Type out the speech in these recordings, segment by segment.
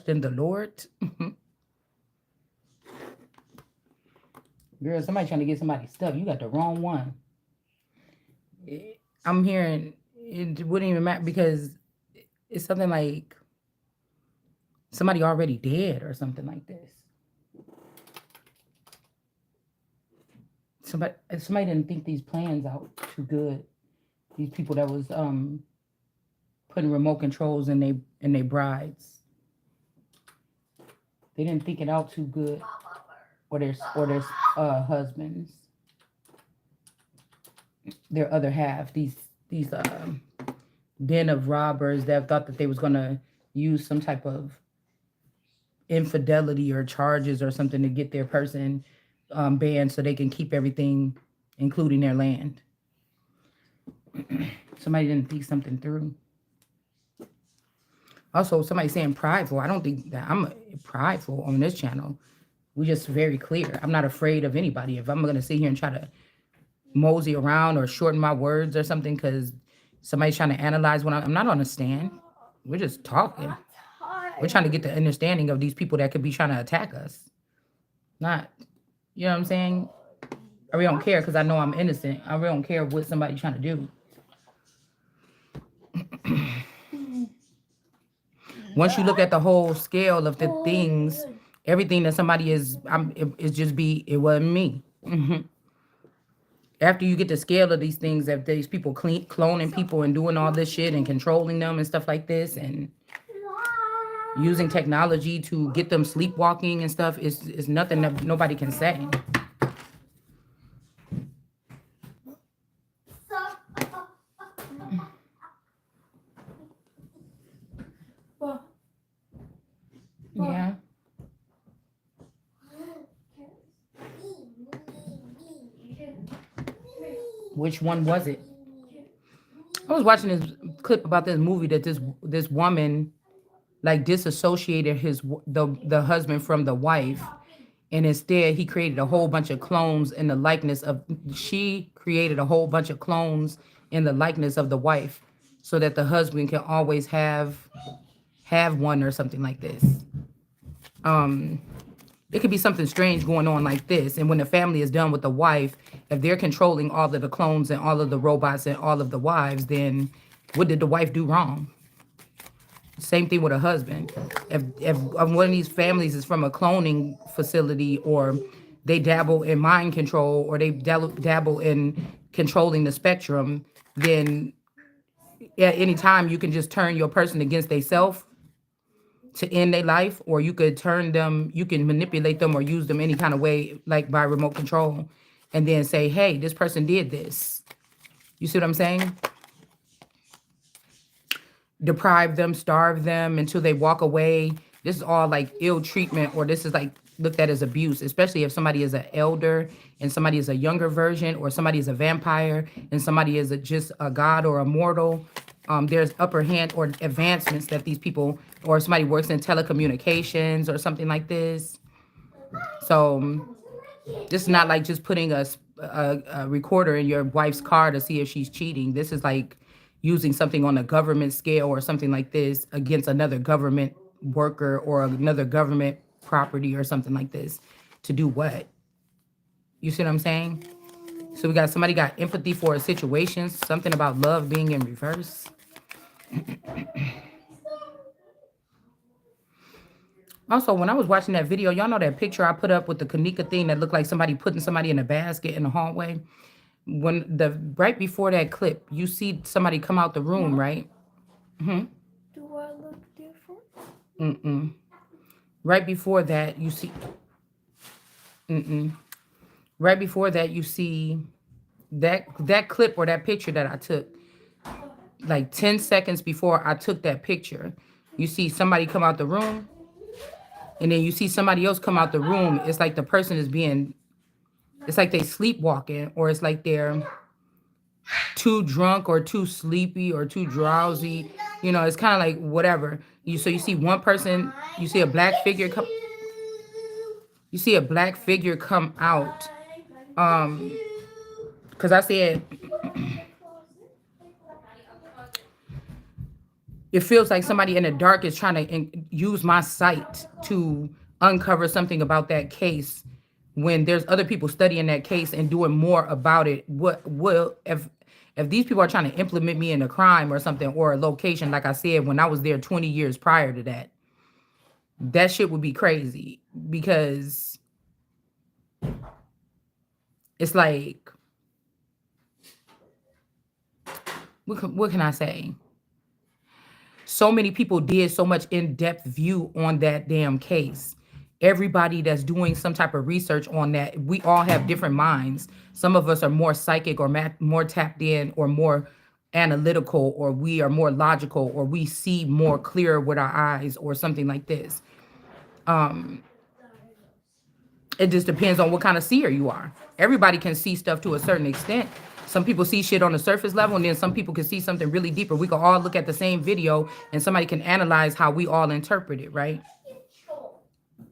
trust in the Lord. Girl, somebody trying to get somebody stuff. You got the wrong one. I'm hearing it wouldn't even matter because it's something like somebody already dead or something like this. Somebody didn't think these plans out too good. These people that was putting remote controls in they brides. They didn't think it out too good, or their husbands, their other half. These den of robbers that thought that they was gonna use some type of infidelity or charges or something to get their person banned so they can keep everything, including their land. Somebody didn't think something through. Also, somebody saying prideful. I don't think that I'm prideful on this channel. We just very clear. I'm not afraid of anybody. If I'm going to sit here and try to mosey around or shorten my words or something because somebody's trying to analyze what I'm not on a stand. We're just talking. We're trying to get the understanding of these people that could be trying to attack us. Not, you know what I'm saying? I really don't care because I know I'm innocent. I really don't care what somebody's trying to do. Once you look at the whole scale of the things, everything that somebody is, it wasn't me. After you get the scale of these things, that these people cloning people and doing all this shit and controlling them and stuff like this and using technology to get them sleepwalking and stuff, is nothing that nobody can say. Yeah. Which one was it? I was watching this clip about this movie that this woman like disassociated the husband from the wife, and instead he created a whole bunch of clones in the likeness of she created a whole bunch of clones in the likeness of the wife, so that the husband can always have one or something like this. It could be something strange going on like this. And when the family is done with the wife, if they're controlling all of the clones and all of the robots and all of the wives, then what did the wife do wrong? Same thing with a husband. If one of these families is from a cloning facility, or they dabble in mind control, or they dabble in controlling the spectrum, then at any time you can just turn your person against themselves to end their life, or you could you can manipulate them or use them any kind of way, like by remote control, and then say, hey, this person did this. You see what I'm saying? Deprive them, starve them until they walk away. This is all like ill treatment, or this is like looked at as abuse, especially if somebody is an elder and somebody is a younger version, or somebody is a vampire and somebody is just a god or a mortal. There's upper hand or advancements that these people, or somebody works in telecommunications or something like this. So this is not like just putting a recorder in your wife's car to see if she's cheating. This is like using something on a government scale or something like this against another government worker or another government property or something like this to do what? You see what I'm saying? So we got somebody got empathy for a situation, something about love being in reverse. Also, when I was watching that video, y'all know that picture I put up with the Kanika thing that looked like somebody putting somebody in a basket in the hallway? Right before that clip, you see somebody come out the room, right? Do I look different? Right before that, you see. Right before that, you see that clip or that picture that I took. Like 10 seconds before I took that picture, you see somebody come out the room, and then you see somebody else come out the room. It's like the person is it's like they sleepwalking, or it's like they're too drunk or too sleepy or too drowsy. You know, it's kind of like whatever. So you see one person, you see a black figure come. You see a black figure come out. Because I said, it feels like somebody in the dark is trying to use my sight to uncover something about that case when there's other people studying that case and doing more about it. What will if these people are trying to implement me in a crime or something or a location, like I said, when I was there 20 years prior to that, that shit would be crazy because it's like, what can I say? So many people did so much in-depth view on that damn case. Everybody that's doing some type of research on that, we all have different minds. Some of us are more psychic or more tapped in or more analytical, or we are more logical, or we see more clear with our eyes or something like this. It just depends on what kind of seer you are. Everybody can see stuff to a certain extent. Some people see shit on the surface level, and then some people can see something really deeper. We can all look at the same video, and somebody can analyze how we all interpret it, right?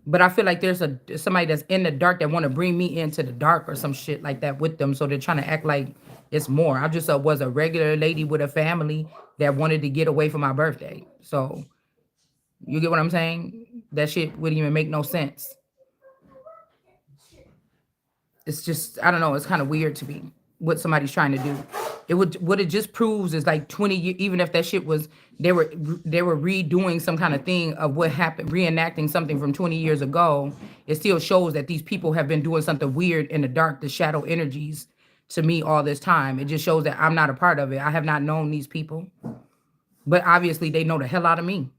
But I feel like there's somebody that's in the dark that want to bring me into the dark or some shit like that with them. So they're trying to act like it's more. I just was a regular lady with a family that wanted to get away for my birthday. So you get what I'm saying? That shit wouldn't even make no sense. It's just, I don't know, it's kind of weird to me what somebody's trying to do. What it just proves is like 20 years, even if that shit was, they were redoing some kind of thing of what happened, reenacting something from 20 years ago. It still shows that these people have been doing something weird in the dark, the shadow energies, to me all this time. It just shows that I'm not a part of it. I have not known these people, but obviously they know the hell out of me.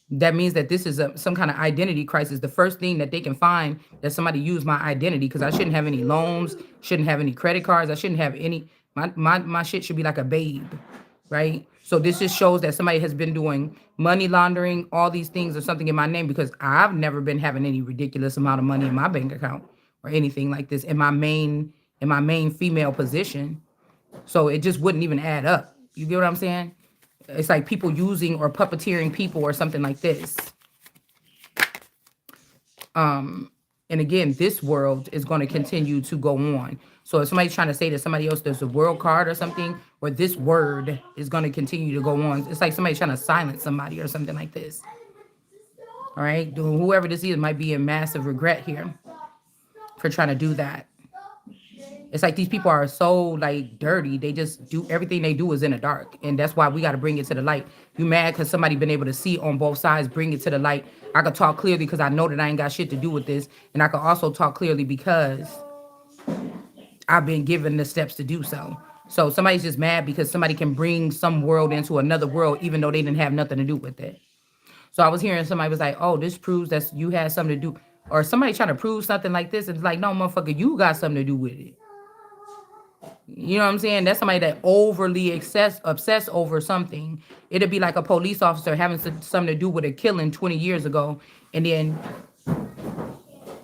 That means that this is some kind of identity crisis. The first thing that they can find that somebody used my identity, because I shouldn't have any loans, shouldn't have any credit cards, I shouldn't have any, my shit should be like a babe, right? So this just shows that somebody has been doing money laundering, all these things or something in my name, because I've never been having any ridiculous amount of money in my bank account or anything like this in my main female position. So it just wouldn't even add up. You get what I'm saying? It's like people using or puppeteering people or something like this. And again, this world is going to continue to go on. So if somebody's trying to say that somebody else does a world card or something, or this word is going to continue to go on, it's like somebody trying to silence somebody or something like this. All right, whoever this is might be in massive regret here for trying to do that. It's like these people are so like dirty. They just do everything they do is in the dark. And that's why we got to bring it to the light. You mad because somebody been able to see on both sides, bring it to the light. I could talk clearly because I know that I ain't got shit to do with this. And I could also talk clearly because I've been given the steps to do so. So somebody's just mad because somebody can bring some world into another world, even though they didn't have nothing to do with it. So I was hearing somebody was like, oh, this proves that you had something to do. Or somebody trying to prove something like this. And it's like, no, motherfucker, you got something to do with it. You know what I'm saying? That's somebody that overly obsessed over something. It'd be like a police officer having something to do with a killing 20 years ago. And then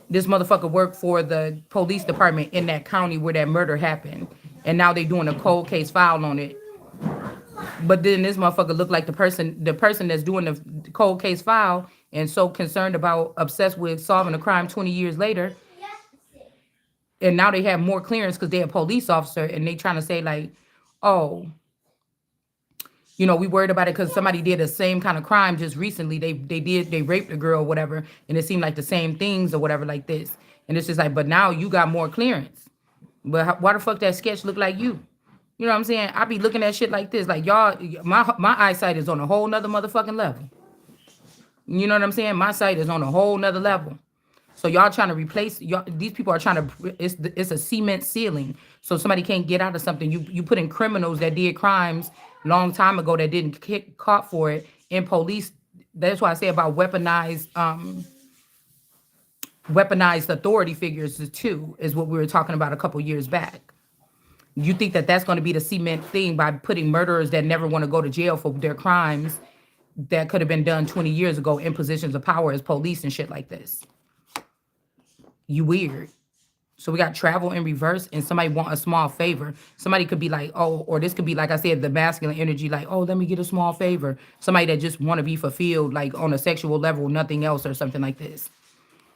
this motherfucker worked for the police department in that county where that murder happened. And now they doing a cold case file on it. But then this motherfucker look like the person that's doing the cold case file and so concerned about, obsessed with solving a crime 20 years later. And now they have more clearance because they're a police officer and they trying to say like, oh, we worried about it because somebody did the same kind of crime just recently. They raped a girl or whatever. And it seemed like the same things or whatever like this. And it's just like, but now you got more clearance. But why the fuck that sketch look like you? You know what I'm saying? I be looking at shit like this. Like y'all, my eyesight is on a whole nother motherfucking level. You know what I'm saying? My sight is on a whole nother level. So y'all trying to replace these people are trying to. It's a cement ceiling, so somebody can't get out of something. You put in criminals that did crimes long time ago that didn't get caught for it in police. That's why I say about weaponized authority figures too, is what we were talking about a couple years back. You think that that's going to be the cement thing by putting murderers that never want to go to jail for their crimes that could have been done 20 years ago in positions of power as police and shit like this. You weird. So we got travel in reverse and somebody want a small favor. Somebody could be like, oh, or this could be, like I said, the masculine energy, like, oh, let me get a small favor. Somebody that just want to be fulfilled, like on a sexual level, nothing else or something like this.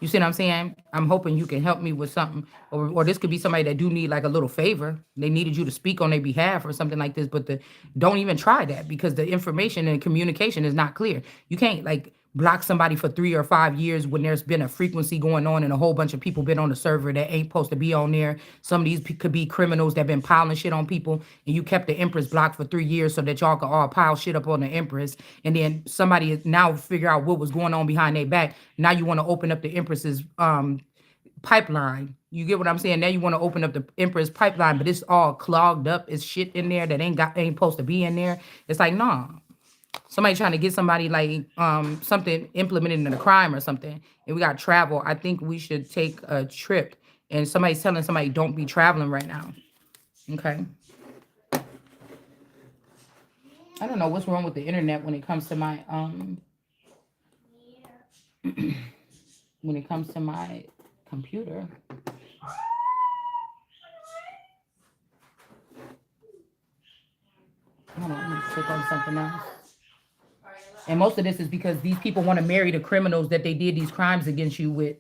You see what I'm saying? I'm hoping you can help me with something. Or this could be somebody that do need like a little favor. They needed you to speak on their behalf or something like this. But don't even try that because the information and communication is not clear. You can't like block somebody for 3 or 5 years when there's been a frequency going on and a whole bunch of people been on the server that ain't supposed to be on there. Some of these could be criminals that been piling shit on people, and you kept the Empress blocked for 3 years so that y'all could all pile shit up on the Empress. And then somebody now figure out what was going on behind their back. Now you want to open up the Empress's pipeline. You get what I'm saying? Now you want to open up the Empress pipeline, but it's all clogged up. It's shit in there that ain't supposed to be in there. It's like, nah. Somebody trying to get somebody like something implemented in a crime or something, and we got travel. I think we should take a trip. And somebody's telling somebody don't be traveling right now. Okay. I don't know what's wrong with the internet when it comes to my when it comes to my computer. Hold on, let me click on something else. And most of this is because these people want to marry the criminals that they did these crimes against you with.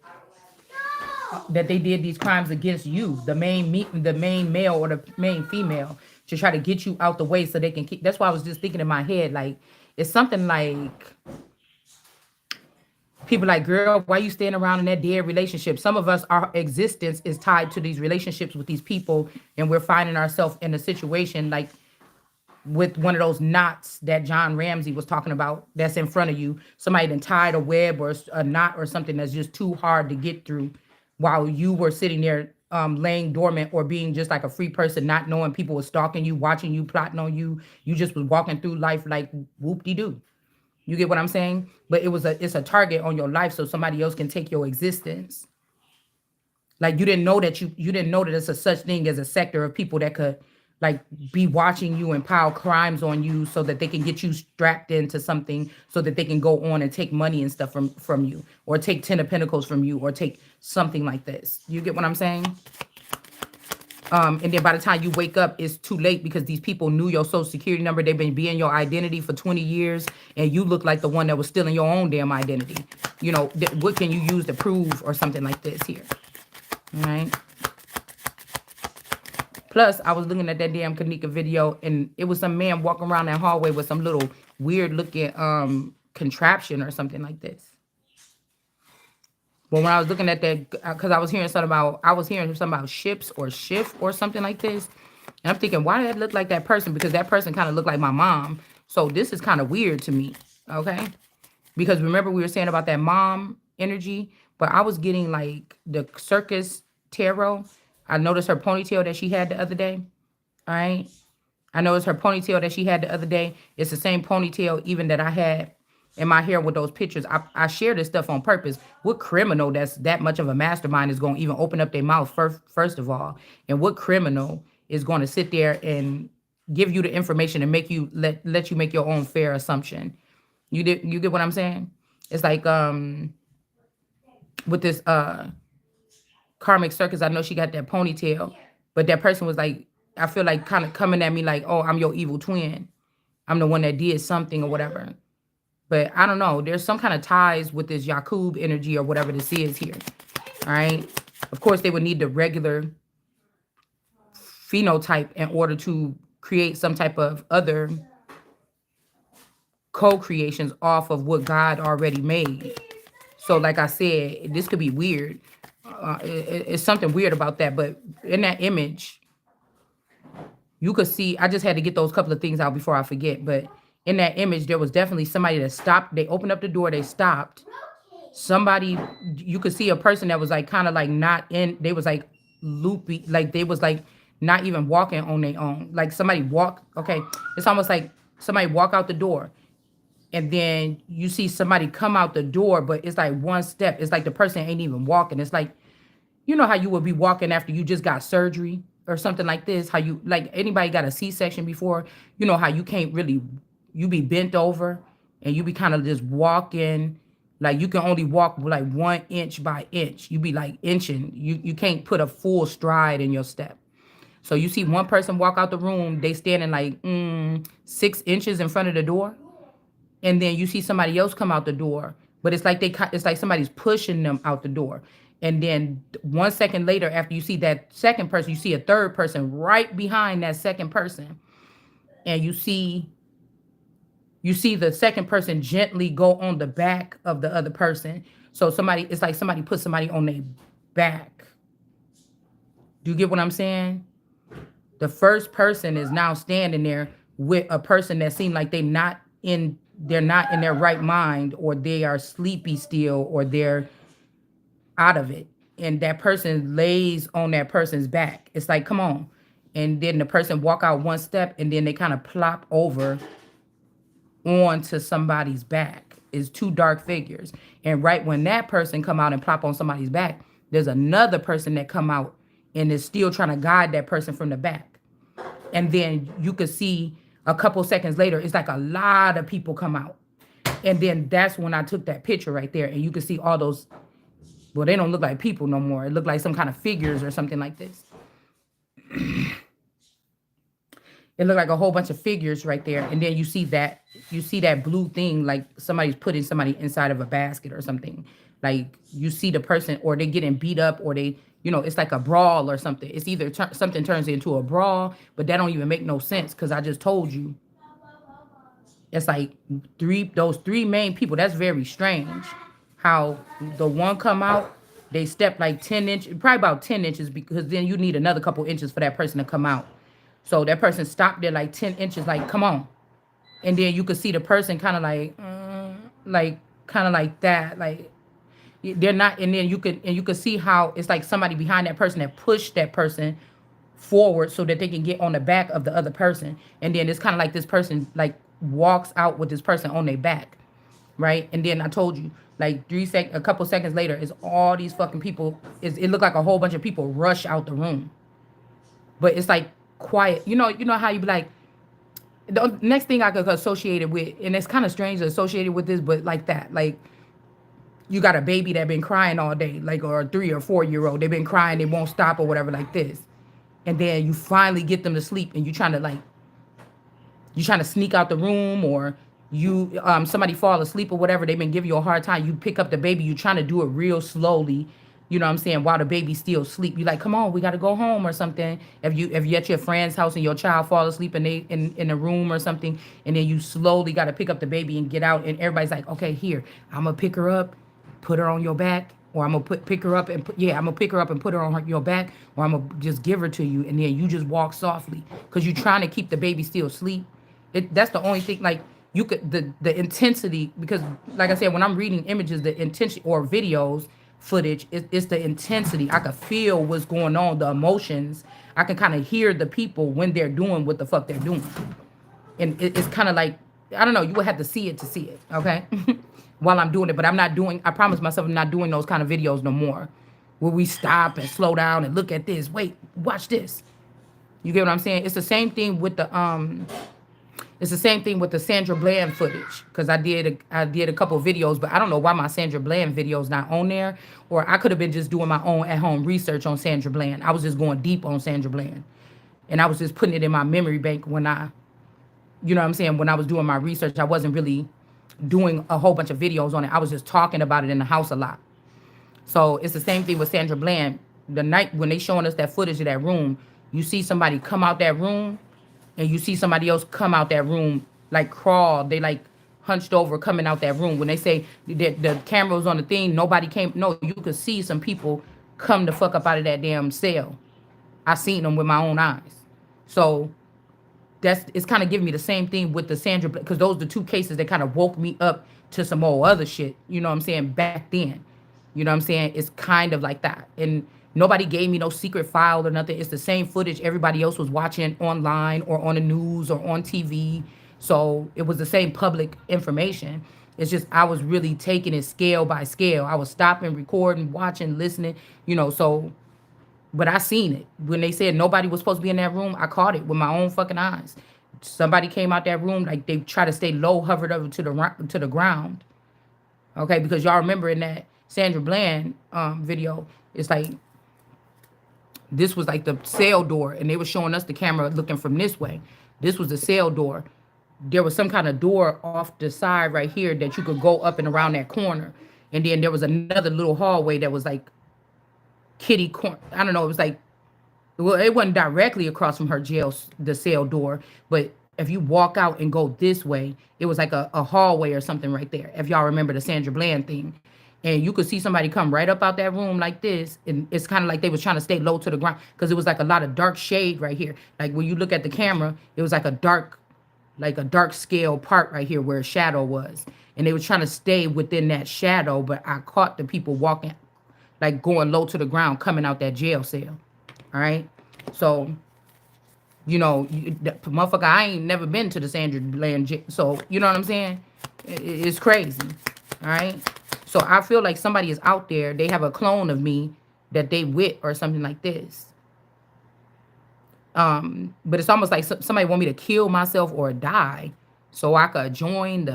That they did these crimes against you, the main male or the main female, to try to get you out the way so they can keep. That's why I was just thinking in my head, like it's something like people like, girl, why you staying around in that dead relationship? Some of us, our existence is tied to these relationships with these people, and we're finding ourselves in a situation like with one of those knots that John Ramsey was talking about that's in front of you. Somebody done tied a web or a knot or something that's just too hard to get through while you were sitting there laying dormant or being just like a free person, not knowing people were stalking you, watching you, plotting on you. You just was walking through life like whoop-de-doo. You get what I'm saying? But it's a target on your life so somebody else can take your existence. Like you didn't know that it's a such thing as a sector of people that could like be watching you and pile crimes on you so that they can get you strapped into something so that they can go on and take money and stuff from you or take 10 of Pentacles from you or take something like this. You get what I'm saying? And then by the time you wake up, it's too late because these people knew your social security number. They've been being your identity for 20 years and you look like the one that was stealing your own damn identity. You know, what can you use to prove or something like this here? All right. Plus, I was looking at that damn Kanika video, and it was some man walking around that hallway with some little weird-looking contraption or something like this. Well, when I was looking at that, because I was hearing something about ships or shift or something like this, and I'm thinking, why did that look like that person? Because that person kind of looked like my mom. So this is kind of weird to me, okay? Because remember we were saying about that mom energy, but I was getting like the circus tarot. I noticed her ponytail that she had the other day. All right. I noticed her ponytail that she had the other day. It's the same ponytail even that I had in my hair with those pictures. I share this stuff on purpose. What criminal that's that much of a mastermind is going to even open up their mouth first of all? And what criminal is going to sit there and give you the information and make you let you make your own fair assumption? You get what I'm saying? It's like with this Karmic Circus, I know she got that ponytail, but that person was like, I feel like kind of coming at me like, oh, I'm your evil twin. I'm the one that did something or whatever. But I don't know. There's some kind of ties with this Yakub energy or whatever this is here. All right. Of course, they would need the regular phenotype in order to create some type of other co-creations off of what God already made. So like I said, this could be weird. It's something weird about that. But in that image, you could see, I just had to get those couple of things out before I forget. But in that image, there was definitely somebody that stopped. They opened up the door. They stopped. Somebody, you could see a person that was like kind of like not in, they was like loopy. Like they was like not even walking on their own. Like somebody walk. Okay. It's almost like somebody walk out the door. And then you see somebody come out the door, but it's like one step. It's like the person ain't even walking. It's like, you know how you would be walking after you just got surgery or something like this? How you, like anybody got a C-section before? You know how you can't really, you be bent over and you be kind of just walking. Like you can only walk like 1 inch by inch. You be like inching. You can't put a full stride in your step. So you see one person walk out the room, they standing like 6 inches in front of the door. And then you see somebody else come out the door but it's like somebody's pushing them out the door. And then 1 second later, after you see that second person, you see a third person right behind that second person, and you see the second person gently go on the back of the other person. So it's like somebody put somebody on their back. Do you get what I'm saying? The first person is now standing there with a person that seemed like they're not in their right mind, or they are sleepy still, or they're out of it. And that person lays on that person's back. It's like, come on. And then the person walk out one step, and then they kind of plop over onto somebody's back. Is two dark figures. And right when that person come out and plop on somebody's back, there's another person that come out and is still trying to guide that person from the back. And then you could see a couple seconds later, it's like a lot of people come out. And then that's when I took that picture right there. And you could see all those, well, they don't look like people no more. It looked like some kind of figures or something like this. It looked like a whole bunch of figures right there. And then you see that blue thing, like somebody's putting somebody inside of a basket or something. Like you see the person, or they getting beat up, or they, it's like a brawl or something. It's either something turns into a brawl, but that don't even make no sense, because I just told you. It's like those three main people. That's very strange. How the one come out, they step like 10 inches, probably about 10 inches, because then you need another couple inches for that person to come out. So that person stopped there like 10 inches, like, come on. And then you could see the person kind of like that. Like, they're not, and then you could see how it's like somebody behind that person that pushed that person forward so that they can get on the back of the other person. And then it's kind of like this person like walks out with this person on their back. Right? And then I told you, like a couple seconds later, is all these fucking people, it looked like a whole bunch of people rush out the room. But it's like quiet. You know how you be like, the next thing I could associate it with, and it's kind of strange to associate it with this, but like that, like you got a baby that been crying all day, like, or a 3 or 4-year-old, they've been crying, they won't stop or whatever, like this. And then you finally get them to sleep, and you trying to sneak out the room, or you somebody fall asleep or whatever, they've been giving you a hard time. You pick up the baby, you trying to do it real slowly. You know what I'm saying? While the baby's still asleep, you like, come on, we got to go home or something. If you at your friend's house and your child fall asleep in a room or something, and then you slowly got to pick up the baby and get out, and everybody's like, okay, here, I'm gonna pick her up, put her on your back, or I'm gonna pick her up and put her on your back, or I'm gonna just give her to you, and then you just walk softly because you're trying to keep the baby still asleep. That's the only thing. Like, you could the intensity, because like I said, when I'm reading images, the intensity, or videos footage, it's the intensity. I could feel what's going on, the emotions. I can kind of hear the people when they're doing what the fuck they're doing. And it's kind of like, I don't know, you would have to see it, okay? While I'm doing it. But I promise myself I'm not doing those kind of videos no more, where we stop and slow down and look at this. Wait, watch this. You get what I'm saying? It's the same thing with the Sandra Bland footage, because I did a couple of videos, but I don't know why my Sandra Bland video is not on there, or I could have been just doing my own at-home research on Sandra Bland. I was just going deep on Sandra Bland, and I was just putting it in my memory bank when I was doing my research. I wasn't really doing a whole bunch of videos on it. I was just talking about it in the house a lot. So it's the same thing with Sandra Bland. The night when they showing us that footage of that room, you see somebody come out that room, and you see somebody else come out that room, like crawl. They like hunched over coming out that room. When they say the camera was on the thing, nobody came. No, you could see some people come the fuck up out of that damn cell. I seen them with my own eyes. So it's kind of giving me the same thing with the Sandra, because those are the two cases that kind of woke me up to some old other shit. You know what I'm saying? Back then. You know what I'm saying? It's kind of like that. And nobody gave me no secret file or nothing. It's the same footage everybody else was watching online or on the news or on TV. So it was the same public information. It's just I was really taking it scale by scale. I was stopping, recording, watching, listening, so, but I seen it. When they said nobody was supposed to be in that room, I caught it with my own fucking eyes. Somebody came out that room, like they try to stay low, hovered over to the ground. Okay, because y'all remember in that Sandra Bland video, it's like, this was like the cell door, and they were showing us the camera looking from this way. This was the cell door. there was some kind of door off the side right here that you could go up and around that corner. And then there was another little hallway that was like kitty corner. I don't know. It was like, well, it wasn't directly across from her the cell door, but if you walk out and go this way, it was like a hallway or something right there. If y'all remember the Sandra Bland thing, and you could see somebody come right up out that room like this, and it's kind of like they was trying to stay low to the ground because it was like a lot of dark shade right here. Like when you look at the camera, it was like a dark scale part right here where a shadow was, and they were trying to stay within that shadow. But I caught the people walking, like going low to the ground, coming out that jail cell. All right. So, motherfucker, I ain't never been to the Sandra Bland jail. So, you know what I'm saying? It's crazy. All right. So I feel like somebody is out there. They have a clone of me that they with or something like this. But it's almost like somebody want me to kill myself or die so I could join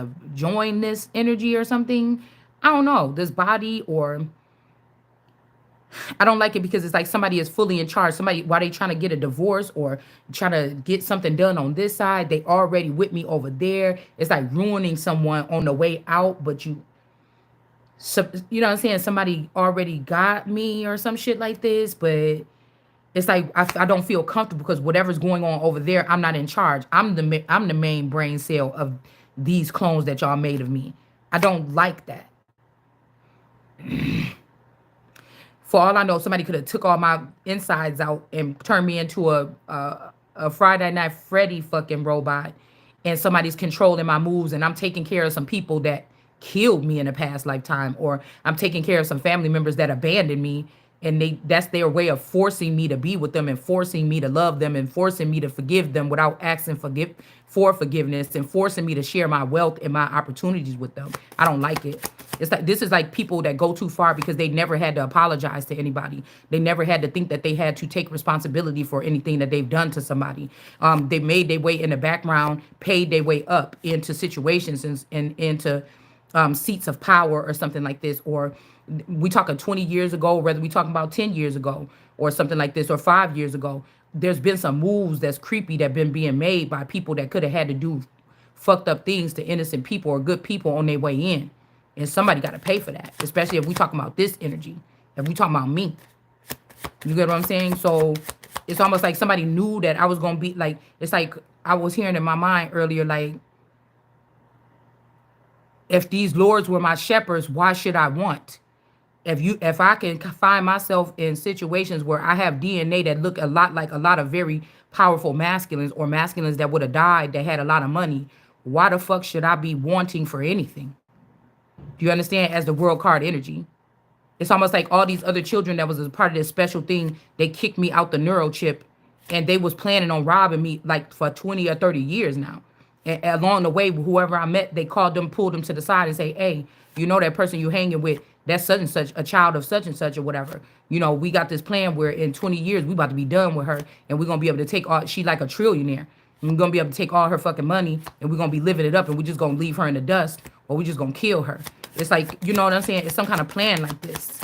this energy or something. I don't know. This body, or I don't like it because it's like somebody is fully in charge. Somebody, while they trying to get a divorce or trying to get something done on this side, they already with me over there. It's like ruining someone on the way out, but so, you know what I'm saying? Somebody already got me or some shit like this, but it's like I don't feel comfortable because whatever's going on over there, I'm not in charge. I'm the main brain cell of these clones that y'all made of me. I don't like that. For all I know, somebody could have took all my insides out and turned me into a Friday Night Freddy fucking robot, and somebody's controlling my moves, and I'm taking care of some people that killed me in a past lifetime, or I'm taking care of some family members that abandoned me, and that's their way of forcing me to be with them and forcing me to love them and forcing me to forgive them without asking for forgiveness, and forcing me to share my wealth and my opportunities with them. I don't like it. It's like this is like people that go too far because they never had to apologize to anybody. They never had to think that they had to take responsibility for anything that they've done to somebody. They made their way in the background, paid their way up into situations and into seats of power or something like this. Or we talking 20 years ago, whether we talking about 10 years ago or something like this, or 5 years ago, there's been some moves that's creepy that been being made by people that could have had to do fucked up things to innocent people or good people on their way in. And somebody got to pay for that, especially if we talking about this energy, if we talking about me. You get what I'm saying? So it's almost like somebody knew that I was going to be like, it's like I was hearing in my mind earlier, like, if these lords were my shepherds, why should I want? If I can find myself in situations where I have DNA that look a lot like a lot of very powerful masculines, or masculines that would have died that had a lot of money, why the fuck should I be wanting for anything? Do you understand? As the world card energy, it's almost like all these other children that was a part of this special thing, they kicked me out the neural chip, and they was planning on robbing me like for 20 or 30 years now. And along the way, whoever I met, they called them, pulled them to the side and say, hey, you know that person you hanging with, that's such and such, a child of such and such or whatever. You know, we got this plan where in 20 years, we about to be done with her, and we're going to be able to take all, she like a trillionaire. And we're going to be able to take all her fucking money, and we're going to be living it up, and we're just going to leave her in the dust, or we're just going to kill her. It's like, you know what I'm saying? It's some kind of plan like this.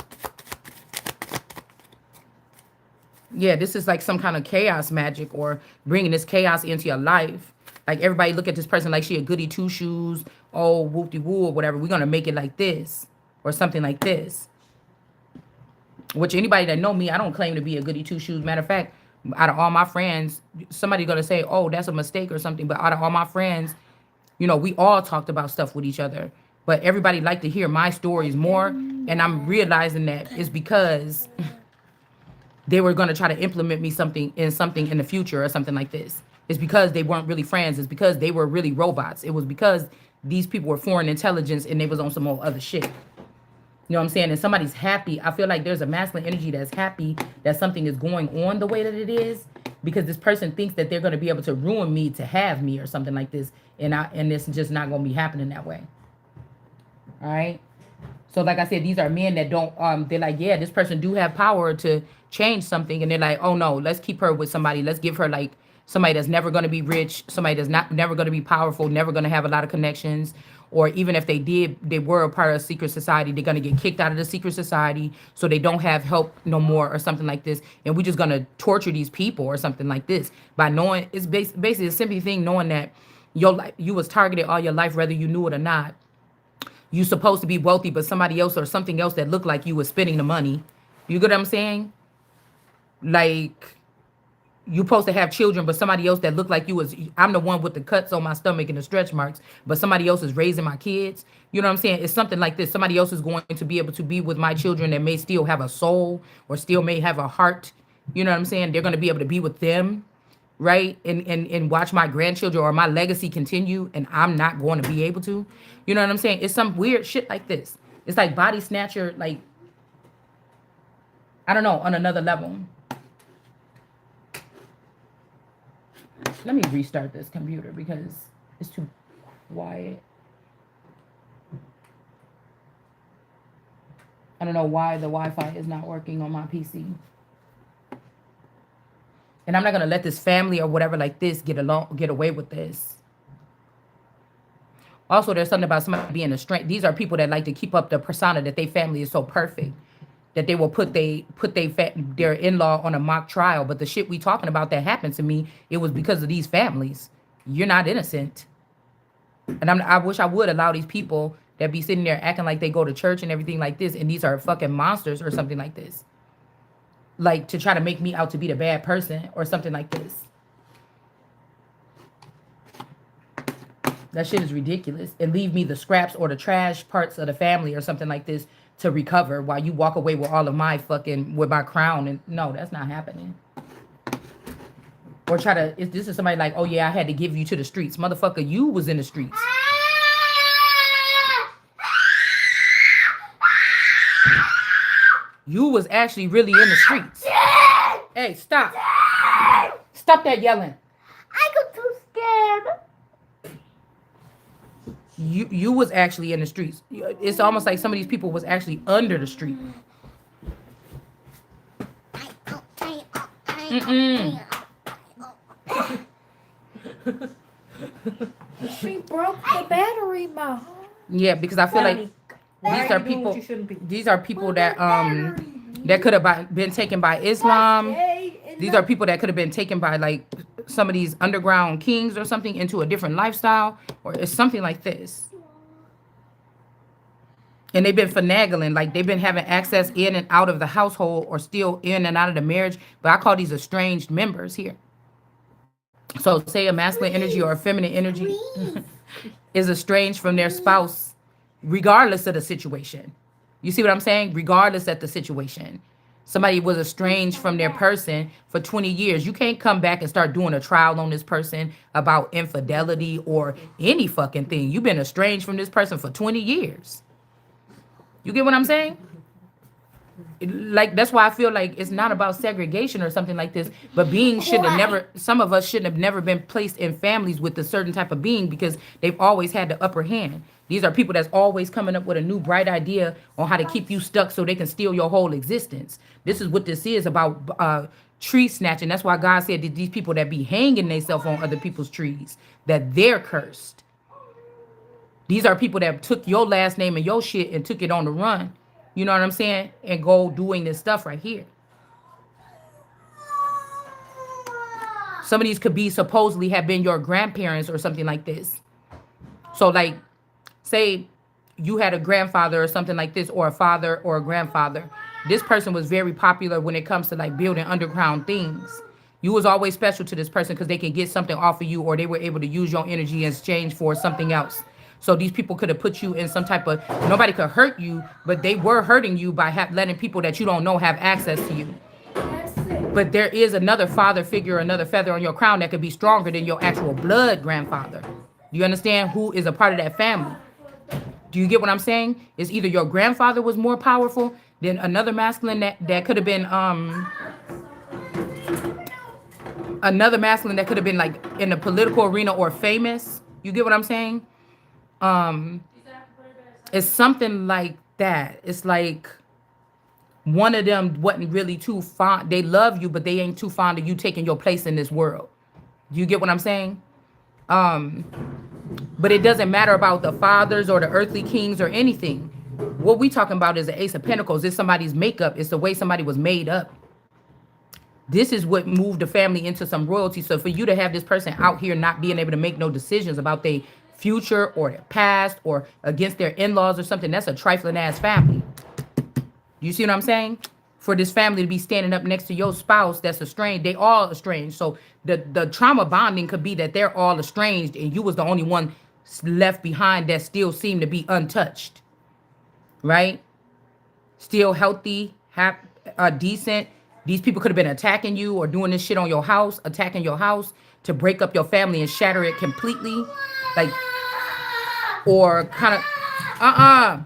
Yeah, this is like some kind of chaos magic, or bringing this chaos into your life. Like everybody look at this person like she a goody two shoes, oh, whoop-de-woo or whatever. We're going to make it like this or something like this. Which anybody that know me, I don't claim to be a goody two shoes. Matter of fact, out of all my friends, somebody going to say, oh, that's a mistake or something. But out of all my friends, you know, we all talked about stuff with each other. But everybody like to hear my stories more. And I'm realizing that it's because they were going to try to implement me something in the future or something like this. It's because they weren't really friends. It's because they were really robots. It was because these people were foreign intelligence and they was on some old other shit. You know what I'm saying? And somebody's happy. I feel like there's a masculine energy that's happy that something is going on the way that it is, because this person thinks that they're going to be able to ruin me to have me or something like this. And it's just not going to be happening that way. All right. So like I said, these are men that don't, they're like, yeah, this person do have power to change something. And they're like, oh no, let's keep her with somebody. Let's give her like somebody that's never going to be rich, somebody that's never going to be powerful, never going to have a lot of connections. Or even if they were a part of a secret society, they're going to get kicked out of the secret society so they don't have help no more or something like this. And we're just going to torture these people or something like this by knowing, it's basically a simple thing, knowing that Your life, you was targeted all your life, whether you knew it or not. You supposed to be wealthy, but somebody else or something else that looked like you was spending the money. You get what I'm saying? Like, you supposed to have children, but somebody else that looked like you was, I'm the one with the cuts on my stomach and the stretch marks, but somebody else is raising my kids. You know what I'm saying? It's something like this. Somebody else is going to be able to be with my children that may still have a soul or still may have a heart. You know what I'm saying? They're going to be able to be with them, right? And watch my grandchildren or my legacy continue, and I'm not going to be able to. You know what I'm saying? It's some weird shit like this. It's like body snatcher, like, I don't know, on another level. Let me restart this computer because it's too quiet. I don't know why the Wi-Fi is not working on my PC. And I'm not gonna let this family or whatever like this get away with this. Also, there's something about somebody being a strength. These are people that like to keep up the persona that their family is so perfect that they will put their in-law on a mock trial. But the shit we talking about that happened to me, it was because of these families. You're not innocent. And I wish I would allow these people that be sitting there acting like they go to church and everything like this, and these are fucking monsters or something like this. Like, to try to make me out to be the bad person or something like this. That shit is ridiculous. And leave me the scraps or the trash parts of the family or something like this to recover while you walk away with all of my fucking, with my crown. And no, that's not happening. Or try to, if this is somebody like, oh yeah, I had to give you to the streets. Motherfucker, you was in the streets. You was actually really in the streets. Hey, stop. Stop that yelling. I got too scared. You was actually in the streets. It's almost like some of these people was actually under the street. She broke the battery, Mom. Yeah, because I feel like these are people that that could have been taken by Islam. These are people that could have been taken by like some of these underground kings or something into a different lifestyle, or it's something like this. And they've been finagling, like they've been having access in and out of the household or still in and out of the marriage. But I call these estranged members here. So say a masculine energy or a feminine energy is estranged from their spouse, regardless of the situation. You see what I'm saying? Regardless of the situation. Somebody was estranged from their person for 20 years. You can't come back and start doing a trial on this person about infidelity or any fucking thing. You've been estranged from this person for 20 years. You get what I'm saying? Like, that's why I feel like it's not about segregation or something like this, but beings should have never, some of us shouldn't have never been placed in families with a certain type of being because they've always had the upper hand. These are people that's always coming up with a new bright idea on how to keep you stuck so they can steal your whole existence. This is what this is about, tree snatching. That's why God said that these people that be hanging themselves on other people's trees, that they're cursed. These are people that took your last name and your shit and took it on the run. You know what I'm saying? And go doing this stuff right here. Some of these could be supposedly have been your grandparents or something like this. So like, say you had a grandfather or something like this, or a father or a grandfather. This person was very popular when it comes to like building underground things. You was always special to this person because they can get something off of you, or they were able to use your energy in exchange for something else. So these people could have put you in some type of, nobody could hurt you, but they were hurting you by letting people that you don't know have access to you. But there is another father figure, another feather on your crown that could be stronger than your actual blood grandfather. Do you understand? Who is a part of that family? Do you get what I'm saying? It's either your grandfather was more powerful than another masculine that could have been, another masculine that could have been like in the political arena or famous. You get what I'm saying? It's something like that. It's like one of them wasn't really too fond. They love you, but they ain't too fond of you taking your place in this world. Do you get what I'm saying? But it doesn't matter about the fathers or the earthly kings or anything. What we talking about is the Ace of Pentacles. It's somebody's makeup. It's the way somebody was made up. This is what moved the family into some royalty. So for you to have this person out here not being able to make no decisions about their future or their past or against their in-laws or something, that's a trifling ass family. You see what I'm saying? For this family to be standing up next to your spouse that's estranged, they all estranged. So the trauma bonding could be that they're all estranged and you was the only one left behind that still seemed to be untouched, right? Still healthy, decent. These people could have been attacking you or doing this shit on your house, attacking your house to break up your family and shatter it completely, like, or kind of, uh-uh.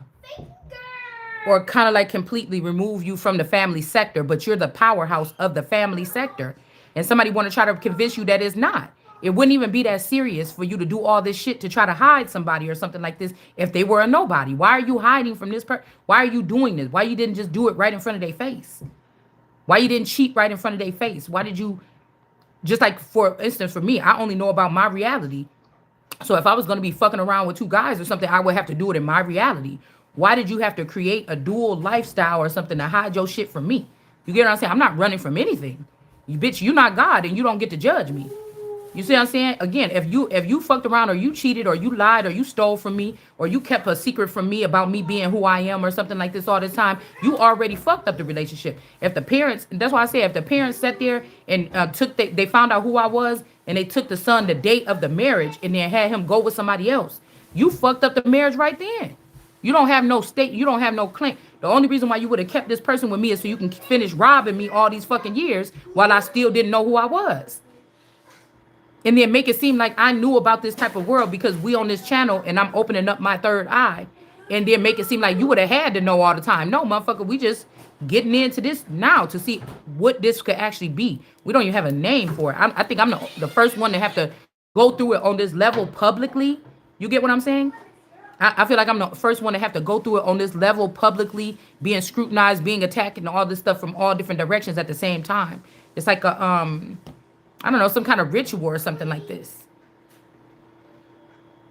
Or kind of like completely remove you from the family sector, but you're the powerhouse of the family sector. And somebody want to try to convince you that it's not. It wouldn't even be that serious for you to do all this shit to try to hide somebody or something like this if they were a nobody. Why are you hiding from this person? Why are you doing this? Why you didn't just do it right in front of their face? Why you didn't cheat right in front of their face? Why did you, just like for instance, for me, I only know about my reality. So if I was going to be fucking around with two guys or something, I would have to do it in my reality. Why did you have to create a dual lifestyle or something to hide your shit from me? You get what I'm saying? I'm not running from anything. You bitch, you're not God and you don't get to judge me. You see what I'm saying? Again, if you fucked around or you cheated or you lied or you stole from me or you kept a secret from me about me being who I am or something like this all the time, you already fucked up the relationship. If the parents, that's why I say if the parents sat there and they found out who I was and they took the son the date of the marriage and then had him go with somebody else, you fucked up the marriage right then. You don't have no stake. You don't have no claim. The only reason why you would have kept this person with me is so you can finish robbing me all these fucking years while I still didn't know who I was. And then make it seem like I knew about this type of world because we on this channel and I'm opening up my third eye. And then make it seem like you would have had to know all the time. No, motherfucker, we just getting into this now to see what this could actually be. We don't even have a name for it. I think I'm the first one to have to go through it on this level publicly. You get what I'm saying? I feel like I'm the first one to have to go through it on this level publicly, being scrutinized, being attacked, and all this stuff from all different directions at the same time. It's like a I don't know, some kind of ritual or something like this.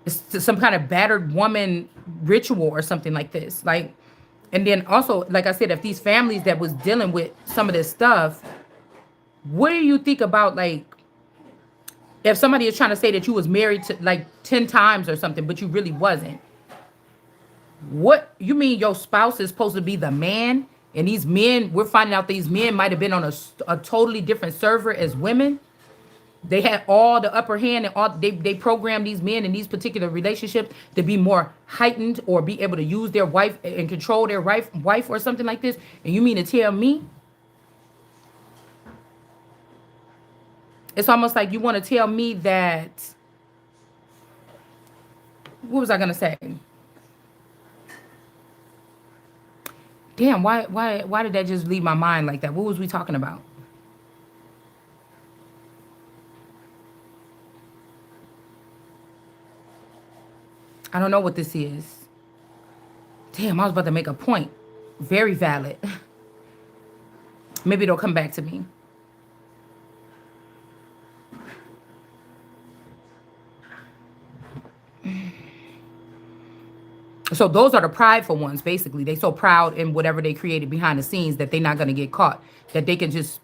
It's some kind of battered woman ritual or something like this. Like, and then also, like I said, if these families that was dealing with some of this stuff, what do you think about, like, if somebody is trying to say that you was married to like 10 times or something, but you really wasn't? What you mean your spouse is supposed to be the man? And these men, we're finding out these men might have been on a totally different server as women. They had all the upper hand and all they programmed these men in these particular relationships to be more heightened or be able to use their wife and control their wife or something like this. And you mean to tell me? It's almost like you want to tell me that, what was I gonna say? Damn, why did that just leave my mind like that? What was we talking about? I don't know what this is. Damn, I was about to make a point. Very valid. Maybe it'll come back to me. So those are the prideful ones, basically. They so proud in whatever they created behind the scenes that they're not going to get caught. That they can just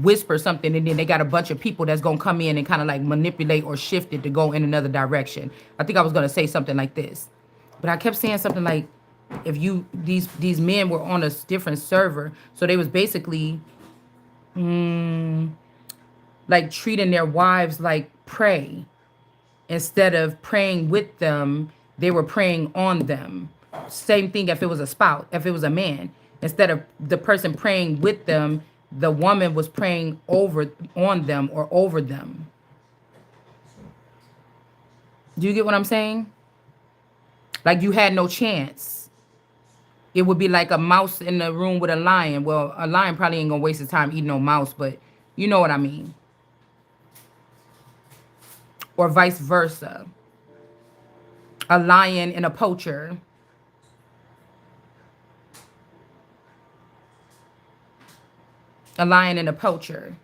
whisper something and then they got a bunch of people that's going to come in and kind of like manipulate or shift it to go in another direction. I think I was going to say something like this. But I kept saying something like, if you, these men were on a different server, so they was basically like treating their wives like prey. Instead of praying with them, they were praying on them. Same thing if it was a spouse, if it was a man. Instead of the person praying with them, the woman was praying on them or over them. Do you get what I'm saying? Like you had no chance. It would be like a mouse in the room with a lion. Well, a lion probably ain't gonna waste his time eating no mouse, but you know what I mean. Or vice versa. A lion and a poacher. A lion and a poacher.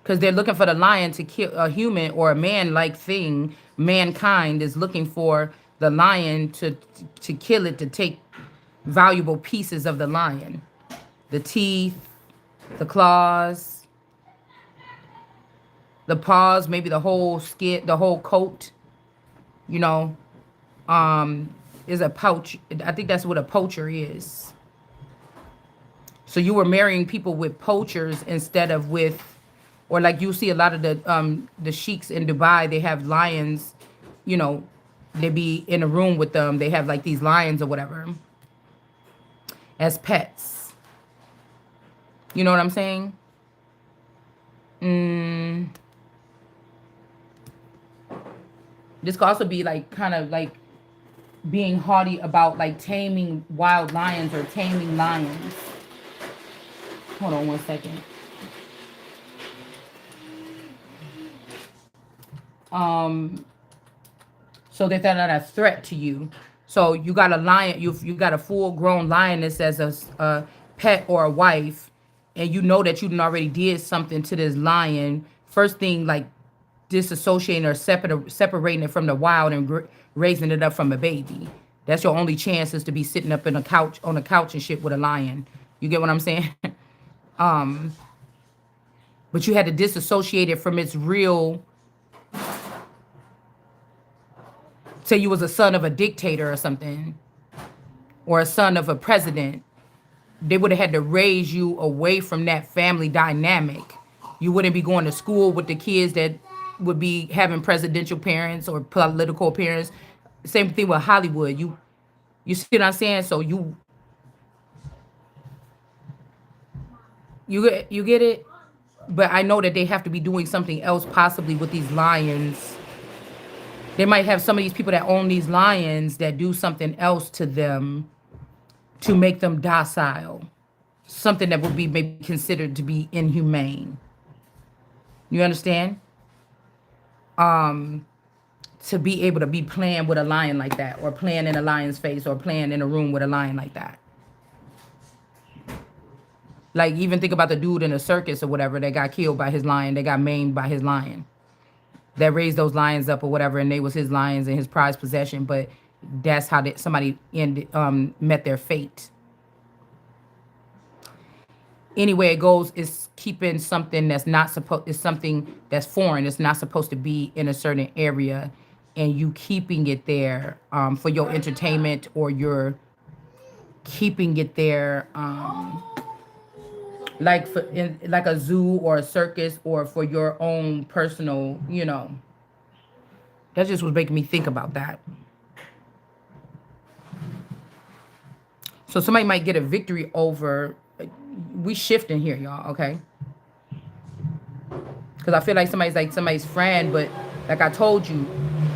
Because they're looking for the lion to kill a human or a man-like thing. Mankind is looking for the lion to kill it, to take valuable pieces of the lion. The teeth, the claws, The paws, maybe the whole skin, the whole coat, you know, is a pouch. I think that's what a poacher is. So you were marrying people with poachers instead of with, or like you see a lot of the sheiks in Dubai, they have lions, you know, they be in a room with them. They have like these lions or whatever as pets. You know what I'm saying? Mm, this could also be like kind of like being haughty about like taming wild lions or taming lions. Hold on one second. Um, so that they're not a threat to you. So you got a lion, you got a full grown lioness as a pet or a wife, and you know that you done already did something to this lion. First thing, like disassociating or separating it from the wild and raising it up from a baby. That's your only chance is to be sitting up in a couch on a couch and shit with a lion. You get what I'm saying? But you had to disassociate it from its real. Say you was a son of a dictator or something, or a son of a president. They would have had to raise you away from that family dynamic. You wouldn't be going to school with the kids that would be having presidential parents or political parents. Same thing with Hollywood. You see what I'm saying? So you get it? But I know that they have to be doing something else possibly with these lions. They might have some of these people that own these lions that do something else to them to make them docile. Something that would be maybe considered to be inhumane. You understand? To be able to be playing with a lion like that, or playing in a lion's face, or playing in a room with a lion like that. Like even think about the dude in a circus or whatever that got killed by his lion, that got maimed by his lion, that raised those lions up or whatever, and they was his lions and his prized possession. But that's how somebody met their fate. Anyway it goes, is keeping something that's not supposed, is something that's foreign, it's not supposed to be in a certain area, and you keeping it there for your entertainment, or you're keeping it there like for in like a zoo or a circus, or for your own personal, that just was making me think about that. So somebody might get a victory over, we shifting here, y'all, okay? Because I feel like somebody's friend, but like I told you,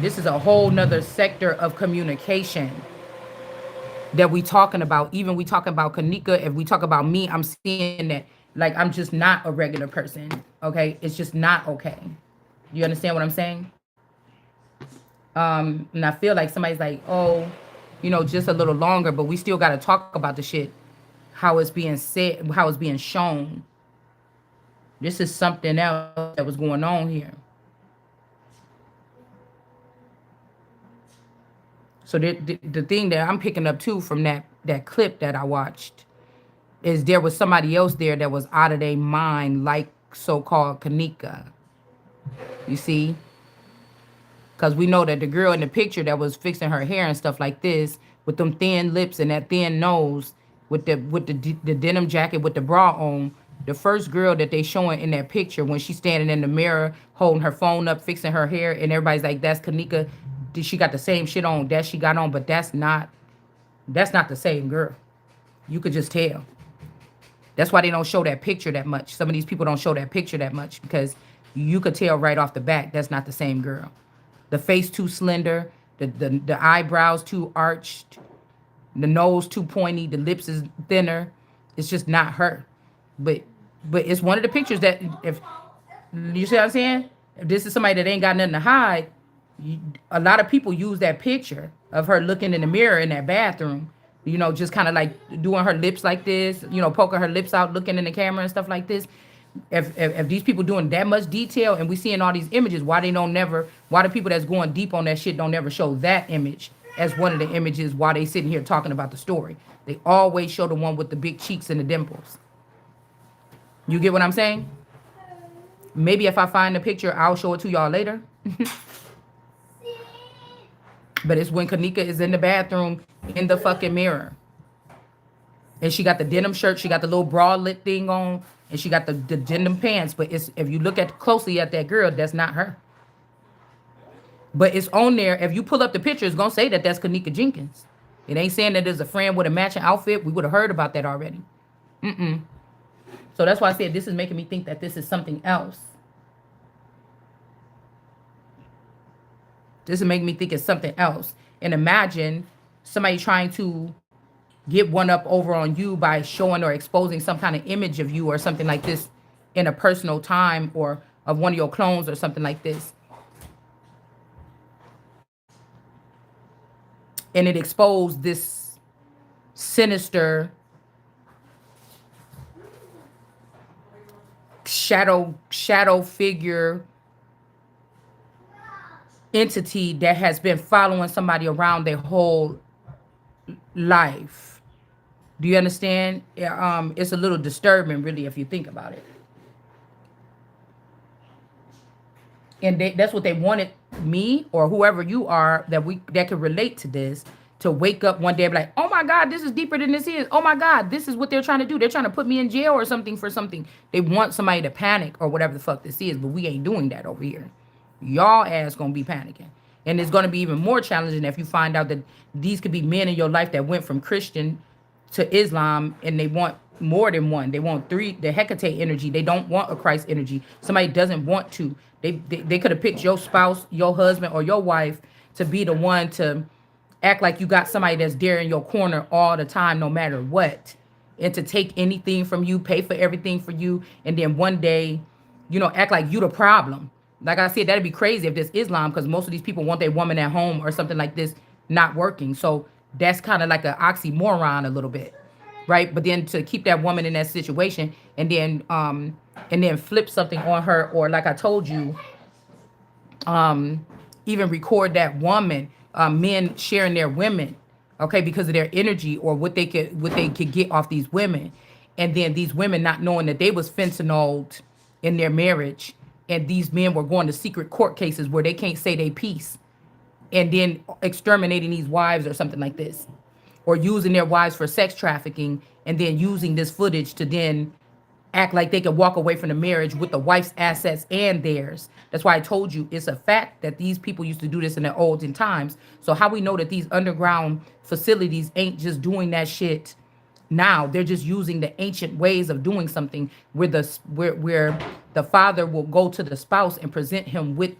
this is a whole nother sector of communication that we talking about. Even we talking about Kanika, if we talk about me, I'm seeing that like I'm just not a regular person, okay? It's just not okay. You understand what I'm saying? And I feel like somebody's like, oh, just a little longer, but we still got to talk about the shit, how it's being said, how it's being shown. This is something else that was going on here. So the thing that I'm picking up too from that clip that I watched is there was somebody else there that was out of their mind, like so-called Kanika. You see? Because we know that the girl in the picture that was fixing her hair and stuff like this, with them thin lips and that thin nose, with the denim jacket with the bra on, the first girl that they showing in that picture when she's standing in the mirror holding her phone up, fixing her hair, and everybody's like, that's Kanika. She got the same shit on that she got on, but that's not the same girl. You could just tell. That's why they don't show that picture that much. Some of these people don't show that picture that much because you could tell right off the bat that's not the same girl. The face too slender, the eyebrows too arched, the nose too pointy, the lips is thinner. It's just not her. But it's one of the pictures that, if you see what I'm saying? If this is somebody that ain't got nothing to hide, a lot of people use that picture of her looking in the mirror in that bathroom, just kind of like doing her lips like this, poking her lips out, looking in the camera and stuff like this. If these people doing that much detail and we seeing all these images, why the people that's going deep on that shit don't ever show that image as one of the images while they sitting here talking about the story? They always show the one with the big cheeks and the dimples. You get what I'm saying? Maybe if I find the picture, I'll show it to y'all later. But it's when Kanika is in the bathroom in the fucking mirror. And she got the denim shirt, she got the little bralette thing on, and she got the denim pants. But it's, if you look at closely at that girl, that's not her. But it's on there. If you pull up the picture, it's gonna say that that's Kanika Jenkins. It ain't saying that there's a friend with a matching outfit. We would have heard about that already. So that's why I said this is making me think that this is something else. This is making me think it's something else. And imagine somebody trying to get one up over on you by showing or exposing some kind of image of you or something like this in a personal time, or of one of your clones or something like this. And it exposed this sinister shadow figure entity that has been following somebody around their whole life. Do you understand? It's a little disturbing, really, if you think about it. And that's what they wanted me, or whoever you are that could relate to this, to wake up one day and be like, oh my God, this is deeper than this is. Oh my God, this is what they're trying to do. They're trying to put me in jail or something for something. They want somebody to panic or whatever the fuck this is, but we ain't doing that over here. Y'all ass gonna be panicking. And it's gonna be even more challenging if you find out that these could be men in your life that went from Christian to Islam, and they want more than one. They want three, the Hecate energy. They don't want a Christ energy. Somebody doesn't want to. They could have picked your spouse, your husband, or your wife to be the one to act like you got somebody that's there in your corner all the time, no matter what, and to take anything from you, pay for everything for you, and then one day, act like you the problem. Like I said, that'd be crazy if this Islam, because most of these people want their woman at home or something like this not working. So that's kind of like an oxymoron a little bit, right? But then to keep that woman in that situation and then flip something on her, or like I told you, even record that woman, men sharing their women, okay, because of their energy or what they could get off these women, and then these women not knowing that they was fentanyled in their marriage, and these men were going to secret court cases where they can't say they peace, and then exterminating these wives or something like this, or using their wives for sex trafficking, and then using this footage to then act like they could walk away from the marriage with the wife's assets and theirs. That's why I told you it's a fact that these people used to do this in the olden times. So how we know that these underground facilities ain't just doing that shit now? They're just using the ancient ways of doing something, where the father will go to the spouse and present him with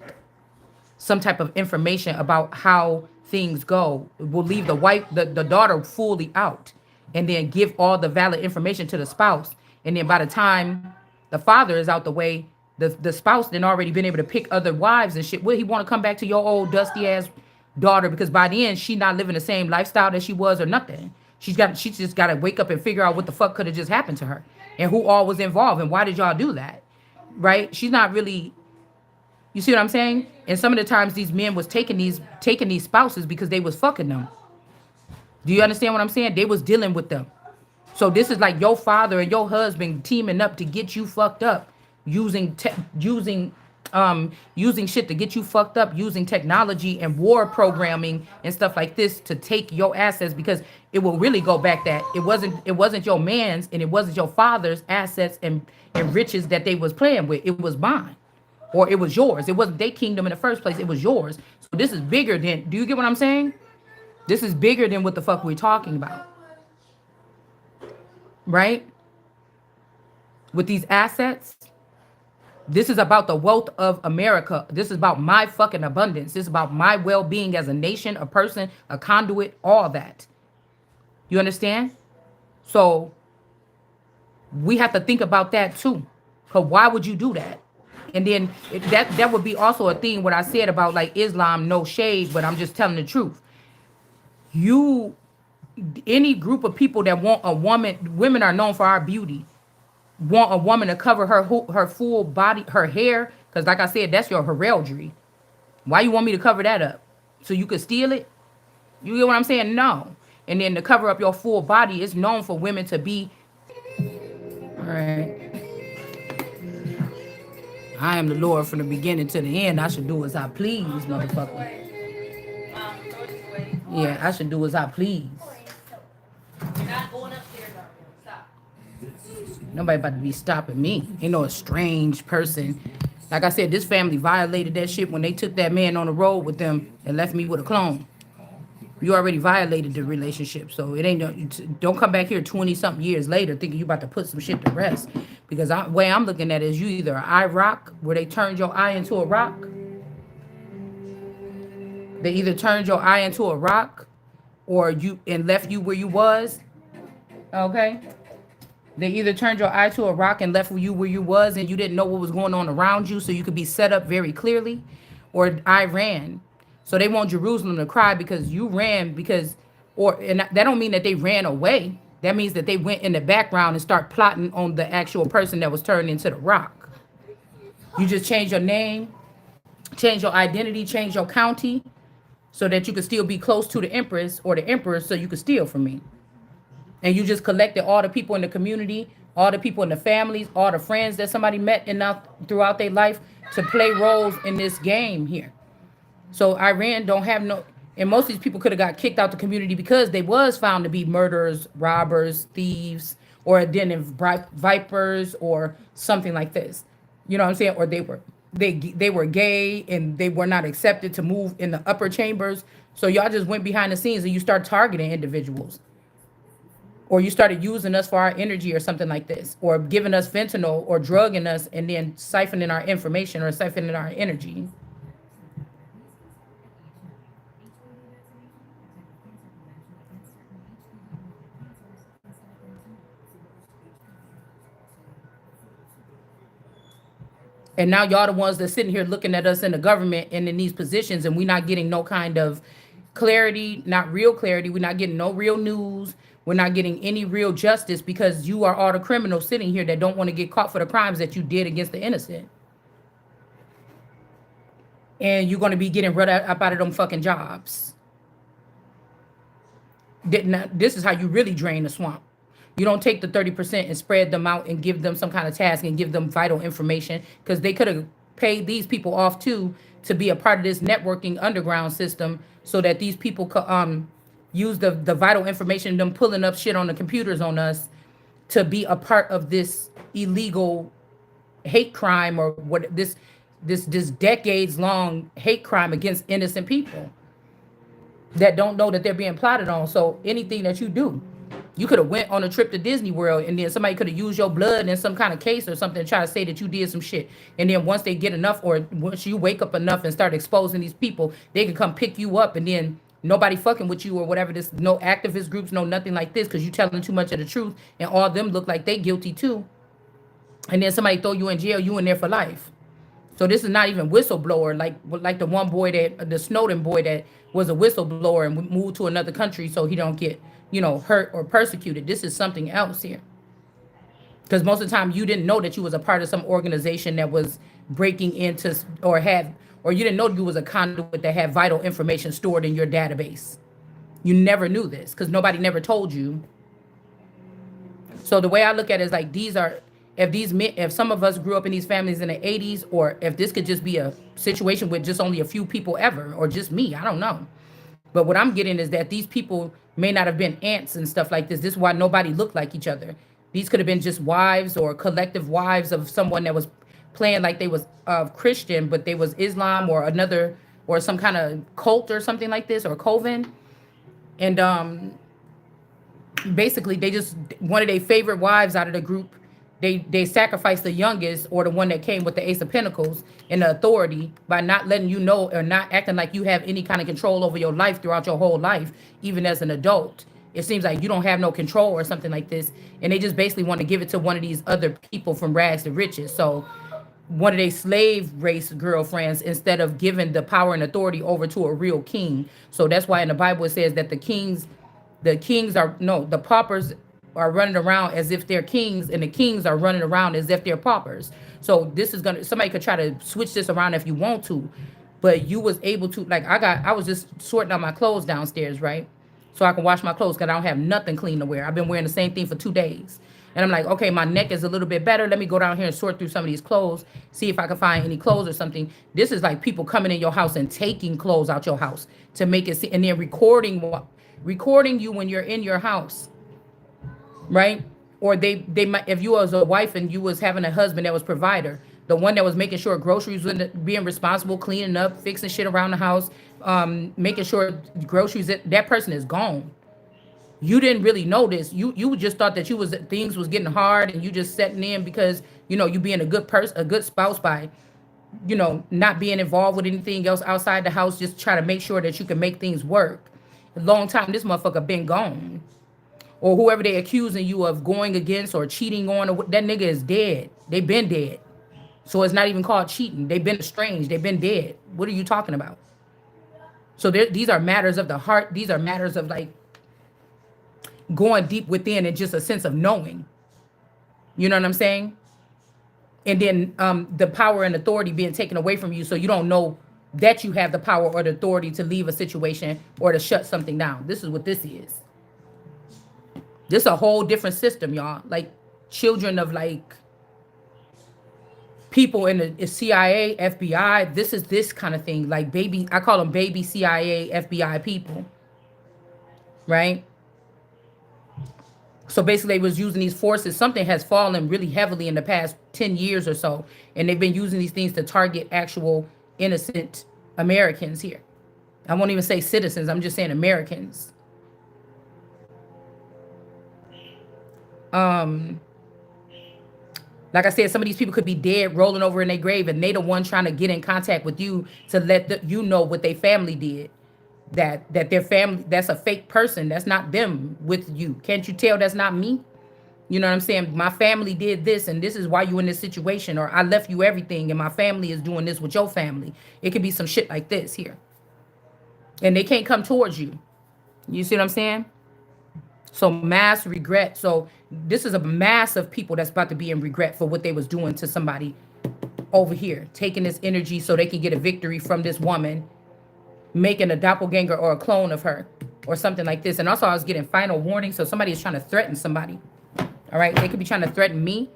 some type of information about how things go. Will leave the wife, the daughter fully out, and then give all the valid information to the spouse. And then by the time the father is out the way, the spouse then already been able to pick other wives and shit. Will he want to come back to your old dusty ass daughter? Because by the end, she not living the same lifestyle that she was or nothing. She just got to wake up and figure out what the fuck could have just happened to her, and who all was involved, and why did y'all do that, right? She's not really, you see what I'm saying? And some of the times these men was taking these spouses because they was fucking them. Do you understand what I'm saying? They was dealing with them. So this is like your father and your husband teaming up to get you fucked up, using shit to get you fucked up, using technology and war programming and stuff like this to take your assets, because it will really go back that it wasn't your man's, and it wasn't your father's assets and riches that they was playing with. It was mine, or it was yours. It wasn't their kingdom in the first place. It was yours. So this is bigger than, do you get what I'm saying? This is bigger than what the fuck we're talking about. Right? With these assets, this is about the wealth of America. This is about my fucking abundance. This is about my well-being as a nation, a person, a conduit, all that. You understand? So we have to think about that too. Because why would you do that? And then that would be also a thing what I said about like Islam, no shade, but I'm just telling the truth. Any group of people that want a woman, women are known for our beauty, want a woman to cover her full body, her hair, because like I said, that's your heraldry. Why you want me to cover that up? So you could steal it? You get what I'm saying? No. And then to cover up your full body is known for women to be, all right. I am the Lord from the beginning to the end. I should do as I please, motherfucker. Yeah, I should do as I please. Nobody about to be stopping me. Ain't no strange person. Like I said, this family violated that shit when they took that man on the road with them and left me with a clone. You already violated the relationship, so it ain't no, don't come back here 20 something years later thinking you about to put some shit to rest. Because way I'm looking at it is you either an eye rock where they turned your eye into a rock. They either turned your eye into a rock or you and left you where you was. Okay. They either turned your eye to a rock and left you where you was and you didn't know what was going on around you so you could be set up very clearly, or I ran. So they want Jerusalem to cry because you ran because, or and that don't mean that they ran away. That means that they went in the background and start plotting on the actual person that was turned into the rock. You just change your name, change your identity, change your county so that you could still be close to the Empress or the Emperor so you could steal from me. And you just collected all the people in the community, all the people in the families, all the friends that somebody met throughout their life to play roles in this game here. So Iran don't have no, and most of these people could have got kicked out the community because they was found to be murderers, robbers, thieves, or den of vipers or something like this. You know what I'm saying? Or they were gay and they were not accepted to move in the upper chambers. So y'all just went behind the scenes and you start targeting individuals. Or you started using us for our energy or something like this, or giving us fentanyl or drugging us and then siphoning our information or siphoning our energy. And now y'all the ones that's sitting here looking at us in the government and in these positions, and we're not getting no kind of clarity, not real clarity. We're not getting no real news. We're not getting any real justice because you are all the criminals sitting here that don't want to get caught for the crimes that you did against the innocent. And you're going to be getting rid up out of them fucking jobs. This is how you really drain the swamp. You don't take the 30% and spread them out and give them some kind of task and give them vital information, because they could have paid these people off too to be a part of this networking underground system so that these people could use the vital information, them pulling up shit on the computers on us to be a part of this illegal hate crime or what this decades long hate crime against innocent people that don't know that they're being plotted on. So anything that you do, you could have went on a trip to Disney World and then somebody could have used your blood in some kind of case or something to try to say that you did some shit. And then once they get enough, or once you wake up enough and start exposing these people, they can come pick you up and then nobody fucking with you or whatever. This no activist groups, no nothing like this, because you telling too much of the truth and all of them look like they guilty too. And then somebody throw you in jail, you in there for life. So this is not even whistleblower like the one boy the Snowden boy that was a whistleblower and moved to another country so he don't get, hurt or persecuted. This is something else here. Because most of the time you didn't know that you was a part of some organization that was breaking into or you didn't know you was a conduit that had vital information stored in your database. You never knew this because nobody never told you. So the way I look at it is like if some of us grew up in these families in the 80s, or if this could just be a situation with just only a few people ever, or just me, I don't know. But what I'm getting is that these people may not have been aunts and stuff like this. This is why nobody looked like each other. These could have been just wives or collective wives of someone that was playing like they was Christian, but they was Islam or another, or some kind of cult or something like this, or coven. And basically they just, one of their favorite wives out of the group, they sacrificed the youngest, or the one that came with the Ace of Pentacles and the authority, by not letting you know or not acting like you have any kind of control over your life throughout your whole life, even as an adult. It seems like you don't have no control or something like this. And they just basically want to give it to one of these other people from rags to riches. So one of their slave race girlfriends, instead of giving the power and authority over to a real king. So that's why in the Bible it says that the paupers are running around as if they're kings, and the kings are running around as if they're paupers. So this is somebody could try to switch this around if you want to, but you was able to, like, I was just sorting out my clothes downstairs, right? So I can wash my clothes because I don't have nothing clean to wear. I've been wearing the same thing for 2 days. And I'm like, okay, my neck is a little bit better. Let me go down here and sort through some of these clothes, see if I can find any clothes or something. This is like people coming in your house and taking clothes out your house to make it see, and then recording you when you're in your house, right? Or they might, if you was a wife and you was having a husband that was provider, the one that was making sure groceries was being responsible, cleaning up, fixing shit around the house, making sure groceries, that person is gone. You didn't really notice. You just thought that you was things was getting hard and you just setting in because you being a good person, a good spouse by not being involved with anything else outside the house, just try to make sure that you can make things work. A long time this motherfucker been gone. Or whoever they accusing you of going against or cheating on, or that nigga is dead. They been dead. So it's not even called cheating. They've been estranged. They've been dead. What are you talking about? So these are matters of the heart. These are matters of like going deep within and just a sense of knowing. You know what I'm saying? And then the power and authority being taken away from you, so you don't know that you have the power or the authority to leave a situation or to shut something down. This is what this is. This is a whole different system, y'all. Like children of like people in the CIA, FBI. This is this kind of thing. Like baby, I call them baby CIA, FBI people, right? So basically, they was using these forces. Something has fallen really heavily in the past 10 years or so, and they've been using these things to target actual innocent Americans here. I won't even say citizens. I'm just saying Americans. Like I said, some of these people could be dead, rolling over in their grave, and they the one trying to get in contact with you to let you know what their family did. That their family, that's a fake person. That's not them with you. Can't you tell that's not me? You know what I'm saying? My family did this, and this is why you in this situation. Or I left you everything, and my family is doing this with your family. It could be some shit like this here. And they can't come towards you. You see what I'm saying? So mass regret. So this is a mass of people that's about to be in regret for what they was doing to somebody over here, taking this energy so they can get a victory from this woman, making a doppelganger or a clone of her or something like this. And also I was getting final warning. So somebody is trying to threaten somebody. All right. They could be trying to threaten me.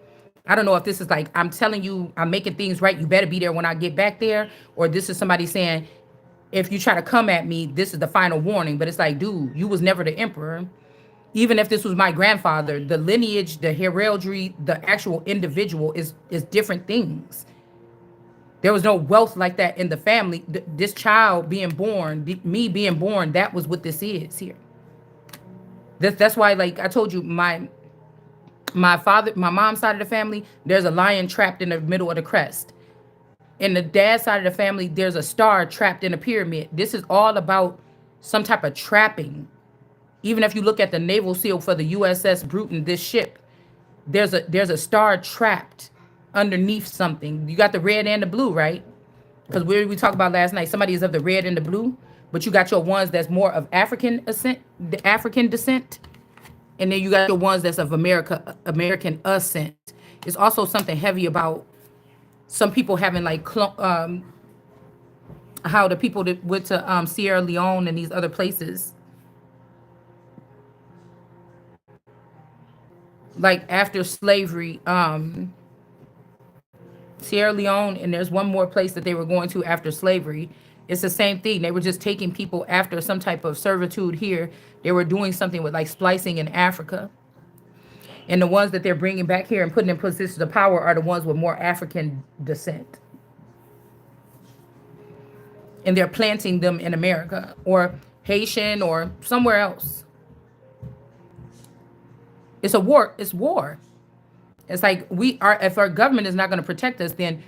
I don't know if this is like, I'm telling you, I'm making things right. You better be there when I get back there. Or this is somebody saying, if you try to come at me, this is the final warning. But it's like, dude, you was never the emperor. Even if this was my grandfather, the lineage, the heraldry, the actual individual is different things. There was no wealth like that in the family. This child being born, me being born, that was what this is here. That's why, like I told you, my mom's side of the family, there's a lion trapped in the middle of the crest. In the dad's side of the family, there's a star trapped in a pyramid. This is all about some type of trapping. Even if you look at the naval seal for the USS Bruton, this ship, there's a star trapped underneath something. You got the red and the blue, right? Because we talked about last night, somebody is of the red and the blue, but you got your ones that's more of African descent, and then you got your ones that's of American ascent. It's also something heavy about some people having like how the people that went to Sierra Leone and these other places, like after slavery, Sierra Leone, and there's one more place that they were going to after slavery. It's the same thing. They were just taking people after some type of servitude here. They were doing something with like splicing in Africa. And the ones that they're bringing back here and putting in positions of power are the ones with more African descent. And they're planting them in America or Haitian or somewhere else. It's a war. It's war. It's like if our government is not going to protect us, then,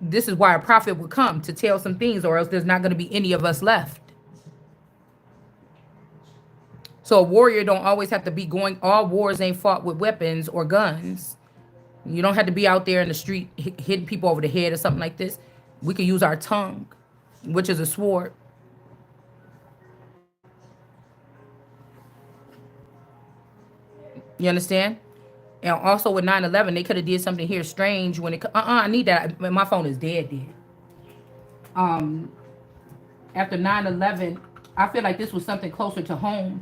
this is why a prophet would come to tell some things, or else there's not going to be any of us left. So a warrior don't always have to be going, all wars ain't fought with weapons or guns. You don't have to be out there in the street hitting people over the head or something like this. We can use our tongue, which is a sword. You understand? And also with 9/11, they could have did something here strange when it. I need that. My phone is dead. After 9/11, I feel like this was something closer to home.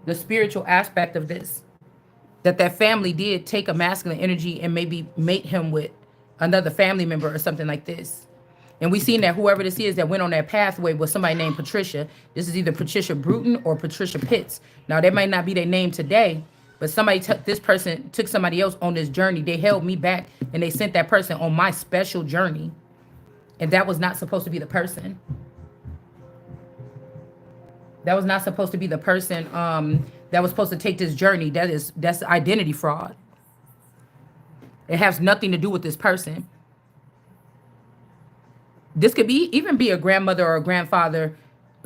The spiritual aspect of this. that family did take a masculine energy and maybe mate him with another family member or something like this. And we seen that whoever this is that went on that pathway was somebody named Patricia. This is either Patricia Bruton or Patricia Pitts. Now, that might not be their name today, but somebody took this person, took somebody else on this journey. They held me back and they sent that person on my special journey. And that was not supposed to be the person. That was not supposed to be the person that was supposed to take this journey. That's identity fraud. It has nothing to do with this person. This could be even be a grandmother or a grandfather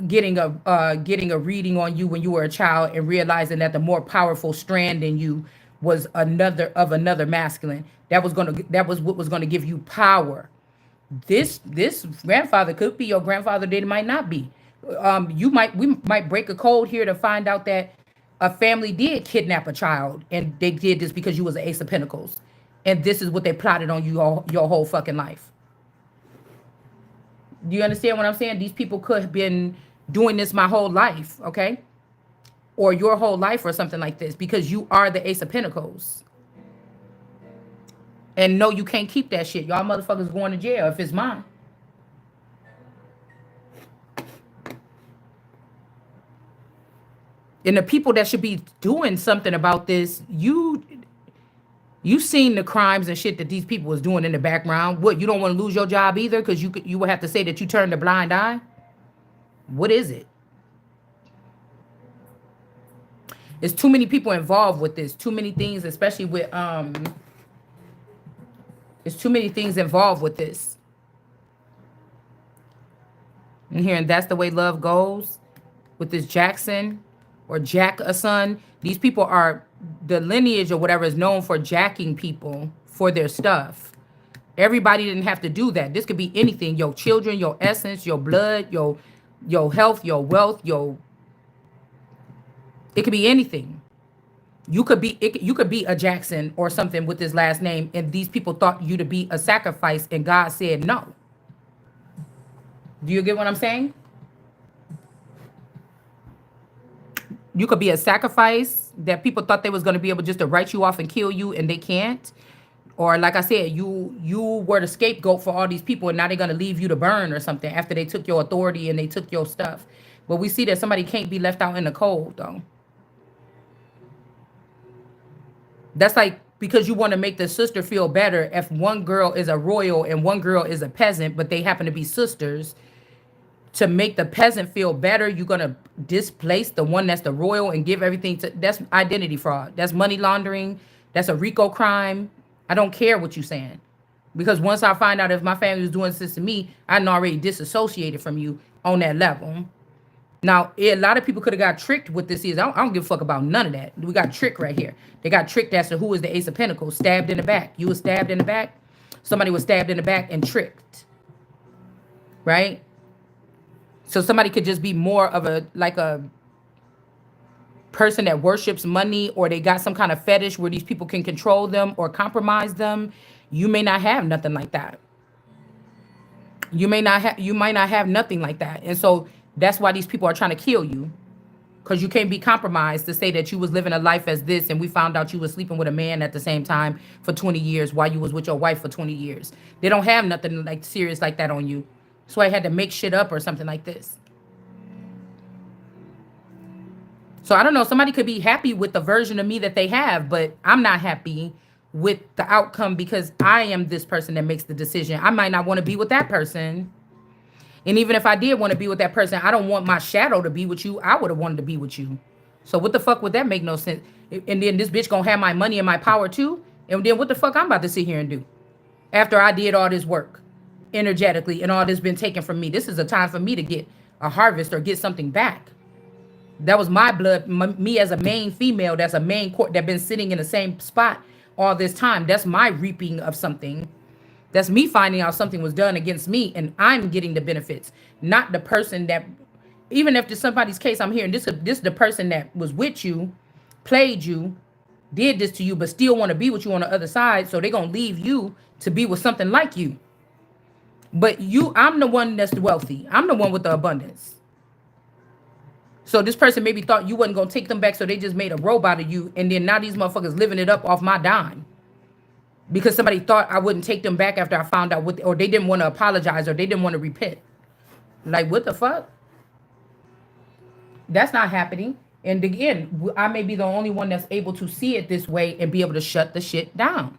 getting a reading on you when you were a child and realizing that the more powerful strand in you was another masculine. That was what was gonna give you power. This grandfather could be your grandfather, then it might not be. We might break a code here to find out that a family did kidnap a child and they did this because you was an ace of pentacles. And this is what they plotted on you all your whole fucking life. Do you understand what I'm saying? These people could have been doing this my whole life, okay? Or your whole life or something like this because you are the ace of pentacles. And no, you can't keep that shit. Y'all motherfuckers going to jail if it's mine. And the people that should be doing something about this, you seen the crimes and shit that these people was doing in the background. What, you don't want to lose your job either because you would have to say that you turned a blind eye? What is it? It's too many people involved with this. Too many things, especially with there's too many things involved with this. And here, and that's the way love goes with this Jackson or Jack a son. These people are, the lineage or whatever is known for jacking people for their stuff. Everybody didn't have to do that. This could be anything. Your children, your essence, your blood, your health, your wealth, it could be anything. You could be a Jackson or something with this last name, and these people thought you to be a sacrifice, and God said no. Do you get what I'm saying? You could be a sacrifice that people thought they was going to be able just to write you off and kill you, and they can't. Or like I said, you were the scapegoat for all these people, and now they're going to leave you to burn or something after they took your authority and they took your stuff. But we see that somebody can't be left out in the cold, though. That's like because you want to make the sister feel better. If one girl is a royal and one girl is a peasant, but they happen to be sisters, to make the peasant feel better, you're going to displace the one that's the royal and give everything to, that's identity fraud. That's money laundering. That's a RICO crime. I don't care what you're saying. Because once I find out if my family was doing this to me, I'm already disassociated from you on that level. Now, a lot of people could have got tricked with this. I don't give a fuck about none of that. We got tricked right here. They got tricked as to who is the ace of pentacles. Stabbed in the back. You was stabbed in the back. Somebody was stabbed in the back and tricked. Right? So somebody could just be more of a person that worships money, or they got some kind of fetish where these people can control them or compromise them. You may not have nothing like that. You might not have nothing like that. And so that's why these people are trying to kill you. Because you can't be compromised to say that you was living a life as this, and we found out you was sleeping with a man at the same time for 20 years while you was with your wife for 20 years. They don't have nothing like serious like that on you. So I had to make shit up or something like this. So I don't know, somebody could be happy with the version of me that they have, but I'm not happy with the outcome because I am this person that makes the decision. I might not want to be with that person. And even if I did want to be with that person, I don't want my shadow to be with you. I would have wanted to be with you. So what the fuck would that make no sense? And then this bitch gonna have my money and my power too? And then what the fuck I'm about to sit here and do? After I did all this work energetically and all this been taken from me. This is a time for me to get a harvest or get something back. That was my blood, me as a main female, that's a main court that been sitting in the same spot all this time. That's my reaping of something. That's me finding out something was done against me and I'm getting the benefits, not the person that, even if it's somebody's case I'm hearing, this is the person that was with you, played you, did this to you, but still want to be with you on the other side. So they're going to leave you to be with something like you. But I'm the one that's wealthy. I'm the one with the abundance. So this person maybe thought you wasn't gonna take them back, so they just made a robot of you, and then now these motherfuckers living it up off my dime because somebody thought I wouldn't take them back after I found out what, or they didn't want to apologize, or they didn't want to repent. Like, what the fuck? That's not happening. And again, I may be the only one that's able to see it this way and be able to shut the shit down.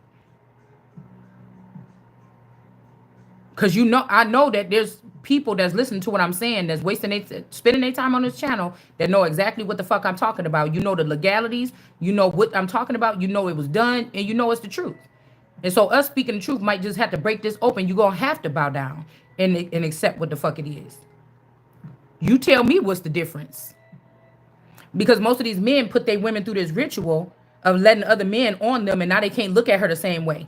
Cause I know that there's people that's listening to what I'm saying, that's spending their time on this channel, that know exactly what the fuck I'm talking about. You know the legalities, you know what I'm talking about, you know it was done, and you know it's the truth. And so us speaking the truth might just have to break this open. You're gonna have to bow down and accept what the fuck it is. You tell me what's the difference. Because most of these men put their women through this ritual of letting other men on them, and now they can't look at her the same way.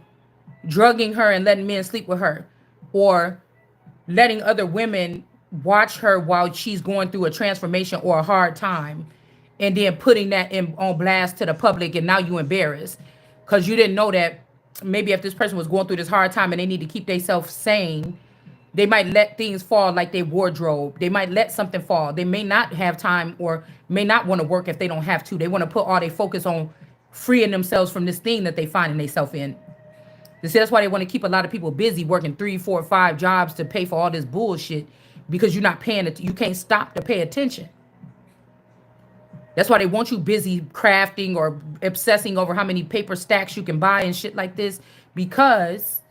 Drugging her and letting men sleep with her, or letting other women watch her while she's going through a transformation or a hard time, and then putting that on blast to the public, and now you embarrassed because you didn't know that maybe if this person was going through this hard time and they need to keep themselves sane, they might let things fall like their wardrobe. They might let something fall. They may not have time or may not want to work if they don't have to. They want to put all their focus on freeing themselves from this thing that they finding themselves in. That's why they want to keep a lot of people busy working 3, 4, 5 jobs to pay for all this bullshit, because you're not paying it. You can't stop to pay attention. That's why they want you busy crafting or obsessing over how many paper stacks you can buy and shit like this, because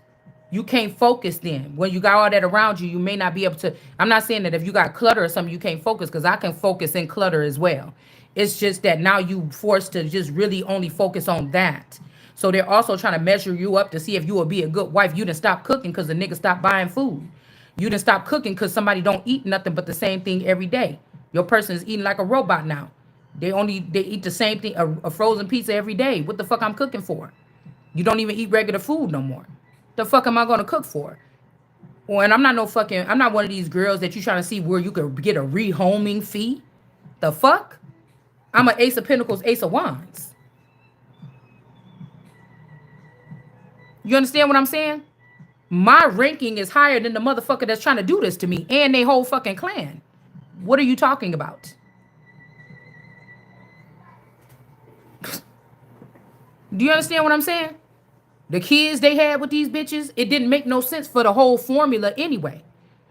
you can't focus then. When you got all that around you, you may not be able to. I'm not saying that if you got clutter or something, you can't focus, because I can focus in clutter as well. It's just that now you forced to just really only focus on that. So they're also trying to measure you up to see if you will be a good wife. You didn't stop cooking because the nigga stopped buying food. You didn't stop cooking because somebody don't eat nothing but the same thing every day. Your person is eating like a robot now. They eat the same thing, a frozen pizza every day. What the fuck I'm cooking for? You don't even eat regular food no more. The fuck am I gonna cook for? Well, and I'm not one of these girls that you trying to see where you could get a rehoming fee. The fuck? I'm an Ace of Pentacles, Ace of Wands. You understand what I'm saying? My ranking is higher than the motherfucker that's trying to do this to me and they whole fucking clan. What are you talking about? Do you understand what I'm saying? The kids they had with these bitches, it didn't make no sense for the whole formula anyway.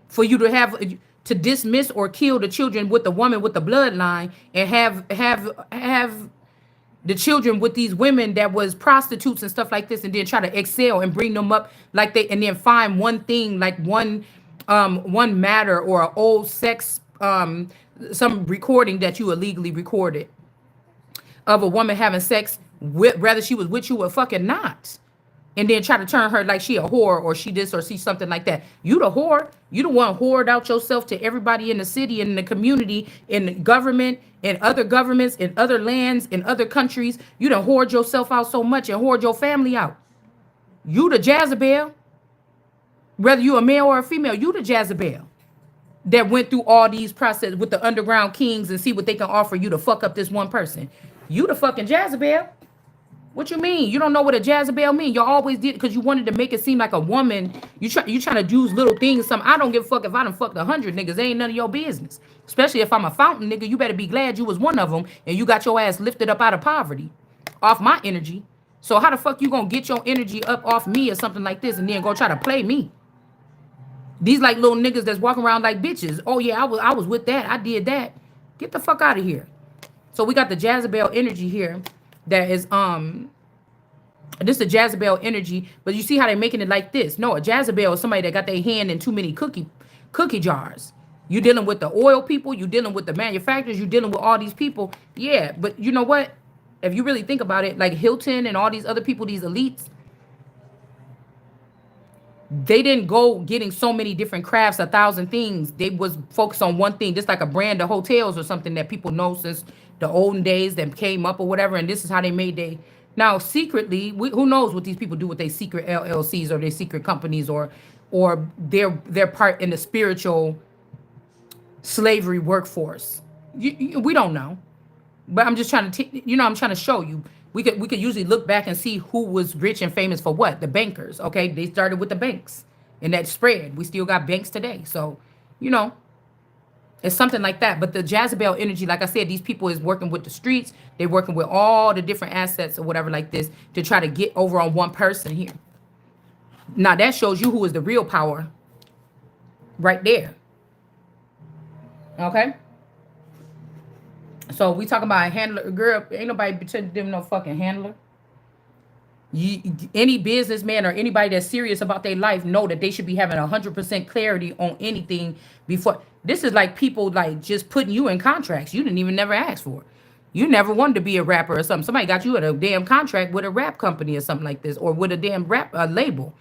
For you to dismiss or kill the children with the woman with the bloodline and have the children with these women that was prostitutes and stuff like this, and then try to excel and bring them up like and then find one thing, like one matter or an old sex, some recording that you illegally recorded of a woman having sex with, whether she was with you or fucking not. And then try to turn her like she a whore or she this or she something like that. You the whore. You the one whored out yourself to everybody in the city and in the community, in the government, in other governments, in other lands, in other countries. You done whored yourself out so much and whored your family out. You the Jezebel. Whether you a male or a female, you the Jezebel that went through all these processes with the underground kings and see what they can offer you to fuck up this one person. You the fucking Jezebel. What you mean? You don't know what a Jezebel mean? You always did because you wanted to make it seem like a woman. You trying to use little things. I don't give a fuck if I done fucked 100 niggas. They ain't none of your business. Especially if I'm a fountain nigga. You better be glad you was one of them and you got your ass lifted up out of poverty, off my energy. So how the fuck you gonna get your energy up off me or something like this and then go try to play me? These like little niggas that's walking around like bitches. Oh yeah, I was with that. I did that. Get the fuck out of here. So we got the Jezebel energy here. That is this is a Jezebel energy, but you see how they're making it like this. No, a Jezebel is somebody that got their hand in too many cookie jars. You dealing with the oil people, you dealing with the manufacturers, you dealing with all these people. Yeah, but you know what? If you really think about it, like Hilton and all these other people, these elites, they didn't go getting so many different crafts, 1,000 things. They was focused on one thing, just like a brand of hotels or something that people know since the olden days that came up or whatever. And this is how they made they. Now, secretly, who knows what these people do with their secret LLCs or their secret companies or their part in the spiritual slavery workforce. We don't know. But I'm just trying to, I'm trying to show you. We could usually look back and see who was rich and famous for what. The bankers, okay? They started with the banks. And that spread. We still got banks today. So, It's something like that. But the Jezebel energy, like I said, these people is working with the streets. They're working with all the different assets or whatever like this to try to get over on one person here. Now that shows you who is the real power right there. Okay? So we talking about a handler. Girl, ain't nobody pretending them no fucking handler. Any businessman or anybody that's serious about their life know that they should be having 100% clarity on anything before. This is like people like just putting you in contracts you didn't even never ask for. You never wanted to be a rapper or something. Somebody got you at a damn contract with a rap company or something like this, or with a damn rap label.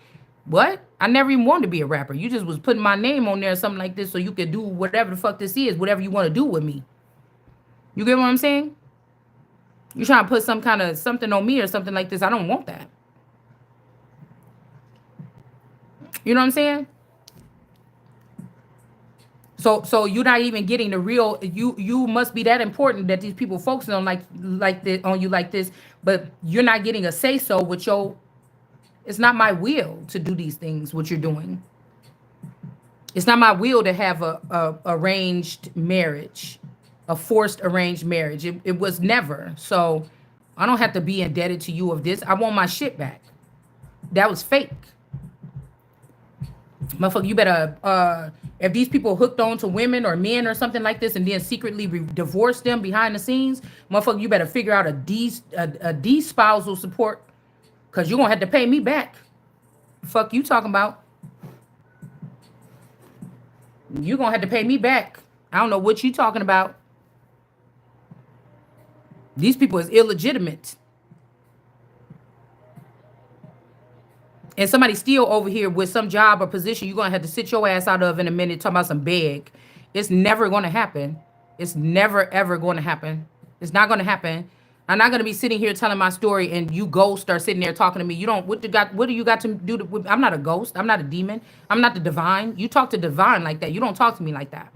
What? I never even wanted to be a rapper. You just was putting my name on there or something like this so you could do whatever the fuck this is, whatever you want to do with me. You get what I'm saying? You trying to put some kind of something on me or something like this. I don't want that. You know what I'm saying? So you're not even getting the real. You must be that important that these people focusing on like this on you like this, but you're not getting a say so with your. It's not my will to do these things. What you're doing. It's not my will to have a arranged marriage, a forced arranged marriage. It was never. So I don't have to be indebted to you of this. I want my shit back. That was fake. Motherfucker, you better, if these people hooked on to women or men or something like this and then secretly divorce them behind the scenes, motherfucker, you better figure out a despousal support because you're going to have to pay me back. Fuck you talking about. You're going to have to pay me back. I don't know what you talking about. These people is illegitimate. And somebody still over here with some job or position you're going to have to sit your ass out of in a minute talking about some beg. It's never going to happen. It's never, ever going to happen. It's not going to happen. I'm not going to be sitting here telling my story and you ghost are sitting there talking to me. You don't, what do you got to do? I'm not a ghost. I'm not a demon. I'm not the divine. You talk to divine like that. You don't talk to me like that.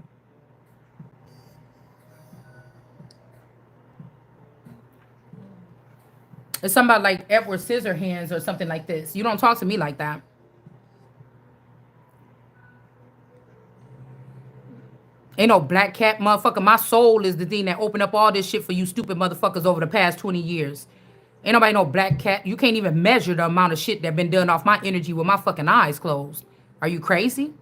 It's somebody like Edward Scissorhands or something like this. You don't talk to me like that. Ain't no black cat, motherfucker. My soul is the thing that opened up all this shit for you stupid motherfuckers over the past 20 years. Ain't nobody no black cat. You can't even measure the amount of shit that been done off my energy with my fucking eyes closed. Are you crazy?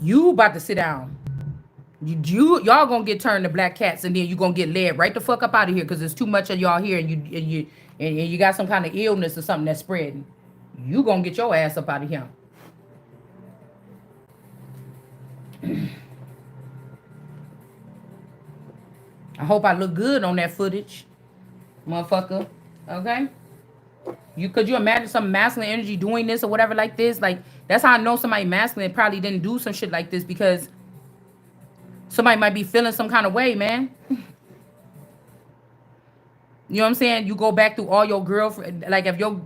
You about to sit down. Y'all gonna get turned to black cats and then you gonna get led right the fuck up out of here because there's too much of y'all here and you got some kind of illness or something that's spreading. You gonna get your ass up out of here. I hope I look good on that footage, motherfucker. Okay? Could you imagine some masculine energy doing this or whatever like this? Like that's how I know somebody masculine probably didn't do some shit like this because somebody might be feeling some kind of way, man. You know what I'm saying? You go back through all your girlfriend, like if your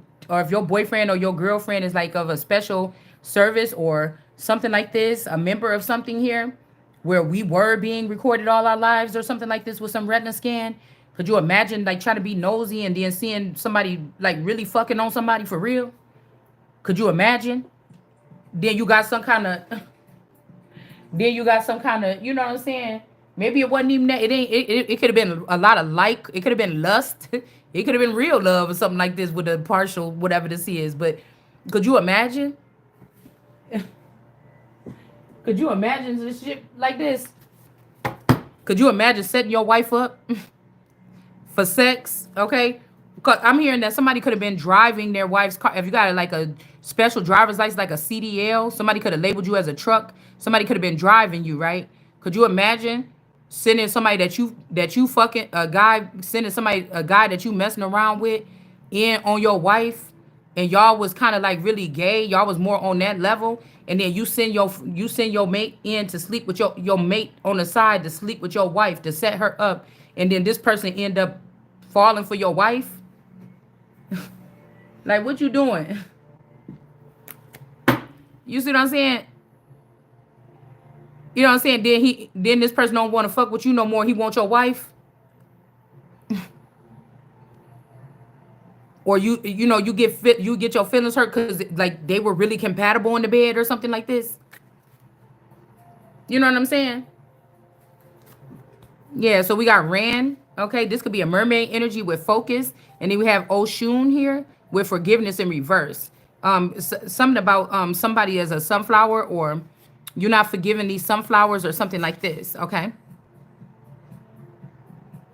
boyfriend or your girlfriend is like of a special service or something like this, a member of something here, where we were being recorded all our lives or something like this with some retina scan. Could you imagine like trying to be nosy and then seeing somebody like really fucking on somebody for real? Could you imagine? Then you got some kind of, you know what I'm saying? Maybe it wasn't even that. It could have been a lot of it could have been lust. It could have been real love or something like this with a partial, whatever this is. But could you imagine? Could you imagine this shit like this? Could you imagine setting your wife up for sex? Okay. Because I'm hearing that somebody could have been driving their wife's car. If you got like a special driver's license, like a CDL, somebody could have labeled you as a truck. Somebody could have been driving you, right? Could you imagine sending somebody that you fucking a guy that you messing around with in on your wife, and y'all was kind of like really gay. Y'all was more on that level, and then you send your mate in to sleep with your mate on the side to sleep with your wife to set her up, and then this person end up falling for your wife. Like, what you doing? You see what I'm saying? You know what I'm saying? Then this person don't want to fuck with you no more. He wants your wife. Or you get your feelings hurt because like they were really compatible in the bed or something like this. You know what I'm saying? Yeah, so we got Ran. Okay, this could be a mermaid energy with focus. And then we have Oshun here with forgiveness in reverse. Something about somebody as a sunflower, or you're not forgiving these sunflowers or something like this. Okay.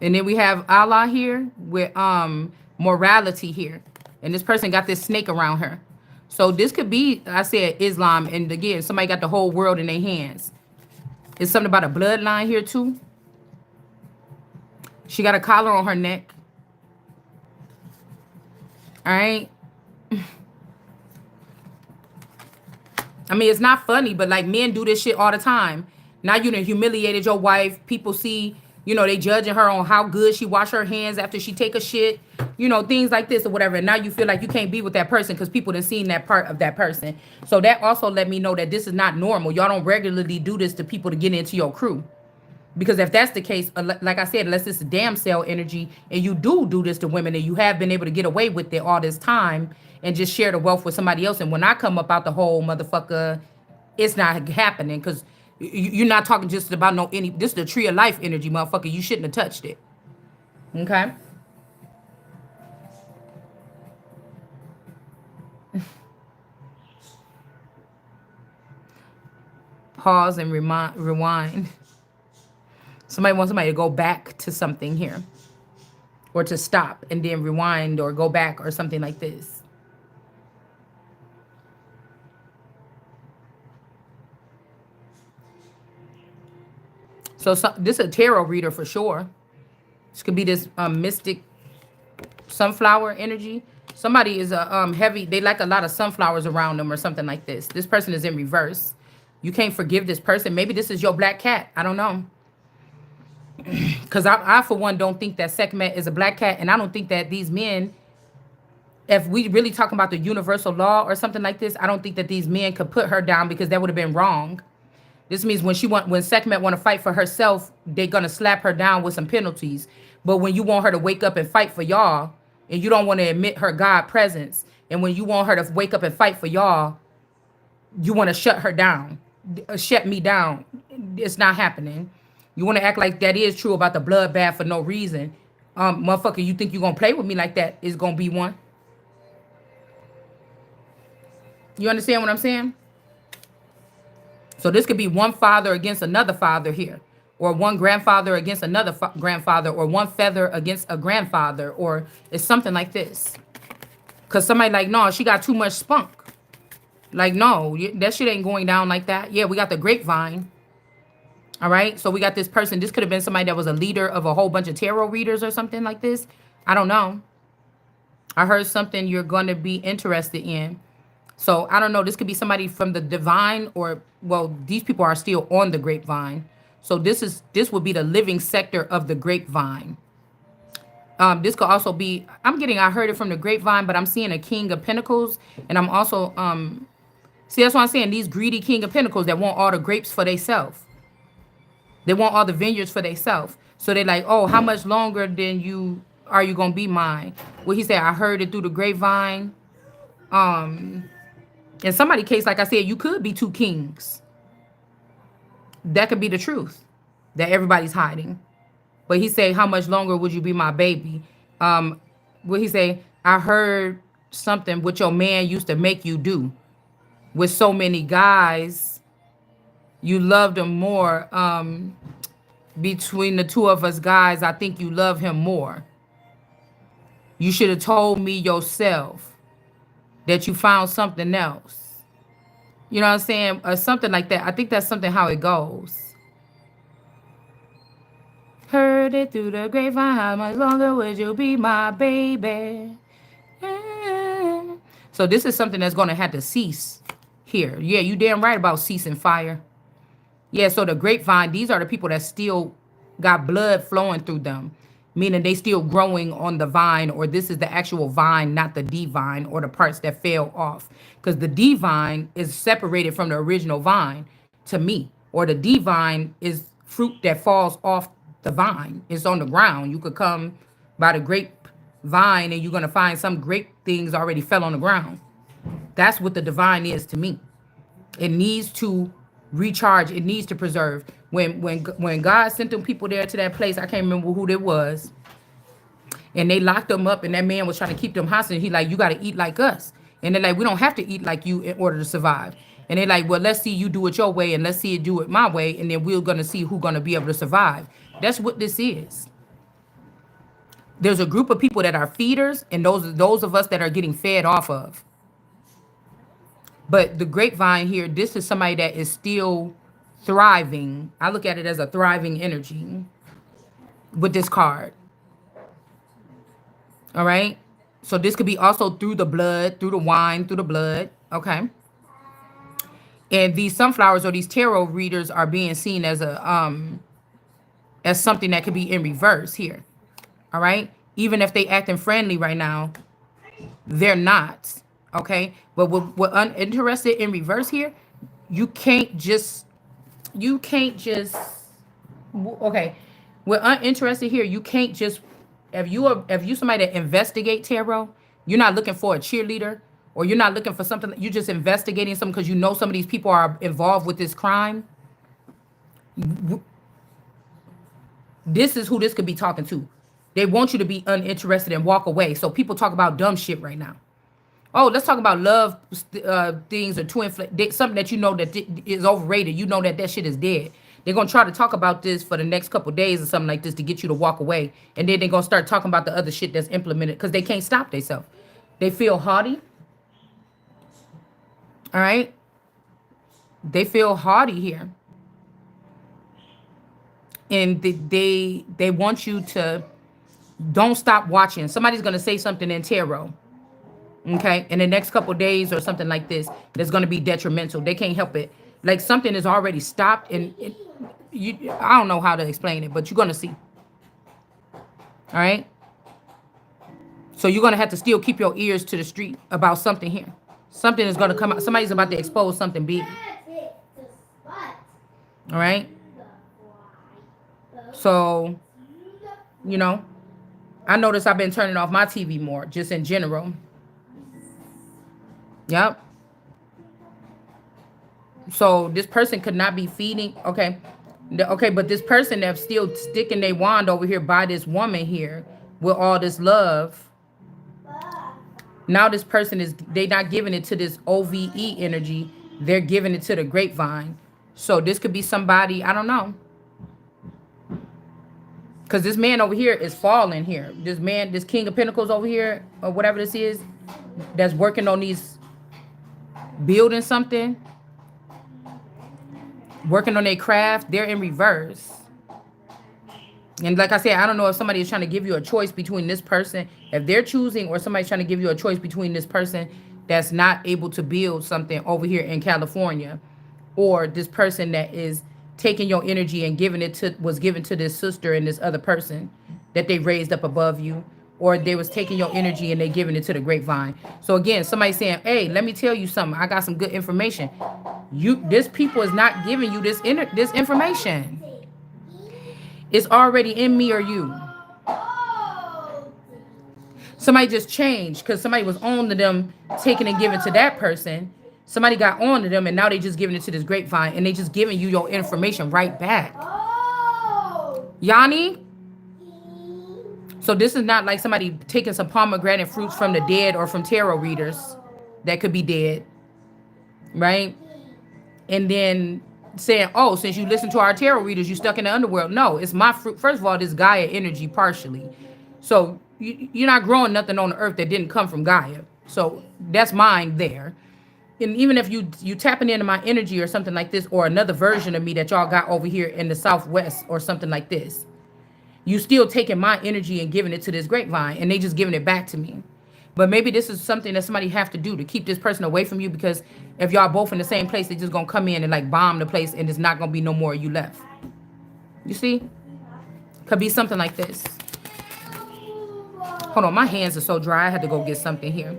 And then we have Allah here with morality here. And this person got this snake around her. So this could be, I said, Islam. And again, somebody got the whole world in their hands. It's something about a bloodline here too. She got a collar on her neck. All right. I mean, it's not funny, but like men do this shit all the time. Now you done humiliated your wife. People see, they judging her on how good she wash her hands after she take a shit, things like this or whatever. And now you feel like you can't be with that person because people done seen that part of that person. So that also let me know that this is not normal. Y'all don't regularly do this to people to get into your crew. Because if that's the case, like I said, unless it's a damn cell energy and you do this to women and you have been able to get away with it all this time and just share the wealth with somebody else. And when I come up out the whole motherfucker, it's not happening because you're not talking just about this is the tree of life energy, motherfucker. You shouldn't have touched it. Okay. Pause and rewind. Somebody wants somebody to go back to something here, or to stop and then rewind or go back or something like this. So this is a tarot reader for sure. This could be this mystic sunflower energy. Somebody is a heavy. They like a lot of sunflowers around them or something like this. This person is in reverse. You can't forgive this person. Maybe this is your black cat. I don't know. Because I, for one, don't think that Sekhmet is a black cat. And I don't think that these men, if we really talking about the universal law or something like this, I don't think that these men could put her down because that would have been wrong. This means when Sekhmet want to fight for herself, they're gonna slap her down with some penalties. But when you want her to wake up and fight for y'all, and you don't want to admit her God presence, and when you want her to wake up and fight for y'all, you want to shut her down, shut me down. It's not happening. You want to act like that is true about the bloodbath for no reason. Motherfucker, you think you gonna play with me like that is gonna be one. You understand what I'm saying? So this could be one father against another father here, or one grandfather against another grandfather, or one feather against a grandfather, or it's something like this. Because somebody like, no, she got too much spunk. Like, no, that shit ain't going down like that. Yeah, we got the grapevine. All right. So we got this person. This could have been somebody that was a leader of a whole bunch of tarot readers or something like this. I don't know. I heard something you're going to be interested in. So I don't know. This could be somebody from the divine, or, well, these people are still on the grapevine. So this would be the living sector of the grapevine. This could also be, I heard it from the grapevine, but I'm seeing a King of Pentacles. And I'm also, see, that's what I'm saying. These greedy King of Pentacles that want all the grapes for themselves. They want all the vineyards for themselves. So they're like, oh, how much longer are you going to be mine? Well, he said, I heard it through the grapevine. In somebody's case, like I said, you could be two kings. That could be the truth that everybody's hiding. But he said, how much longer would you be my baby? What he say? I heard something what your man used to make you do. With so many guys, you loved him more. Between the two of us guys, I think you love him more. You should have told me yourself that you found something else. You know what I'm saying? Or something like that. I think that's something how it goes. Heard it through the grapevine. How much longer would you be my baby? So this is something that's going to have to cease here. Yeah, you damn right about ceasing fire. Yeah, so the grapevine, these are the people that still got blood flowing through them, meaning they still growing on the vine, or this is the actual vine, not the divine, or the parts that fell off. Because the divine is separated from the original vine to me, or the divine is fruit that falls off the vine. It's on the ground. You could come by the grapevine and you're going to find some grape things already fell on the ground. That's what the divine is to me. It needs to recharge. It needs to preserve. When God sent them people there to that place, I can't remember who it was, and they locked them up, and that man was trying to keep them hostage. He like, you got to eat like us, and they're like, we don't have to eat like you in order to survive. And they're like, well, let's see you do it your way, and let's see you do it my way, and then we're gonna see who's gonna be able to survive. That's what this is. There's a group of people that are feeders, and those of us that are getting fed off of. But the grapevine here, this is somebody that is still thriving. I look at it as a thriving energy with this card. All right. So this could be also through the blood, through the wine, through the blood. Okay. And these sunflowers or these tarot readers are being seen as something that could be in reverse here. All right. Even if they acting friendly right now, they're not. Okay. But what uninterested in reverse here, you can't just okay. We're uninterested here. You can't just if you somebody that investigate tarot, you're not looking for a cheerleader, or you're not looking for something. You're just investigating something because you know some of these people are involved with this crime. This is who this could be talking to. They want you to be uninterested and walk away. So people talk about dumb shit right now. Oh, let's talk about love things or twin flame, something that you know that is overrated. You know that shit is dead. They're going to try to talk about this for the next couple of days or something like this to get you to walk away. And then they're going to start talking about the other shit that's implemented because they can't stop themselves. They feel haughty. All right? They feel haughty here. And they want you to don't stop watching. Somebody's going to say something in tarot. Okay, in the next couple of days or something like this, that's going to be detrimental. They can't help it. Like something is already stopped, and I don't know how to explain it, but you're going to see. All right. So you're going to have to still keep your ears to the street about something here. Something is going to come out. Somebody's about to expose something big. All right. So, I notice I've been turning off my TV more, just in general. Yep. So this person could not be feeding. Okay. Okay, but this person that's still sticking their wand over here by this woman here with all this love. Now this person they not giving it to this OVE energy. They're giving it to the grapevine. So this could be somebody, I don't know. Because this man over here is falling here. This man, this King of Pentacles over here, or whatever this is, that's working on these, building something, working on their craft, they're in reverse. And like I said, I don't know if somebody is trying to give you a choice between this person, if they're choosing, or somebody's trying to give you a choice between this person that's not able to build something over here in California, or this person that is taking your energy and was given to this sister and this other person that they raised up above you, or they was taking your energy and they giving it to the grapevine. So again, somebody saying, hey, let me tell you something. I got some good information. This people is not giving you this information. It's already in me or you. Somebody just changed because somebody was on to them, taking and giving to that person. Somebody got on to them and now they just giving it to this grapevine and they just giving you your information right back. Yanni? So this is not like somebody taking some pomegranate fruits from the dead or from tarot readers that could be dead, right? And then saying, oh, since you listen to our tarot readers, you stuck in the underworld. No, it's my fruit. First of all, this Gaia energy partially. So you're not growing nothing on the earth that didn't come from Gaia. So that's mine there. And even if you tapping into my energy or something like this, or another version of me that y'all got over here in the Southwest or something like this, you still taking my energy and giving it to this grapevine, and they just giving it back to me. But maybe this is something that somebody have to do to keep this person away from you, because if y'all both in the same place, they just gonna come in and like bomb the place, and there's not gonna be no more of you left. You see? Could be something like this. Hold on, my hands are so dry. I had to go get something here.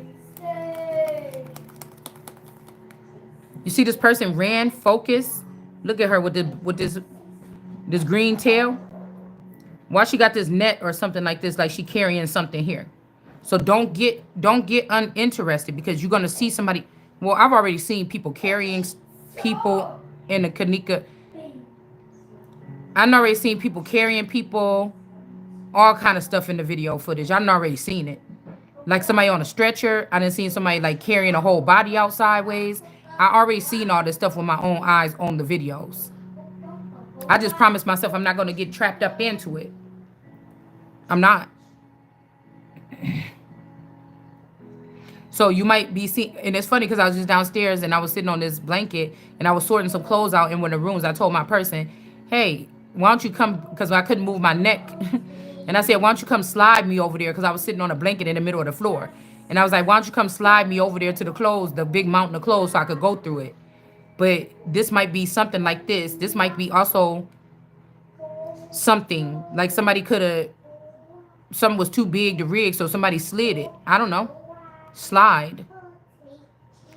You see this person ran, focused. Look at her with this green tail. Why she got this net or something like this, like she carrying something here. So don't get uninterested, because you're gonna see somebody. Well, I've already seen people carrying people in the Kanika. I already seen people carrying people, all kind of stuff in the video footage. I already seen it. Like somebody on a stretcher. I done seen somebody like carrying a whole body out sideways. I already seen all this stuff with my own eyes on the videos. I just promised myself I'm not going to get trapped up into it. I'm not. So you might be seeing, and it's funny because I was just downstairs and I was sitting on this blanket and I was sorting some clothes out in one of the rooms. I told my person, hey, why don't you come, because I couldn't move my neck. And I said, why don't you come slide me over there? Because I was sitting on a blanket in the middle of the floor. And I was like, why don't you come slide me over there to the clothes, the big mountain of clothes, so I could go through it. But this might be something like this. This might be also something like somebody could have, something was too big to rig, so somebody slid it. I don't know. Slide.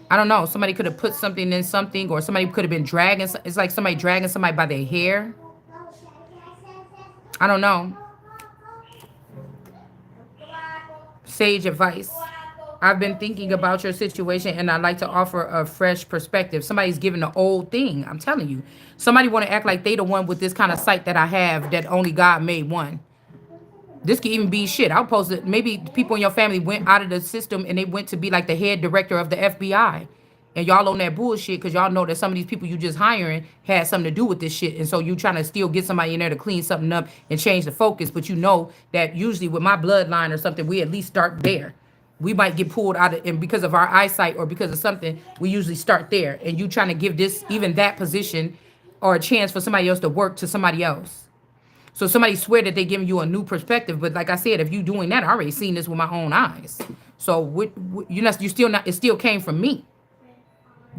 I don't know. Somebody could have put something in something, or somebody could have been dragging. It's like somebody dragging somebody by their hair. I don't know. Sage advice. I've been thinking about your situation and I'd like to offer a fresh perspective. Somebody's giving the old thing. I'm telling you. Somebody want to act like they the one with this kind of sight that I have that only God made one. This could even be shit. I'll post it. Maybe people in your family went out of the system and they went to be like the head director of the FBI. And y'all on that bullshit because y'all know that some of these people you just hiring had something to do with this shit. And so you trying to still get somebody in there to clean something up and change the focus. But you know that usually with my bloodline or something, we at least start there. We might get pulled out of, and because of our eyesight or because of something, we usually start there. And you trying to give this, even that position or a chance for somebody else to work to somebody else. So somebody swear that they giving you a new perspective, but like I said, if you doing that, I already seen this with my own eyes. So you still not. It still came from me.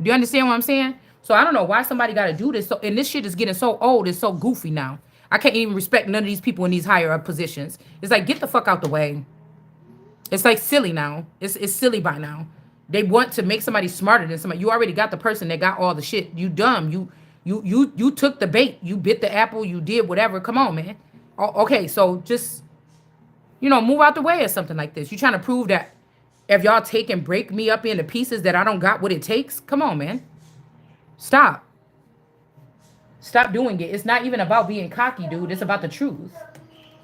Do you understand what I'm saying? So I don't know why somebody got to do this. So and this shit is getting so old. It's so goofy now. I can't even respect none of these people in these higher up positions. It's like get the fuck out the way. It's like silly now. It's silly by now. They want to make somebody smarter than somebody. You already got the person that got all the shit. You dumb. You took the bait. You bit the apple. You did whatever. Come on, man. Okay, so just move out the way or something like this. You trying to prove that if y'all take and break me up into pieces that I don't got what it takes? Come on, man. Stop. Stop doing it. It's not even about being cocky, dude. It's about the truth.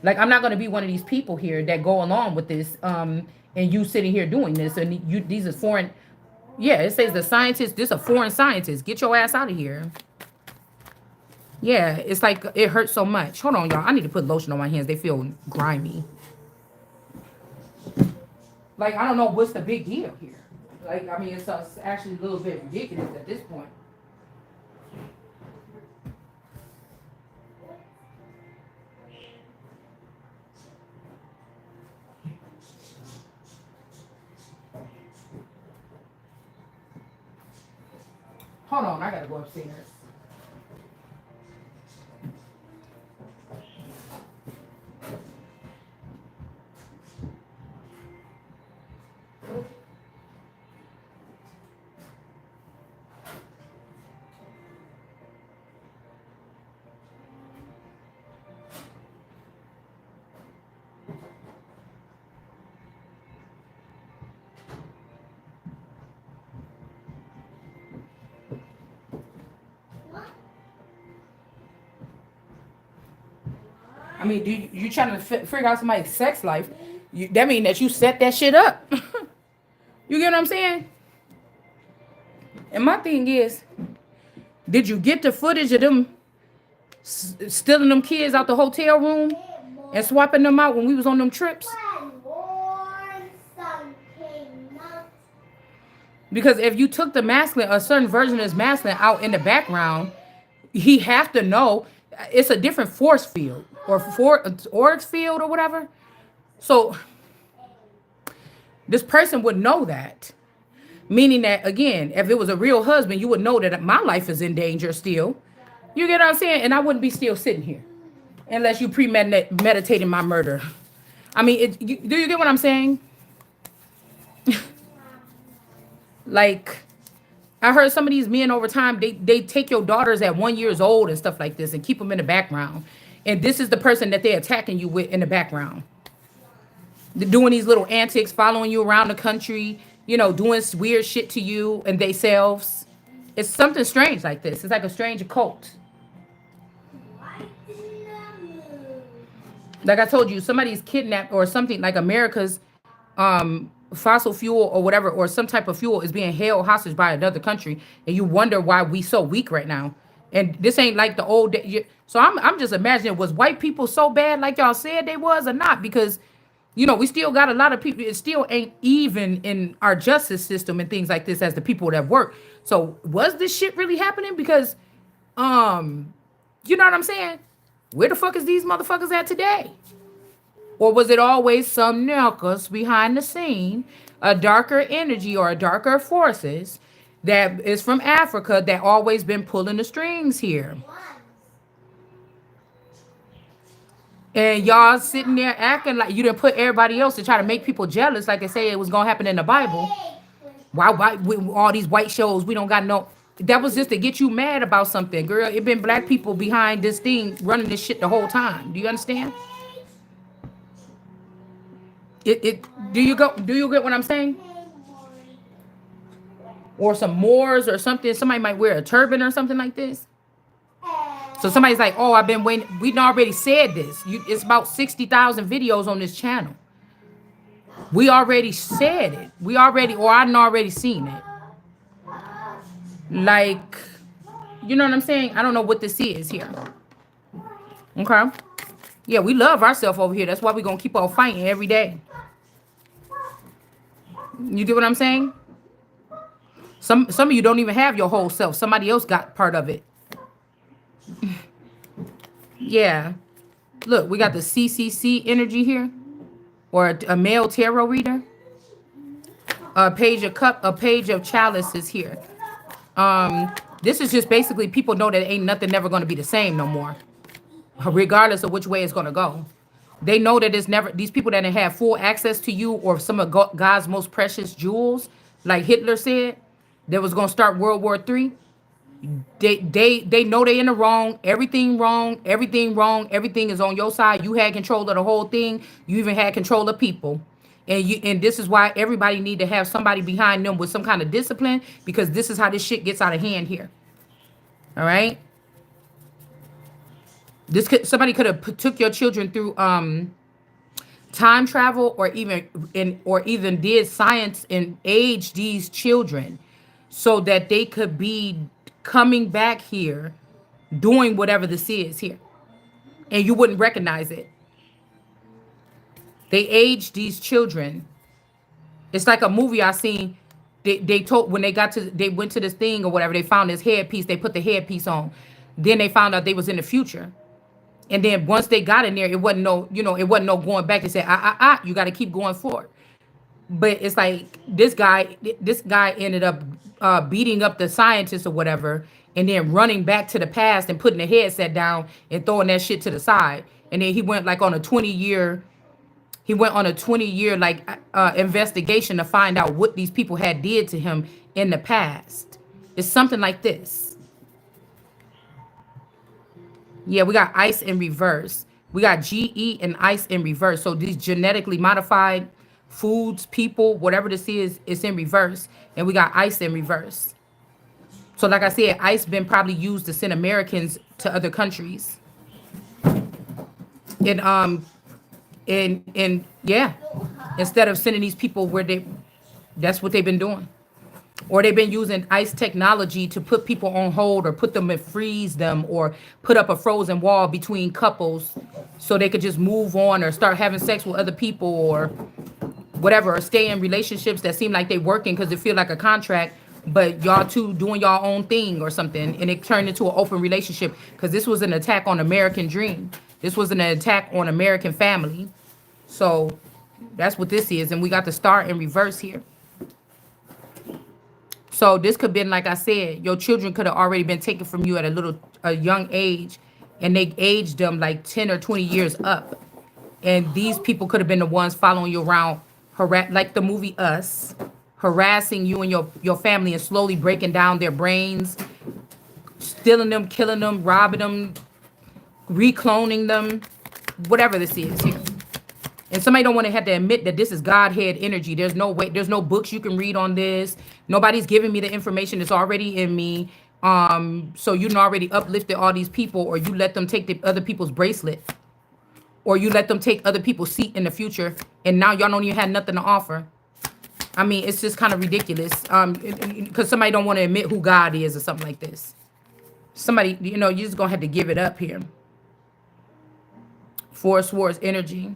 Like, I'm not going to be one of these people here that go along with this, and you sitting here doing this, and these are foreign. Yeah, it says the scientist, this a foreign scientist. Get your ass out of here. Yeah, it's like, it hurts so much. Hold on, y'all. I need to put lotion on my hands. They feel grimy. Like, I don't know what's the big deal here. Like, I mean, it's actually a little bit ridiculous at this point. Hold on, I gotta go upstairs. I mean, you trying to figure out somebody's sex life? That mean that you set that shit up. You get what I'm saying? And my thing is, did you get the footage of them stealing them kids out the hotel room and swapping them out when we was on them trips? Because if you took the masculine, a certain version of his masculine out in the background, he have to know it's a different force field or auric field or whatever. So this person would know that. Meaning that, again, if it was a real husband, you would know that my life is in danger still. You get what I'm saying? And I wouldn't be still sitting here unless you premeditating my murder. I mean, do you get what I'm saying? Like, I heard some of these men over time, they take your daughters at 1 year old and stuff like this and keep them in the background. And this is the person that they're attacking you with in the background. They're doing these little antics, following you around the country, doing weird shit to you and themselves. It's something strange like this. It's like a strange occult. Like I told you, somebody's kidnapped or something like America's fossil fuel or whatever, or some type of fuel is being held hostage by another country, and you wonder why we so weak right now. And this ain't like the old day. So I'm just imagining, was white people so bad like y'all said they was or not? Because we still got a lot of people. It still ain't even in our justice system and things like this as the people that work. So was this shit really happening? Because you know what I'm saying? Where the fuck is these motherfuckers at today? Or was it always some knuckles behind the scene, a darker energy or a darker forces that is from Africa that always been pulling the strings here? And y'all sitting there acting like you didn't put everybody else to try to make people jealous, like they say it was gonna happen in the Bible. Why with all these white shows we don't got no? That was just to get you mad about something, girl. It been black people behind this thing running this shit the whole time. Do you understand? Do you get what I'm saying? Or some Moors or something. Somebody might wear a turban or something like this. So somebody's like, "Oh, I've been waiting." We done already said this. It's about 60,000 videos on this channel. We already said it. Or I done already seen it. Like, you know what I'm saying? I don't know what this is here. Okay. Yeah, we love ourselves over here. That's why we're gonna keep on fighting every day. You get what I'm saying? Some of you don't even have your whole self. Somebody else got part of it. Yeah. Look, we got the CCC energy here, or a male tarot reader. A page of chalices here. This is just basically people know that ain't nothing never gonna be the same no more, regardless of which way it's gonna go. They know that it's never, these people that didn't have full access to you or some of God's most precious jewels, like Hitler said, that was gonna start World War III. They know they in the wrong. Everything wrong. Everything wrong. Everything is on your side. You had control of the whole thing. You even had control of people. And this is why everybody need to have somebody behind them with some kind of discipline, because this is how this shit gets out of hand here. All right. Somebody could have took your children through time travel, or even did science and age these children so that they could be coming back here doing whatever this is here, and you wouldn't recognize it. They aged these children. It's like a movie I seen. They told when they went to this thing or whatever, they found this headpiece. They put the headpiece on. Then they found out they was in the future. And then once they got in there, it wasn't no going back. They said, you got to keep going forward. But it's like this guy ended up beating up the scientists or whatever, and then running back to the past and putting the headset down and throwing that shit to the side. And then he went like on a 20-year like investigation to find out what these people had did to him in the past. It's something like this. Yeah, we got ice in reverse. We got GE and ice in reverse. So these genetically modified foods, people, whatever this is, it's in reverse. And we got ice in reverse. So like I said, ice been probably used to send Americans to other countries. And yeah, instead of sending these people that's what they've been doing. Or they've been using ice technology to put people on hold, or put them and freeze them, or put up a frozen wall between couples so they could just move on or start having sex with other people or whatever, or stay in relationships that seem like they working because it feel like a contract, but y'all two doing y'all own thing or something, and it turned into an open relationship because this was an attack on American dream. This was an attack on American family. So that's what this is. And we got the star in reverse here. So this could have been, like I said, your children could have already been taken from you at a young age, and they aged them like 10 or 20 years up. And these people could have been the ones following you around, like the movie Us, harassing you and your family and slowly breaking down their brains, stealing them, killing them, robbing them, recloning them, whatever this is here. And somebody don't want to have to admit that this is Godhead energy. There's no way, there's no books you can read on this. Nobody's giving me the information that's already in me. So you already uplifted all these people, or you let them take the other people's bracelet, or you let them take other people's seat in the future, and now y'all don't even have nothing to offer. I mean, it's just kind of ridiculous. Because somebody don't want to admit who God is or something like this. Somebody, you just gonna have to give it up here. Four Swords energy.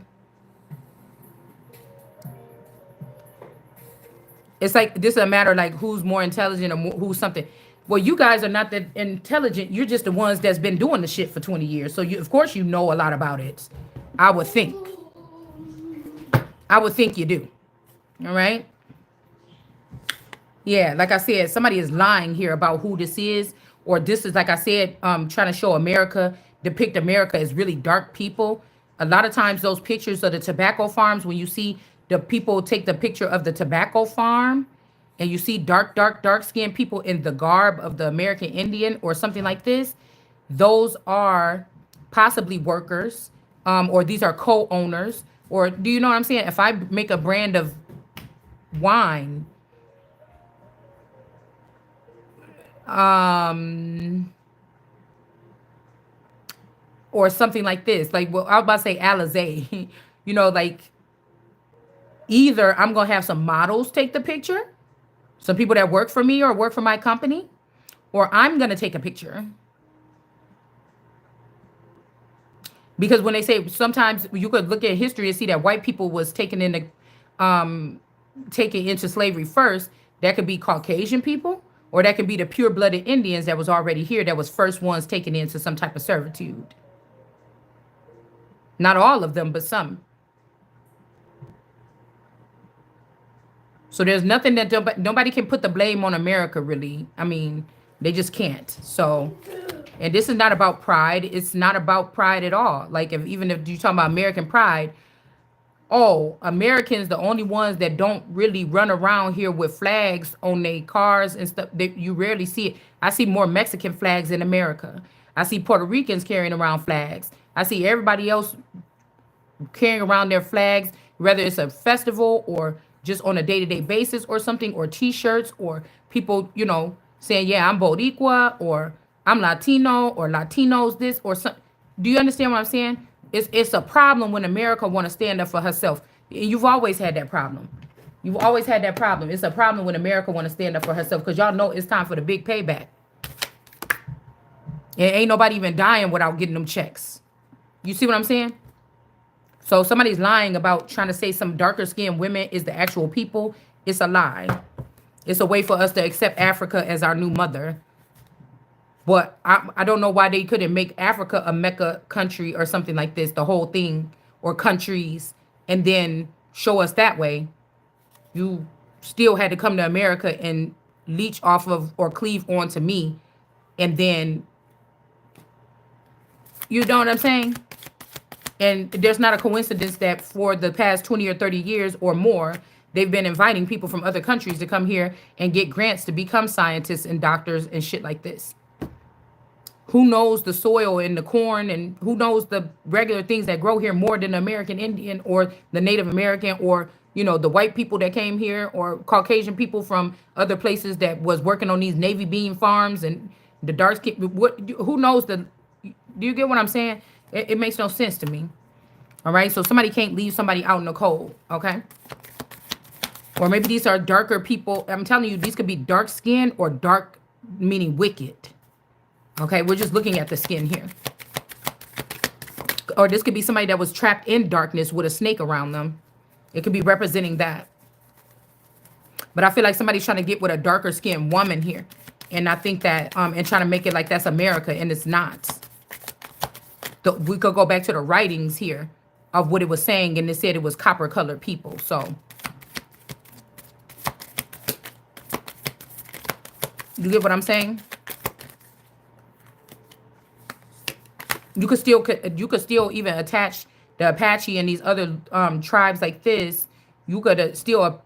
It's like this is a matter of like who's more intelligent or who's something. Well, you guys are not that intelligent. You're just the ones that's been doing the shit for 20 years. So you, of course, you know a lot about it. I would think. I would think you do. All right. Yeah, like I said, somebody is lying here about who this is, or this is, like I said, trying to show America, depict America as really dark people. A lot of times those pictures of the tobacco farms, when you see the people take the picture of the tobacco farm and you see dark skinned people in the garb of the American Indian or something like this, those are possibly workers, or these are co-owners, or do you know what I'm saying? If I make a brand of wine, or something like this, like, well, I was about to say Alizé, like either I'm gonna have some models take the picture, some people that work for me or work for my company, or I'm gonna take a picture. Because when they say, sometimes you could look at history and see that white people was taken into slavery first. That could be Caucasian people, or that could be the pure-blooded Indians that was already here, that was first ones taken into some type of servitude. Not all of them, but some. So there's nothing that nobody can put the blame on America, really. I mean, they just can't. So, and this is not about pride. It's not about pride at all. Like, even if you talk about American pride, oh, Americans, the only ones that don't really run around here with flags on their cars and stuff, you rarely see it. I see more Mexican flags in America. I see Puerto Ricans carrying around flags. I see everybody else carrying around their flags, whether it's a festival or just on a day-to-day basis or something, or t-shirts, or people, saying, yeah, I'm Boricua, or I'm Latino, or Latinos this, or something. Do you understand what I'm saying? It's a problem when America want to stand up for herself. You've always had that problem. You've always had that problem. It's a problem when America want to stand up for herself, because y'all know it's time for the big payback. And ain't nobody even dying without getting them checks. You see what I'm saying? So somebody's lying about trying to say some darker skinned women is the actual people. It's a lie. It's a way for us to accept Africa as our new mother. But I don't know why they couldn't make Africa a Mecca country or something like this, the whole thing, or countries, and then show us that way. You still had to come to America and leech off of or cleave onto me. And then, you know what I'm saying? And there's not a coincidence that for the past 20 or 30 years or more, they've been inviting people from other countries to come here and get grants to become scientists and doctors and shit like this. Who knows the soil and the corn, and who knows the regular things that grow here more than the American Indian or the Native American, or, the white people that came here, or Caucasian people from other places that was working on these Navy bean farms, and the dark skin. Who knows do you get what I'm saying? It makes no sense to me. All right. So somebody can't leave somebody out in the cold. Okay. Or maybe these are darker people. I'm telling you, these could be dark skin or dark meaning wicked. Okay. We're just looking at the skin here. Or this could be somebody that was trapped in darkness with a snake around them. It could be representing that. But I feel like somebody's trying to get with a darker skinned woman here. And I think that, and trying to make it like that's America, and it's not. We could go back to the writings here of what it was saying, and it said it was copper colored people. So you get what I'm saying? You could still even attach the Apache and these other tribes like this. You could still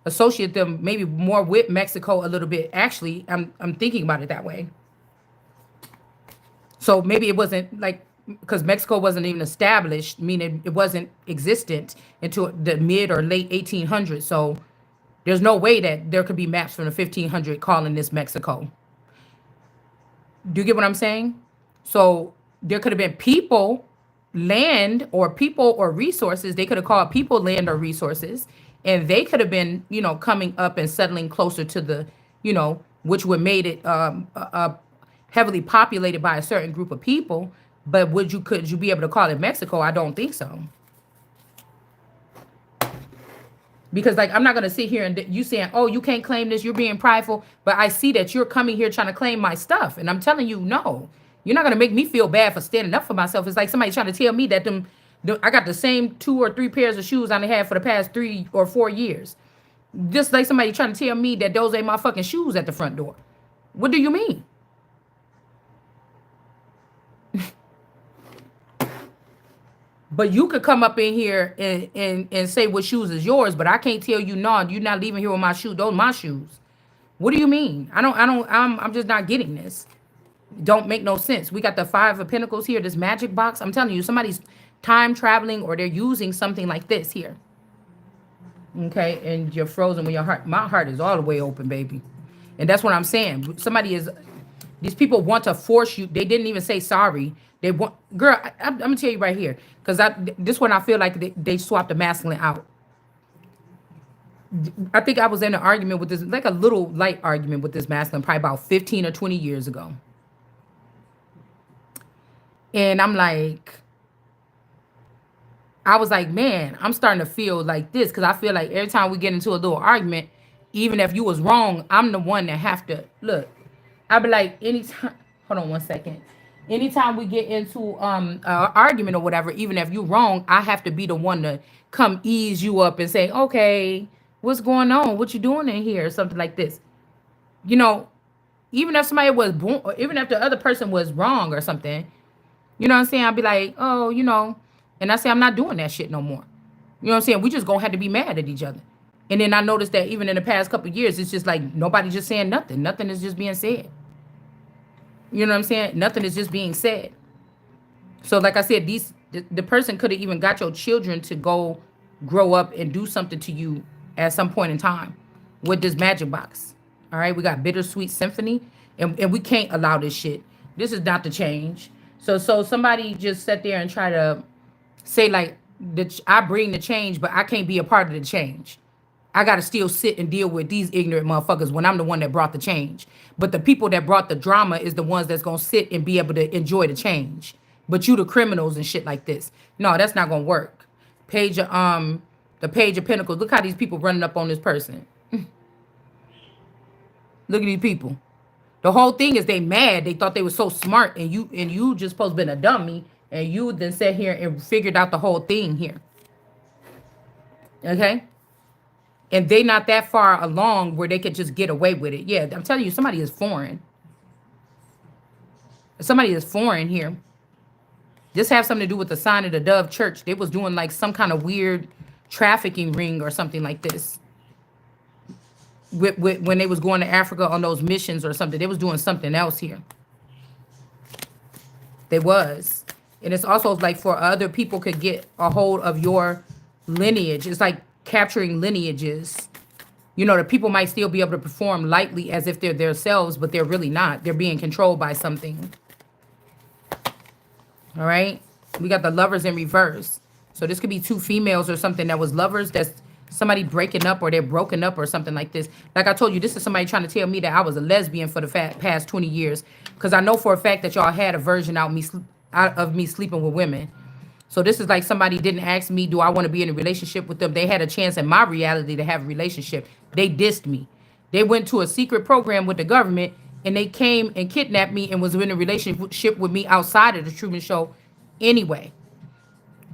associate them maybe more with Mexico a little bit. Actually, I'm thinking about it that way. So maybe it wasn't like because Mexico wasn't even established, meaning it wasn't existent until the mid or late 1800s. So there's no way that there could be maps from the 1500 calling this Mexico. Do you get what I'm saying? So there could have been people, land, or people or resources. They could have called people land or resources, and they could have been, coming up and settling closer to the, which would made it heavily populated by a certain group of people. But could you be able to call it Mexico? I don't think so. Because like I'm not gonna sit here and you saying, oh, you can't claim this, you're being prideful, but I see that you're coming here trying to claim my stuff, and I'm telling you, no, you're not gonna make me feel bad for standing up for myself. It's like somebody trying to tell me that I got the same 2 or 3 pairs of shoes I had for the past 3 or 4 years. Just like somebody trying to tell me that those ain't my fucking shoes at the front door. What do you mean? But you could come up in here and say what shoes is yours, but I can't tell you, no, you're not leaving here with my shoes. Those are my shoes. What do you mean? I'm just not getting this. Don't make no sense. We got the 5 of Pentacles here, this magic box. I'm telling you, somebody's time traveling or they're using something like this here. Okay, and you're frozen with your heart. My heart is all the way open, baby. And that's what I'm saying. These people want to force you. They didn't even say sorry. They want, girl, I'm gonna tell you right here, because this one I feel like they swapped the masculine out. I think I was in an argument with this, like a little light argument with this masculine, probably about 15 or 20 years ago. And I was like, man, I'm starting to feel like this, because I feel like every time we get into a little argument, even if you was wrong, I'm the one that have to look. I'd be like, anytime, hold on one second. Anytime we get into an argument or whatever, even if you're wrong, I have to be the one to come ease you up and say, okay, what's going on? What you doing in here? Something like this. Even if somebody was born, or even if the other person was wrong or something, you know what I'm saying? I'd be like, oh, and I say, I'm not doing that shit no more. You know what I'm saying? We just gonna have to be mad at each other. And then I noticed that even in the past couple of years, it's just like nobody just saying nothing. Nothing is just being said. You know what I'm saying? Nothing is just being said. So like I said, the person could have even got your children to go grow up and do something to you at some point in time with this magic box. All right, we got bittersweet symphony, and we can't allow this shit. This is not the change. So somebody just sat there and try to say like, I bring the change, but I can't be a part of the change. I got to still sit and deal with these ignorant motherfuckers when I'm the one that brought the change. But the people that brought the drama is the ones that's going to sit and be able to enjoy the change. But you the criminals and shit like this. No, that's not going to work. The Page of Pentacles. Look how these people running up on this person. Look at these people. The whole thing is they mad. They thought they were so smart, and you just supposed to been a dummy, and you then sat here and figured out the whole thing here. Okay? And they not that far along where they could just get away with it. Yeah, I'm telling you, somebody is foreign. Somebody is foreign here. This have something to do with the Sign of the Dove Church. They was doing like some kind of weird trafficking ring or something like this. When they was going to Africa on those missions or something. They was doing something else here. They was. And it's also like for other people could get a hold of your lineage. It's like capturing lineages. The people might still be able to perform lightly as if they're themselves, but they're really not. They're being controlled by something. All right? We got the Lovers in reverse. So this could be 2 females or something that was lovers. That's somebody breaking up, or they're broken up or something like this. Like I told you, this is somebody trying to tell me that I was a lesbian for the past 20 years. Because I know for a fact that y'all had a version out of me sleeping with women. So this is like somebody didn't ask me, do I want to be in a relationship with them? They had a chance in my reality to have a relationship. They dissed me. They went to a secret program with the government, and they came and kidnapped me and was in a relationship with me outside of the Truman Show anyway.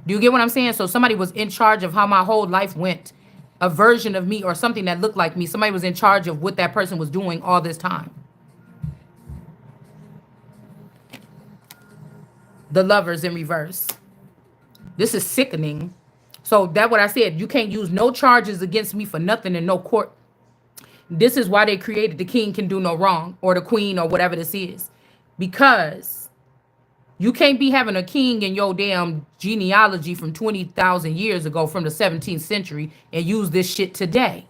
Do you get what I'm saying? So somebody was in charge of how my whole life went. A version of me or something that looked like me. Somebody was in charge of what that person was doing all this time. The Lovers in reverse. This is sickening. So that's what I said. You can't use no charges against me for nothing in no court. This is why they created the king can do no wrong, or the queen, or whatever this is. Because You can't be having a king in your damn genealogy from 20,000 years ago from the 17th century and use this shit today.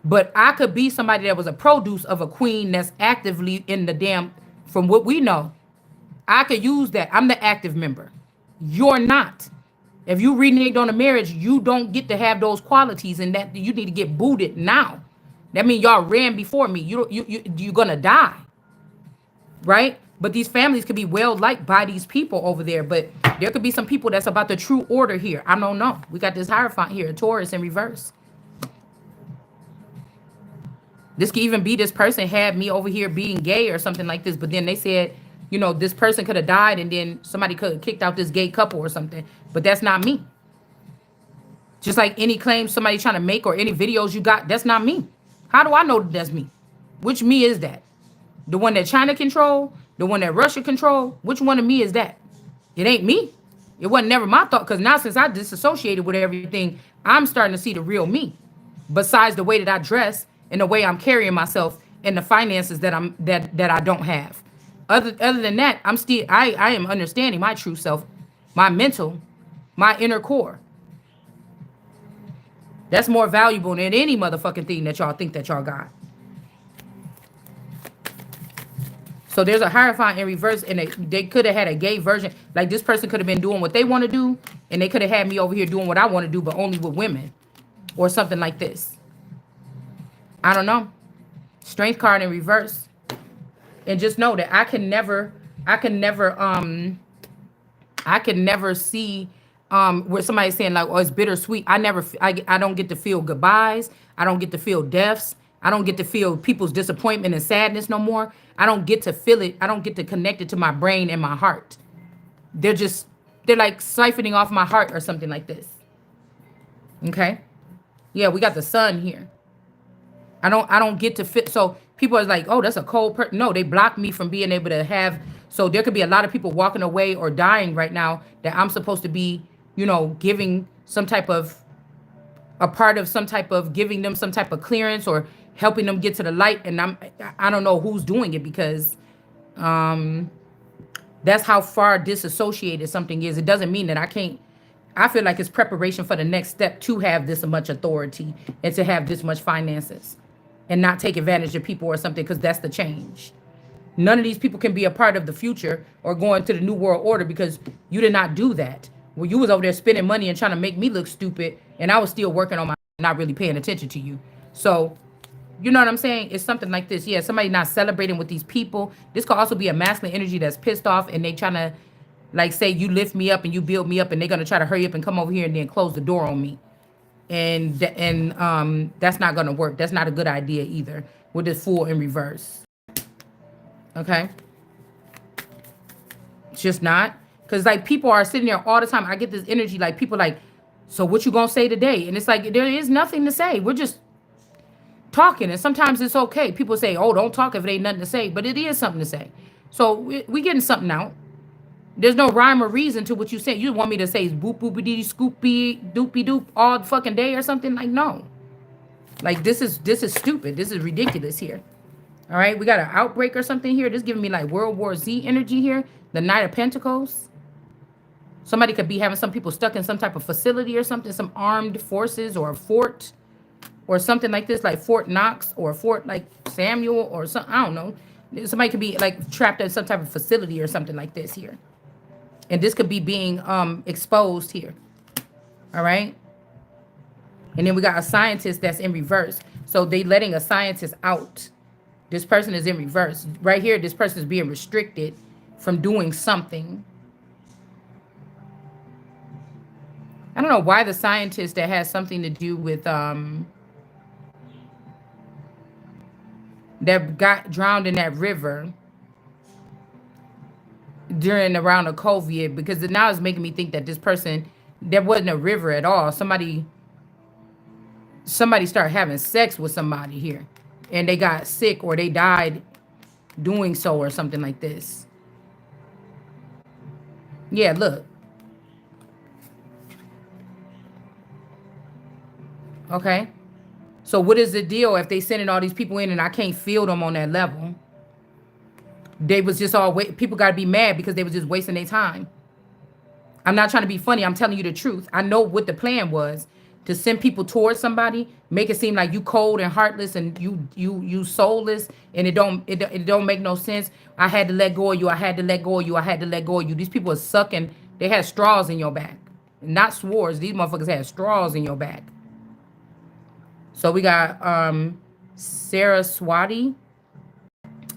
But I could be somebody that was a produce of a queen that's actively in the damn, from what we know. I could use that. I'm the active member. You're not. If you reneged on a marriage, you don't get to have those qualities, and that you need to get booted now. That means y'all ran before me. You're gonna die, right? But these families could be well liked by these people over there. But there could be some people that's about the true order here. I don't know. We got this Hierophant here, Taurus in reverse. This could even be this person had me over here being gay or something like this, but then they said, you know, this person could have died and then somebody could have kicked out this gay couple or something. But that's not me. Just like any claims somebody trying to make or any videos you got, that's not me. How do I know that that's me? Which me is that? The one that China control? The one that Russia control? Which one of me is that? It ain't me. It wasn't never my thought, because now since I disassociated with everything, I'm starting to see the real me. Besides the way that I dress and the way I'm carrying myself and the finances that I don't have. Other than that, I am understanding my true self, my mental, my inner core. That's more valuable than any motherfucking thing that y'all think that y'all got. So there's a Hierophant in reverse, and they could have had a gay version. Like this person could have been doing what they want to do, and they could have had me over here doing what I want to do, but only with women. Or something like this. I don't know. Strength card in reverse. And just know that I can never see where somebody's saying like, oh, it's bittersweet. I don't get to feel goodbyes. I don't get to feel deaths. I don't get to feel people's disappointment and sadness no more. I don't get to feel it. I don't get to connect it to my brain and my heart. They're like siphoning off my heart or something like this. Okay? Yeah, we got the sun here. I don't get to fit. So people are like, oh, that's a cold person. No, they block me from being able to have. So there could be a lot of people walking away or dying right now that I'm supposed to be, you know, giving some type of, a part of some type of giving them some type of clearance or helping them get to the light. And I don't know who's doing it, because that's how far disassociated something is. It doesn't mean that I can't. I feel like it's preparation for the next step to have this much authority and to have this much finances and not take advantage of people or something, because that's the change. None of these people can be a part of the future or going to the new world order, because you did not do that. Well, you was over there spending money and trying to make me look stupid, and I was still working on my, not really paying attention to you. So, you know what I'm saying? It's something like this. Yeah, somebody not celebrating with these people. This could also be a masculine energy that's pissed off, and they trying to, like, say you lift me up and you build me up, and they're going to try to hurry up and come over here and then close the door on me. And that's not going to work. That's not a good idea either with this Fool in reverse. Okay? It's just not. Because, like, people are sitting there all the time. I get this energy, like, people like, so what you going to say today? And it's like, there is nothing to say. We're just talking. And sometimes it's okay. People say, oh, don't talk if it ain't nothing to say. But it is something to say. So we getting something out. There's no rhyme or reason to what you say. You want me to say boop boopy dee scoopy doopy doop all fucking day or something? Like, no. Like, this is stupid. This is ridiculous here. All right, we got an outbreak or something here. This is giving me like World War Z energy here. The Knight of Pentacles. Somebody could be having some people stuck in some type of facility or something, some armed forces or a fort or something like this, like Fort Knox or Fort like Samuel or something. I don't know. Somebody could be like trapped in some type of facility or something like this here. And this could be being exposed here. All right. And then we got a scientist that's in reverse. So they letting a scientist out. This person is in reverse. Right here, this person is being restricted from doing something. I don't know why the scientist that has something to do with that got drowned in that river around the COVID, because now it's making me think that this person, there wasn't a river at all. Somebody started having sex with somebody here and they got sick or they died doing so or something like this. Yeah, look. Okay. So what is the deal if they sending all these people in and I can't feel them on that level? They was just all people got to be mad because they was just wasting their time. I'm not trying to be funny. I'm telling you the truth. I know what the plan was, to send people towards somebody, make it seem like you cold and heartless and you soulless, and it don't make no sense. I had to let go of you. I had to let go of you. I had to let go of you. These people are sucking. They had straws in your back, not swords. These motherfuckers had straws in your back. So we got Saraswati,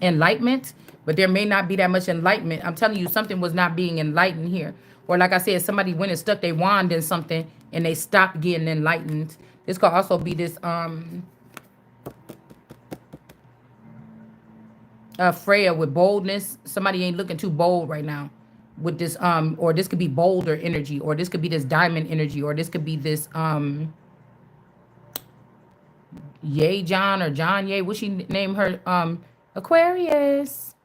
enlightenment, but there may not be that much enlightenment. I'm telling you, something was not being enlightened here. Or like I said, somebody went and stuck their wand in something and they stopped getting enlightened. This could also be this Freya with boldness. Somebody ain't looking too bold right now with this or this could be bolder energy, or this could be this diamond energy, or this could be this Yay John or John Yay. What she named her? Aquarius.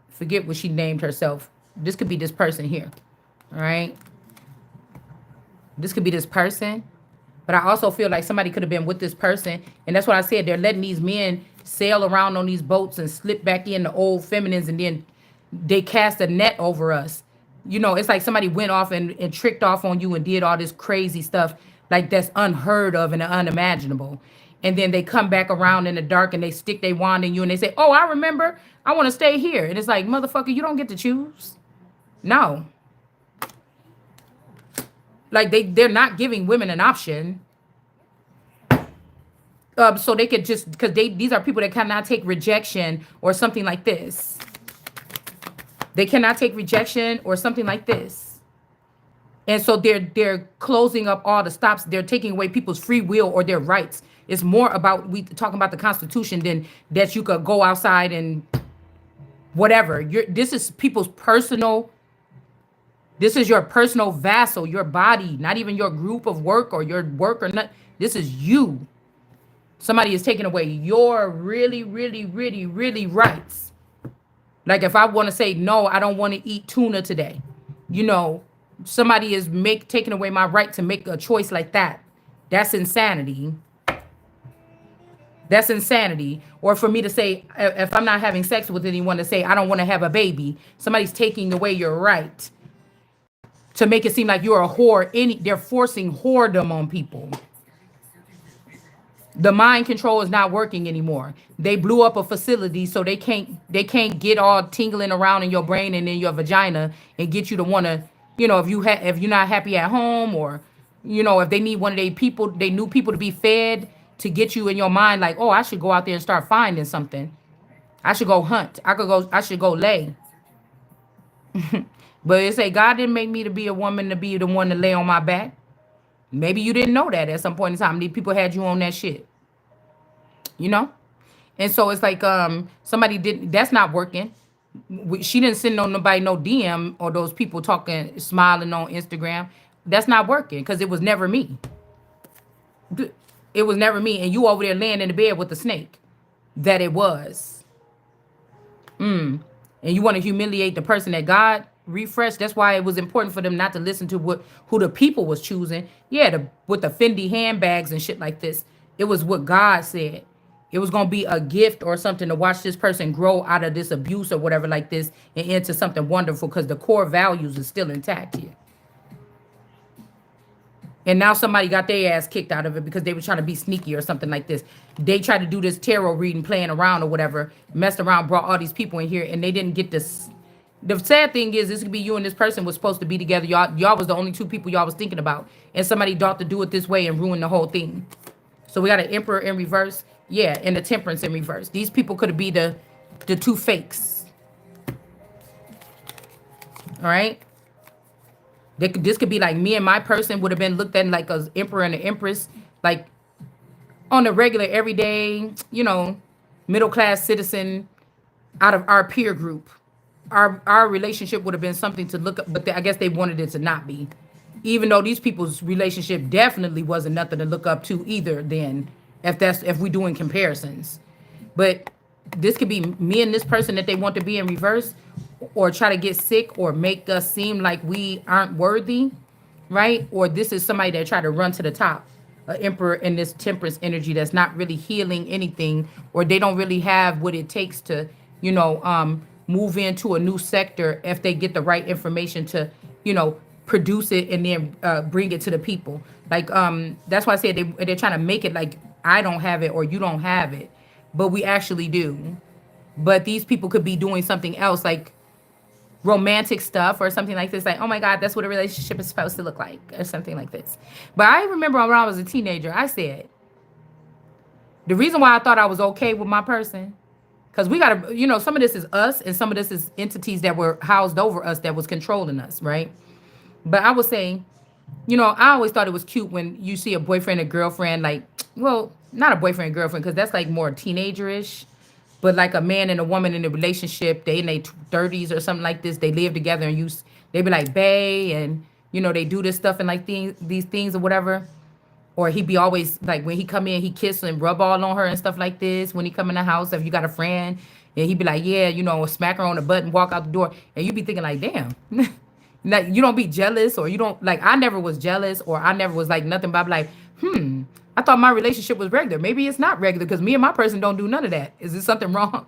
Forget what she named herself. This could be this person here. All right. This could be this person. But I also feel like somebody could have been with this person. And that's what I said. They're letting these men sail around on these boats and slip back in the old feminines, and then they cast a net over us. You know, it's like somebody went off and tricked off on you and did all this crazy stuff like that's unheard of and unimaginable. And then they come back around in the dark and they stick their wand in you and they say, oh, I remember. I want to stay here. And it's like, motherfucker, you don't get to choose. No. Like they're not giving women an option. So they could just, because these are people that cannot take rejection or something like this. They cannot take rejection or something like this. And so they're closing up all the stops. They're taking away people's free will or their rights. It's more about, we talking about the Constitution than that you could go outside and whatever. This is people's personal, this is your personal vassal, your body, not even your group of work or your work or not. This is you. Somebody is taking away your really, really, really, really rights. Like if I want to say, no, I don't want to eat tuna today. You know, somebody is taking away my right to make a choice like that. That's insanity. That's insanity. Or for me to say, if I'm not having sex with anyone, to say, I don't want to have a baby. Somebody's taking away your right to make it seem like you're a whore. They're forcing whoredom on people. The mind control is not working anymore. They blew up a facility so they can't get all tingling around in your brain and in your vagina and get you to want to, you know, if you're not happy at home, or, you know, if they need one of they new people to be fed, to get you in your mind like, oh, I should go out there and start finding something. I should go hunt. I should go lay. But it say God didn't make me to be a woman to be the one to lay on my back. Maybe you didn't know that at some point in time. These people had you on that shit. You know? And so it's like somebody didn't, that's not working. She didn't send nobody no DM or those people talking, smiling on Instagram. That's not working because it was never me. It was never me. And you over there laying in the bed with the snake that it was. And you want to humiliate the person that God refreshed. That's why it was important for them not to listen to who the people was choosing. Yeah, with the Fendi handbags and shit like this. It was what God said. It was going to be a gift or something to watch this person grow out of this abuse or whatever like this and into something wonderful, because the core values is still intact here. And now somebody got their ass kicked out of it because they were trying to be sneaky or something like this. They tried to do this tarot reading, playing around or whatever, messed around, brought all these people in here, and they didn't get this. The sad thing is, this could be you and this person was supposed to be together. Y'all was the only two people y'all was thinking about. And somebody thought to do it this way and ruin the whole thing. So we got an Emperor in reverse. Yeah, and the Temperance in reverse. These people could be the two fakes. All right? This could be like me and my person would have been looked at like an Emperor and an Empress, like on a regular, everyday, you know, middle-class citizen out of our peer group. Our relationship would have been something to look up, but I guess they wanted it to not be. Even though these people's relationship definitely wasn't nothing to look up to either then, if we doing comparisons. But this could be me and this person that they want to be in reverse, or try to get sick or make us seem like we aren't worthy, right? Or this is somebody that tried to run to the top, an Emperor in this Temperance energy that's not really healing anything, or they don't really have what it takes to, you know, move into a new sector if they get the right information to, you know, produce it and then bring it to the people. Like that's why I said they're trying to make it like I don't have it or you don't have it, but we actually do. But these people could be doing something else, like romantic stuff or something like this. Like, oh my God, that's what a relationship is supposed to look like, or something like this. But I remember when I was a teenager, I said the reason why I thought I was okay with my person, because we gotta, you know, some of this is us and some of this is entities that were housed over us that was controlling us, right? But I would say, you know, I always thought it was cute when you see a boyfriend and girlfriend, like, well, not a boyfriend and girlfriend, because that's like more teenager-ish, but like a man and a woman in a relationship, they in their 30s or something like this, they live together and they be like, bae, and, you know, they do this stuff and like these things or whatever. Or he be always like when he come in, he kiss and rub all on her and stuff like this. When he come in the house, if you got a friend, and he be like, yeah, you know, smack her on the butt and walk out the door, and you be thinking like, damn, like you don't be jealous, or you don't like. I never was jealous, or I never was like nothing. But I be like, I thought my relationship was regular. Maybe it's not regular because me and my person don't do none of that. Is there something wrong?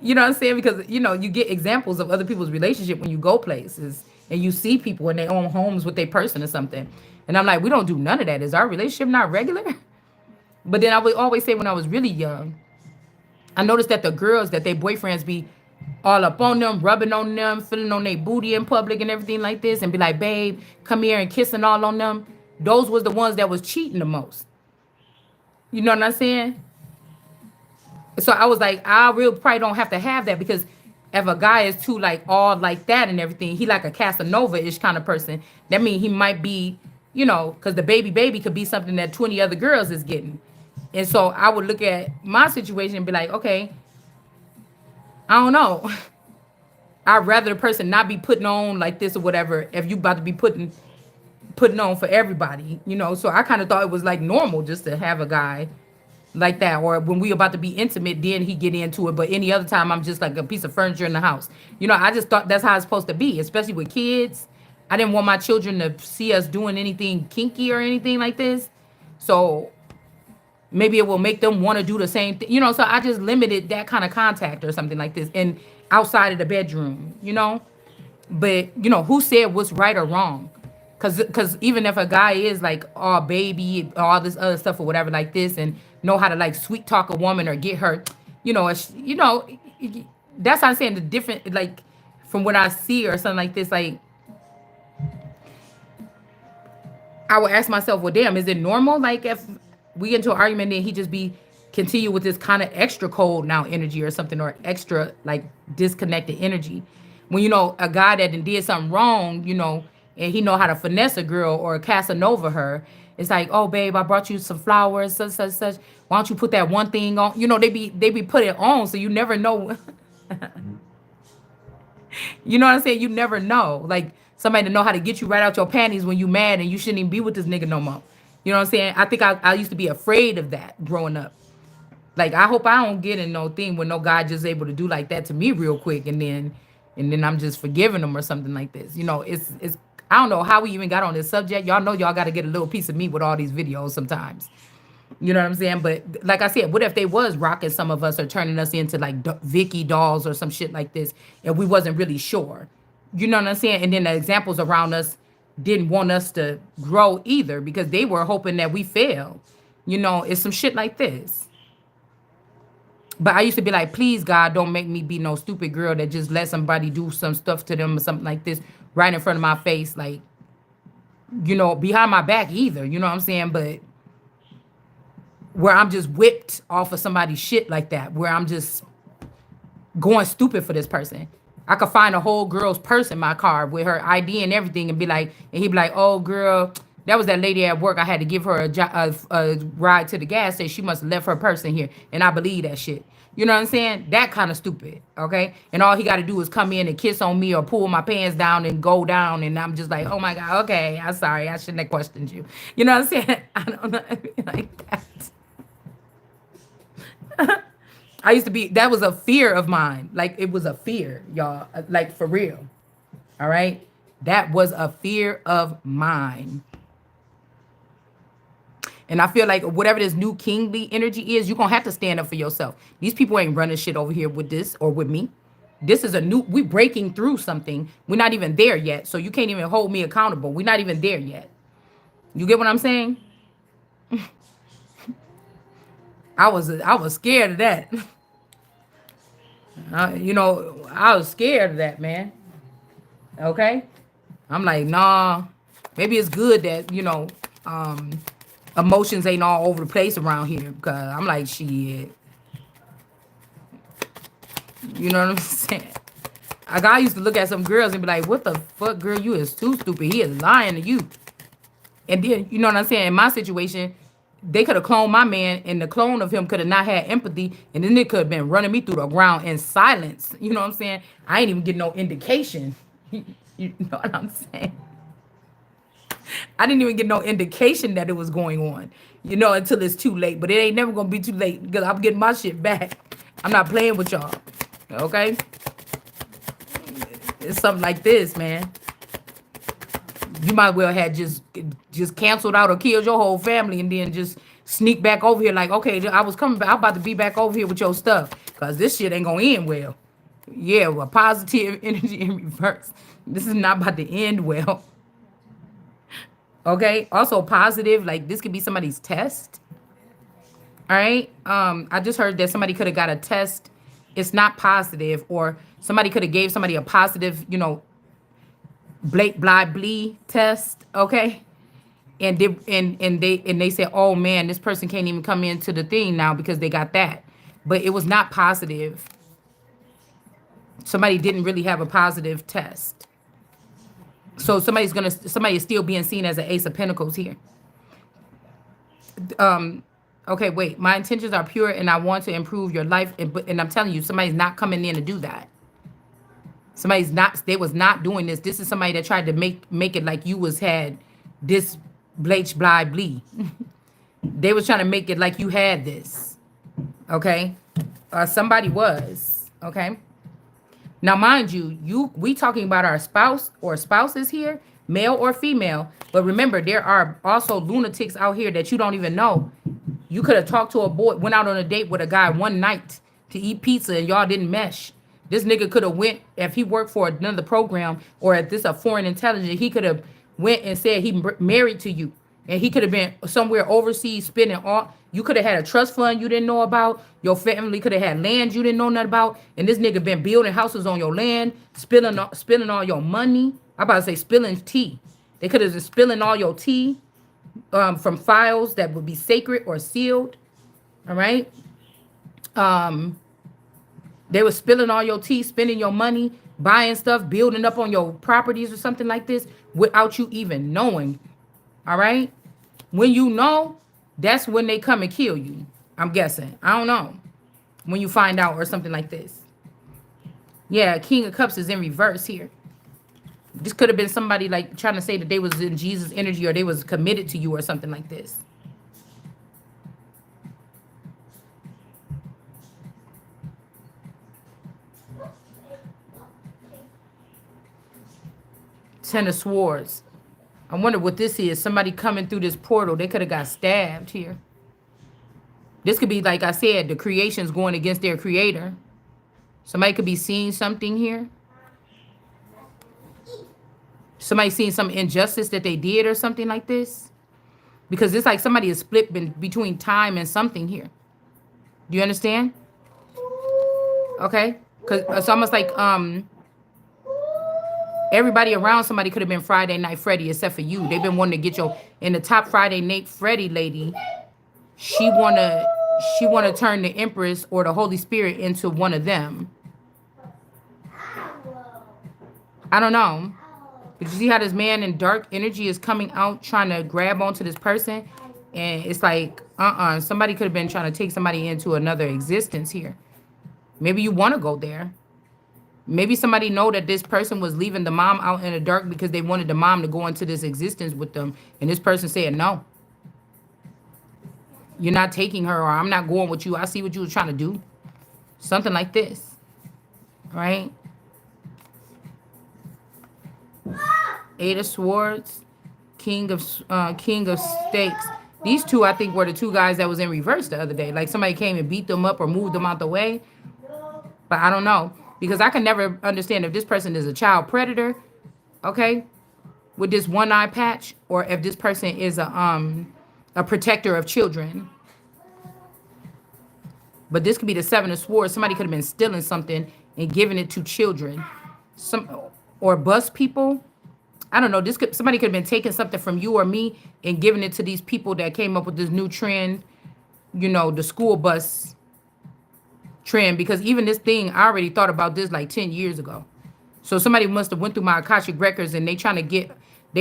You know what I'm saying? Because you know you get examples of other people's relationship when you go places and you see people in their own homes with their person or something. And I'm like, we don't do none of that. Is our relationship not regular? But then I would always say when I was really young, I noticed that the girls that their boyfriends be all up on them, rubbing on them, feeling on their booty in public and everything like this, and be like, babe, come here and kissing all on them. Those was the ones that was cheating the most. You know what I'm saying? So I was like, I really probably don't have to have that because if a guy is too like all like that and everything, he like a Casanova-ish kind of person. That means he might be, you know, because the baby could be something that 20 other girls is getting. And so I would look at my situation and be like, okay, I don't know. I'd rather the person not be putting on like this or whatever if you about to be putting on for everybody, you know. So I kind of thought it was like normal just to have a guy like that, or when we about to be intimate, then he get into it. But any other time, I'm just like a piece of furniture in the house. You know, I just thought that's how it's supposed to be, especially with kids. I didn't want my children to see us doing anything kinky or anything like this. So maybe it will make them want to do the same thing, you know. So I just limited that kind of contact or something like this, and outside of the bedroom, you know. But you know, who said what's right or wrong? Cause even if a guy is like, oh baby, all this other stuff or whatever like this, and know how to like sweet talk a woman or get her, you know, that's how I'm saying the different, like from what I see or something like this, like I would ask myself, well, damn, is it normal? Like if we get into an argument, then he just be continue with this kind of extra cold now energy or something, or extra like disconnected energy. When you know a guy that did something wrong, you know, and he know how to finesse a girl or Casanova her, it's like, oh babe, I brought you some flowers, such such such. Why don't you put that one thing on? You know, they be put it on, so you never know. You know what I'm saying? You never know. Like somebody to know how to get you right out your panties when you mad and you shouldn't even be with this nigga no more. You know what I'm saying? I think I used to be afraid of that growing up. Like I hope I don't get in no thing where no guy just able to do like that to me real quick and then I'm just forgiving them or something like this. You know, it's I don't know how we even got on this subject. Y'all know y'all got to get a little piece of me with all these videos sometimes. You know what I'm saying? But like I said, what if they was rocking some of us or turning us into like Vicky dolls or some shit like this, and we wasn't really sure? You know what I'm saying? And then the examples around us didn't want us to grow either because they were hoping that we fail. You know, it's some shit like this. But I used to be like, please God, don't make me be no stupid girl that just let somebody do some stuff to them or something like this right in front of my face, like, you know, behind my back either. You know what I'm saying? But where I'm just whipped off of somebody's shit like that, where I'm just going stupid for this person. I could find a whole girl's purse in my car with her ID and everything and be like, and he'd be like, oh girl, that was that lady at work. I had to give her a ride to the gas station. She must have left her purse in here. And I believe that shit. You know what I'm saying? That kind of stupid, okay? And all he got to do is come in and kiss on me or pull my pants down and go down. And I'm just like, oh my God, okay, I'm sorry. I shouldn't have questioned you. You know what I'm saying? I don't know. Like that. I used to be, that was a fear of mine. Like it was a fear, y'all. Like for real. All right? That was a fear of mine. And I feel like whatever this new kingly energy is, you're gonna have to stand up for yourself. These people ain't running shit over here with this or with me. This is a new, we breaking through something. We're not even there yet. So you can't even hold me accountable. We're not even there yet. You get what I'm saying? I was scared of that. I was scared of that, man. Okay? I'm like, nah. Maybe it's good that, um, emotions ain't all over the place around here. Because I'm like, shit. You know what I'm saying? A guy used to look at some girls and be like, what the fuck, girl? You is too stupid. He is lying to you. And then, you know what I'm saying? In my situation, they could have cloned my man, and the clone of him could have not had empathy, and then they could have been running me through the ground in silence. You know what I'm saying? I ain't even get no indication. You know what I'm saying? I didn't even get no indication that it was going on, until it's too late. But it ain't never gonna be too late because I'm getting my shit back. I'm not playing with y'all. Okay? It's something like this, man. You might well have just canceled out or killed your whole family and then just sneak back over here like, okay, I was coming back. I'm about to be back over here with your stuff because this shit ain't gonna end well. Yeah, well, positive energy in reverse. This is not about to end well. Okay. Also positive, like this could be somebody's test. All right. I just heard that somebody could have got a test. It's not positive, or somebody could have gave somebody a positive, Blake blah blee test. Okay. And they said, oh man, this person can't even come into the thing now because they got that. But it was not positive. Somebody didn't really have a positive test. So somebody is still being seen as an ace of pentacles here. Okay, wait. My intentions are pure and I want to improve your life. And I'm telling you, somebody's not coming in to do that. They was not doing this. This is somebody that tried to make it like you had this bleach blah blee. They was trying to make it like you had this. Okay? Somebody was. Okay? Now, mind you, we talking about our spouse or spouses here, male or female. But remember, there are also lunatics out here that you don't even know. You could have talked to a boy, went out on a date with a guy one night to eat pizza and y'all didn't mesh. This nigga could have went, if he worked for another program or if this a foreign intelligence, he could have went and said he married to you. And he could have been somewhere overseas spending all. You could have had a trust fund you didn't know about. Your family could have had land you didn't know nothing about. And this nigga been building houses on your land, spilling all your money. I'm about to say spilling tea. They could have been spilling all your tea from files that would be sacred or sealed. All right. They were spilling all your tea, spending your money, buying stuff, building up on your properties or something like this without you even knowing. All right. When you know, that's when they come and kill you. I'm guessing. I don't know. When you find out or something like this. Yeah, King of Cups is in reverse here. This could have been somebody like trying to say that they was in Jesus' energy or they was committed to you or something like this. Ten of Swords. I wonder what this is. Somebody coming through this portal. They could have got stabbed here. This could be, like I said, the creations going against their creator. Somebody could be seeing something here. Somebody seeing some injustice that they did or something like this. Because it's like somebody is split between time and something here. Do you understand? Okay? Because it's almost like everybody around somebody could have been Friday Night Freddy except for you. They've been wanting to get your... In the top Friday Night Freddy lady, she wanna turn the Empress or the Holy Spirit into one of them. I don't know. But you see how this man in dark energy is coming out trying to grab onto this person? And it's like, somebody could have been trying to take somebody into another existence here. Maybe you want to go there. Maybe somebody know that this person was leaving the mom out in the dark because they wanted the mom to go into this existence with them. And this person said, no. You're not taking her, or I'm not going with you. I see what you were trying to do. Something like this. Right? Eight of Swords. King of Stakes. These two, I think, were the two guys that was in reverse the other day. Like somebody came and beat them up or moved them out the way. But I don't know. Because I can never understand if this person is a child predator, okay, with this one eye patch, or if this person is a protector of children. But this could be the seven of swords. Somebody could have been stealing something and giving it to children. Some or bus people. I don't know. Somebody could have been taking something from you or me and giving it to these people that came up with this new trend, the school bus trend. Because even this thing, I already thought about this like 10 years ago. So somebody must have went through my Akashic records and they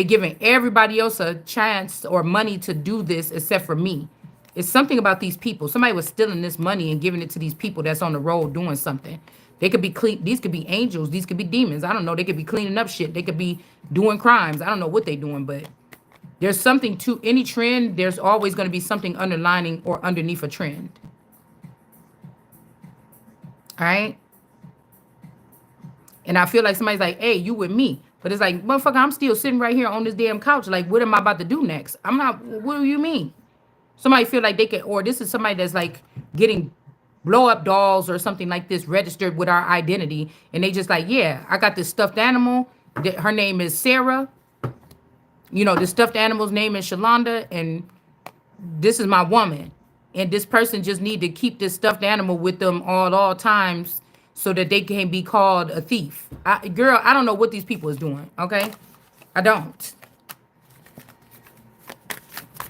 giving everybody else a chance or money to do this except for me. It's something about these people. Somebody was stealing this money and giving it to these people that's on the road doing something. They could be clean. These could be angels. These could be demons. I don't know. They could be cleaning up shit. They could be doing crimes. I don't know what they doing, but there's something to any trend. There's always going to be something underlining or underneath a trend. All right. And I feel like somebody's like, hey, you with me. But it's like, motherfucker, I'm still sitting right here on this damn couch. Like, what am I about to do next? I'm not, what do you mean? Somebody feel like they can, or this is somebody that's like getting blow up dolls or something like this registered with our identity. And they just like, yeah, I got this stuffed animal. Her name is Sarah. The stuffed animal's name is Shalonda. And this is my woman. And this person just need to keep this stuffed animal with them all times so that they can be called a thief. Girl, I don't know what these people is doing, okay? I don't.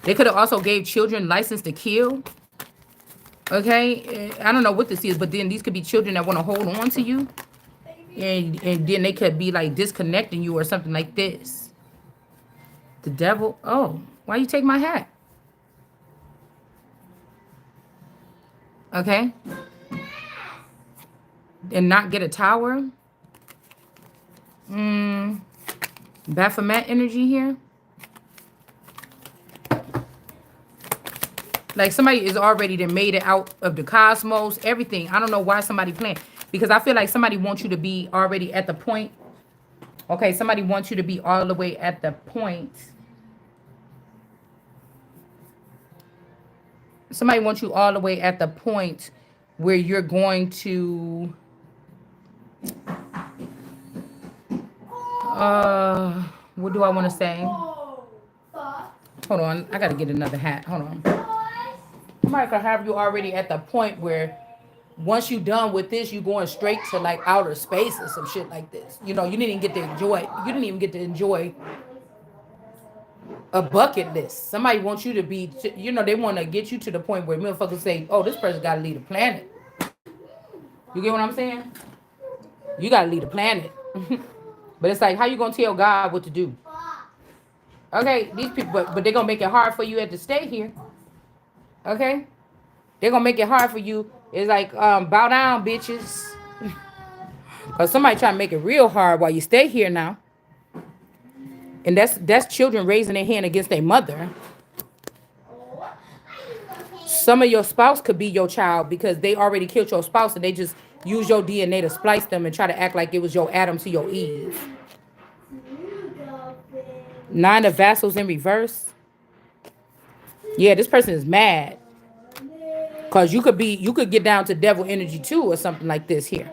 They could have also gave children license to kill. Okay? I don't know what this is, but then these could be children that want to hold on to you. And then they could be like disconnecting you or something like this. The devil. Oh, why you take my hat? Okay? And not get a tower. Baphomet energy here. Like somebody is already then made it out of the cosmos, everything. I don't know why somebody playing. Because I feel like somebody wants you to be already at the point. Okay, somebody wants you to be all the way at the point. Somebody wants you all the way at the point where you're going to... what do I want to say? Hold on. I got to get another hat. Hold on. Somebody could have you already at the point where once you're done with this, you're going straight to like outer space or some shit like this. You didn't even get to enjoy it. You didn't even get to enjoy a bucket list. Somebody wants you to be, they want to get you to the point where motherfuckers say, oh, this person got to leave the planet. You get what I'm saying? You got to leave the planet. But it's like, how you going to tell God what to do? Okay, these people, but they're going to make it hard for you to stay here. Okay? They're going to make it hard for you. It's like, bow down, bitches. Because somebody trying to make it real hard while you stay here now. And that's children raising their hand against their mother. Some of your spouse could be your child because they already killed your spouse and they just use your DNA to splice them and try to act like it was your Adam to your Eve. 9 of Vassals in reverse. Yeah, this person is mad. Because you could get down to devil energy too or something like this here.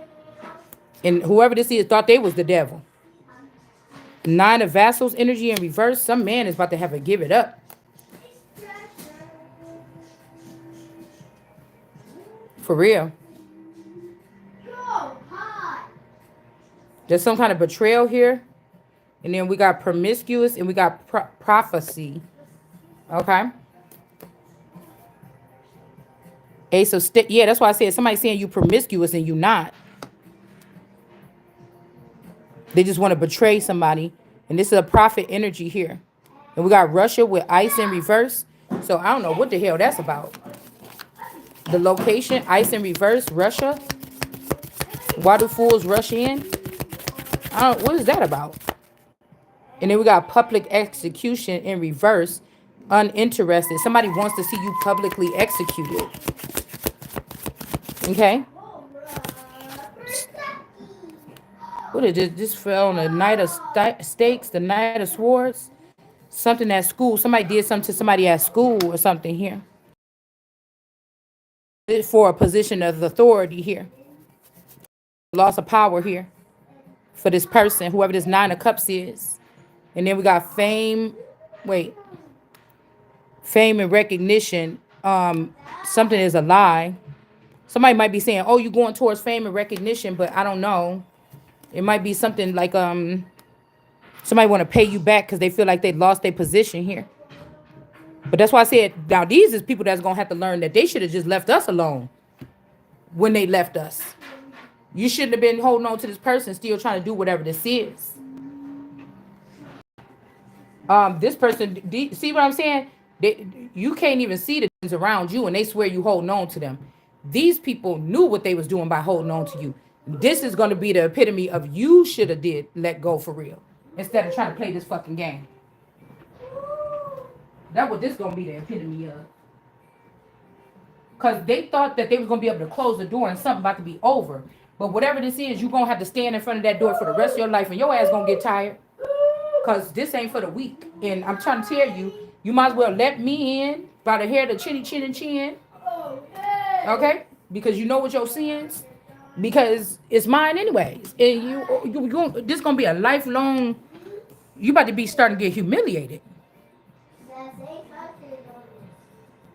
And whoever this is thought they was the devil. 9 of Vassals energy in reverse. Some man is about to have to give it up. For real. There's some kind of betrayal here. And then we got promiscuous and we got prophecy. Okay. Ace of Sticks. Yeah, that's why I said somebody saying you promiscuous and you not. They just want to betray somebody. And this is a prophet energy here. And we got Russia with ice in reverse. So I don't know what the hell that's about. The location, ice in reverse, Russia. Why do fools rush in? What is that about? And then we got public execution in reverse, uninterested. Somebody wants to see you publicly executed. Okay. What is this? This fell on the Knight of Stakes, the Knight of Swords. Something at school. Somebody did something to somebody at school or something here. For a position of authority here. Loss of power here for this person, whoever this Nine of Cups is. And then we got fame. Wait. Fame and recognition. Something is a lie. Somebody might be saying, oh, you're going towards fame and recognition, but I don't know. It might be something like somebody want to pay you back because they feel like they lost their position here. But that's why I said, now these is people that's going to have to learn that they should have just left us alone when they left us. You shouldn't have been holding on to this person, still trying to do whatever this is. This person, see what I'm saying? You can't even see the things around you, and they swear you holding on to them. These people knew what they was doing by holding on to you. This is going to be the epitome of you should have did let go for real, instead of trying to play this fucking game. That's what this going to be the epitome of. Because they thought that they was going to be able to close the door and something about to be over. But whatever this is, you're going to have to stand in front of that door for the rest of your life, and your ass going to get tired. Because this ain't for the weak. And I'm trying to tell you, you might as well let me in by the hair, the chinny, chin, and chin. Okay? Because you know what your sins. Because it's mine anyways. And this is going to be a lifelong, you about to be starting to get humiliated.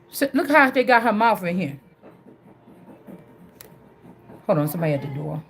So look how they got her mouth in here. Hold on, somebody at the door.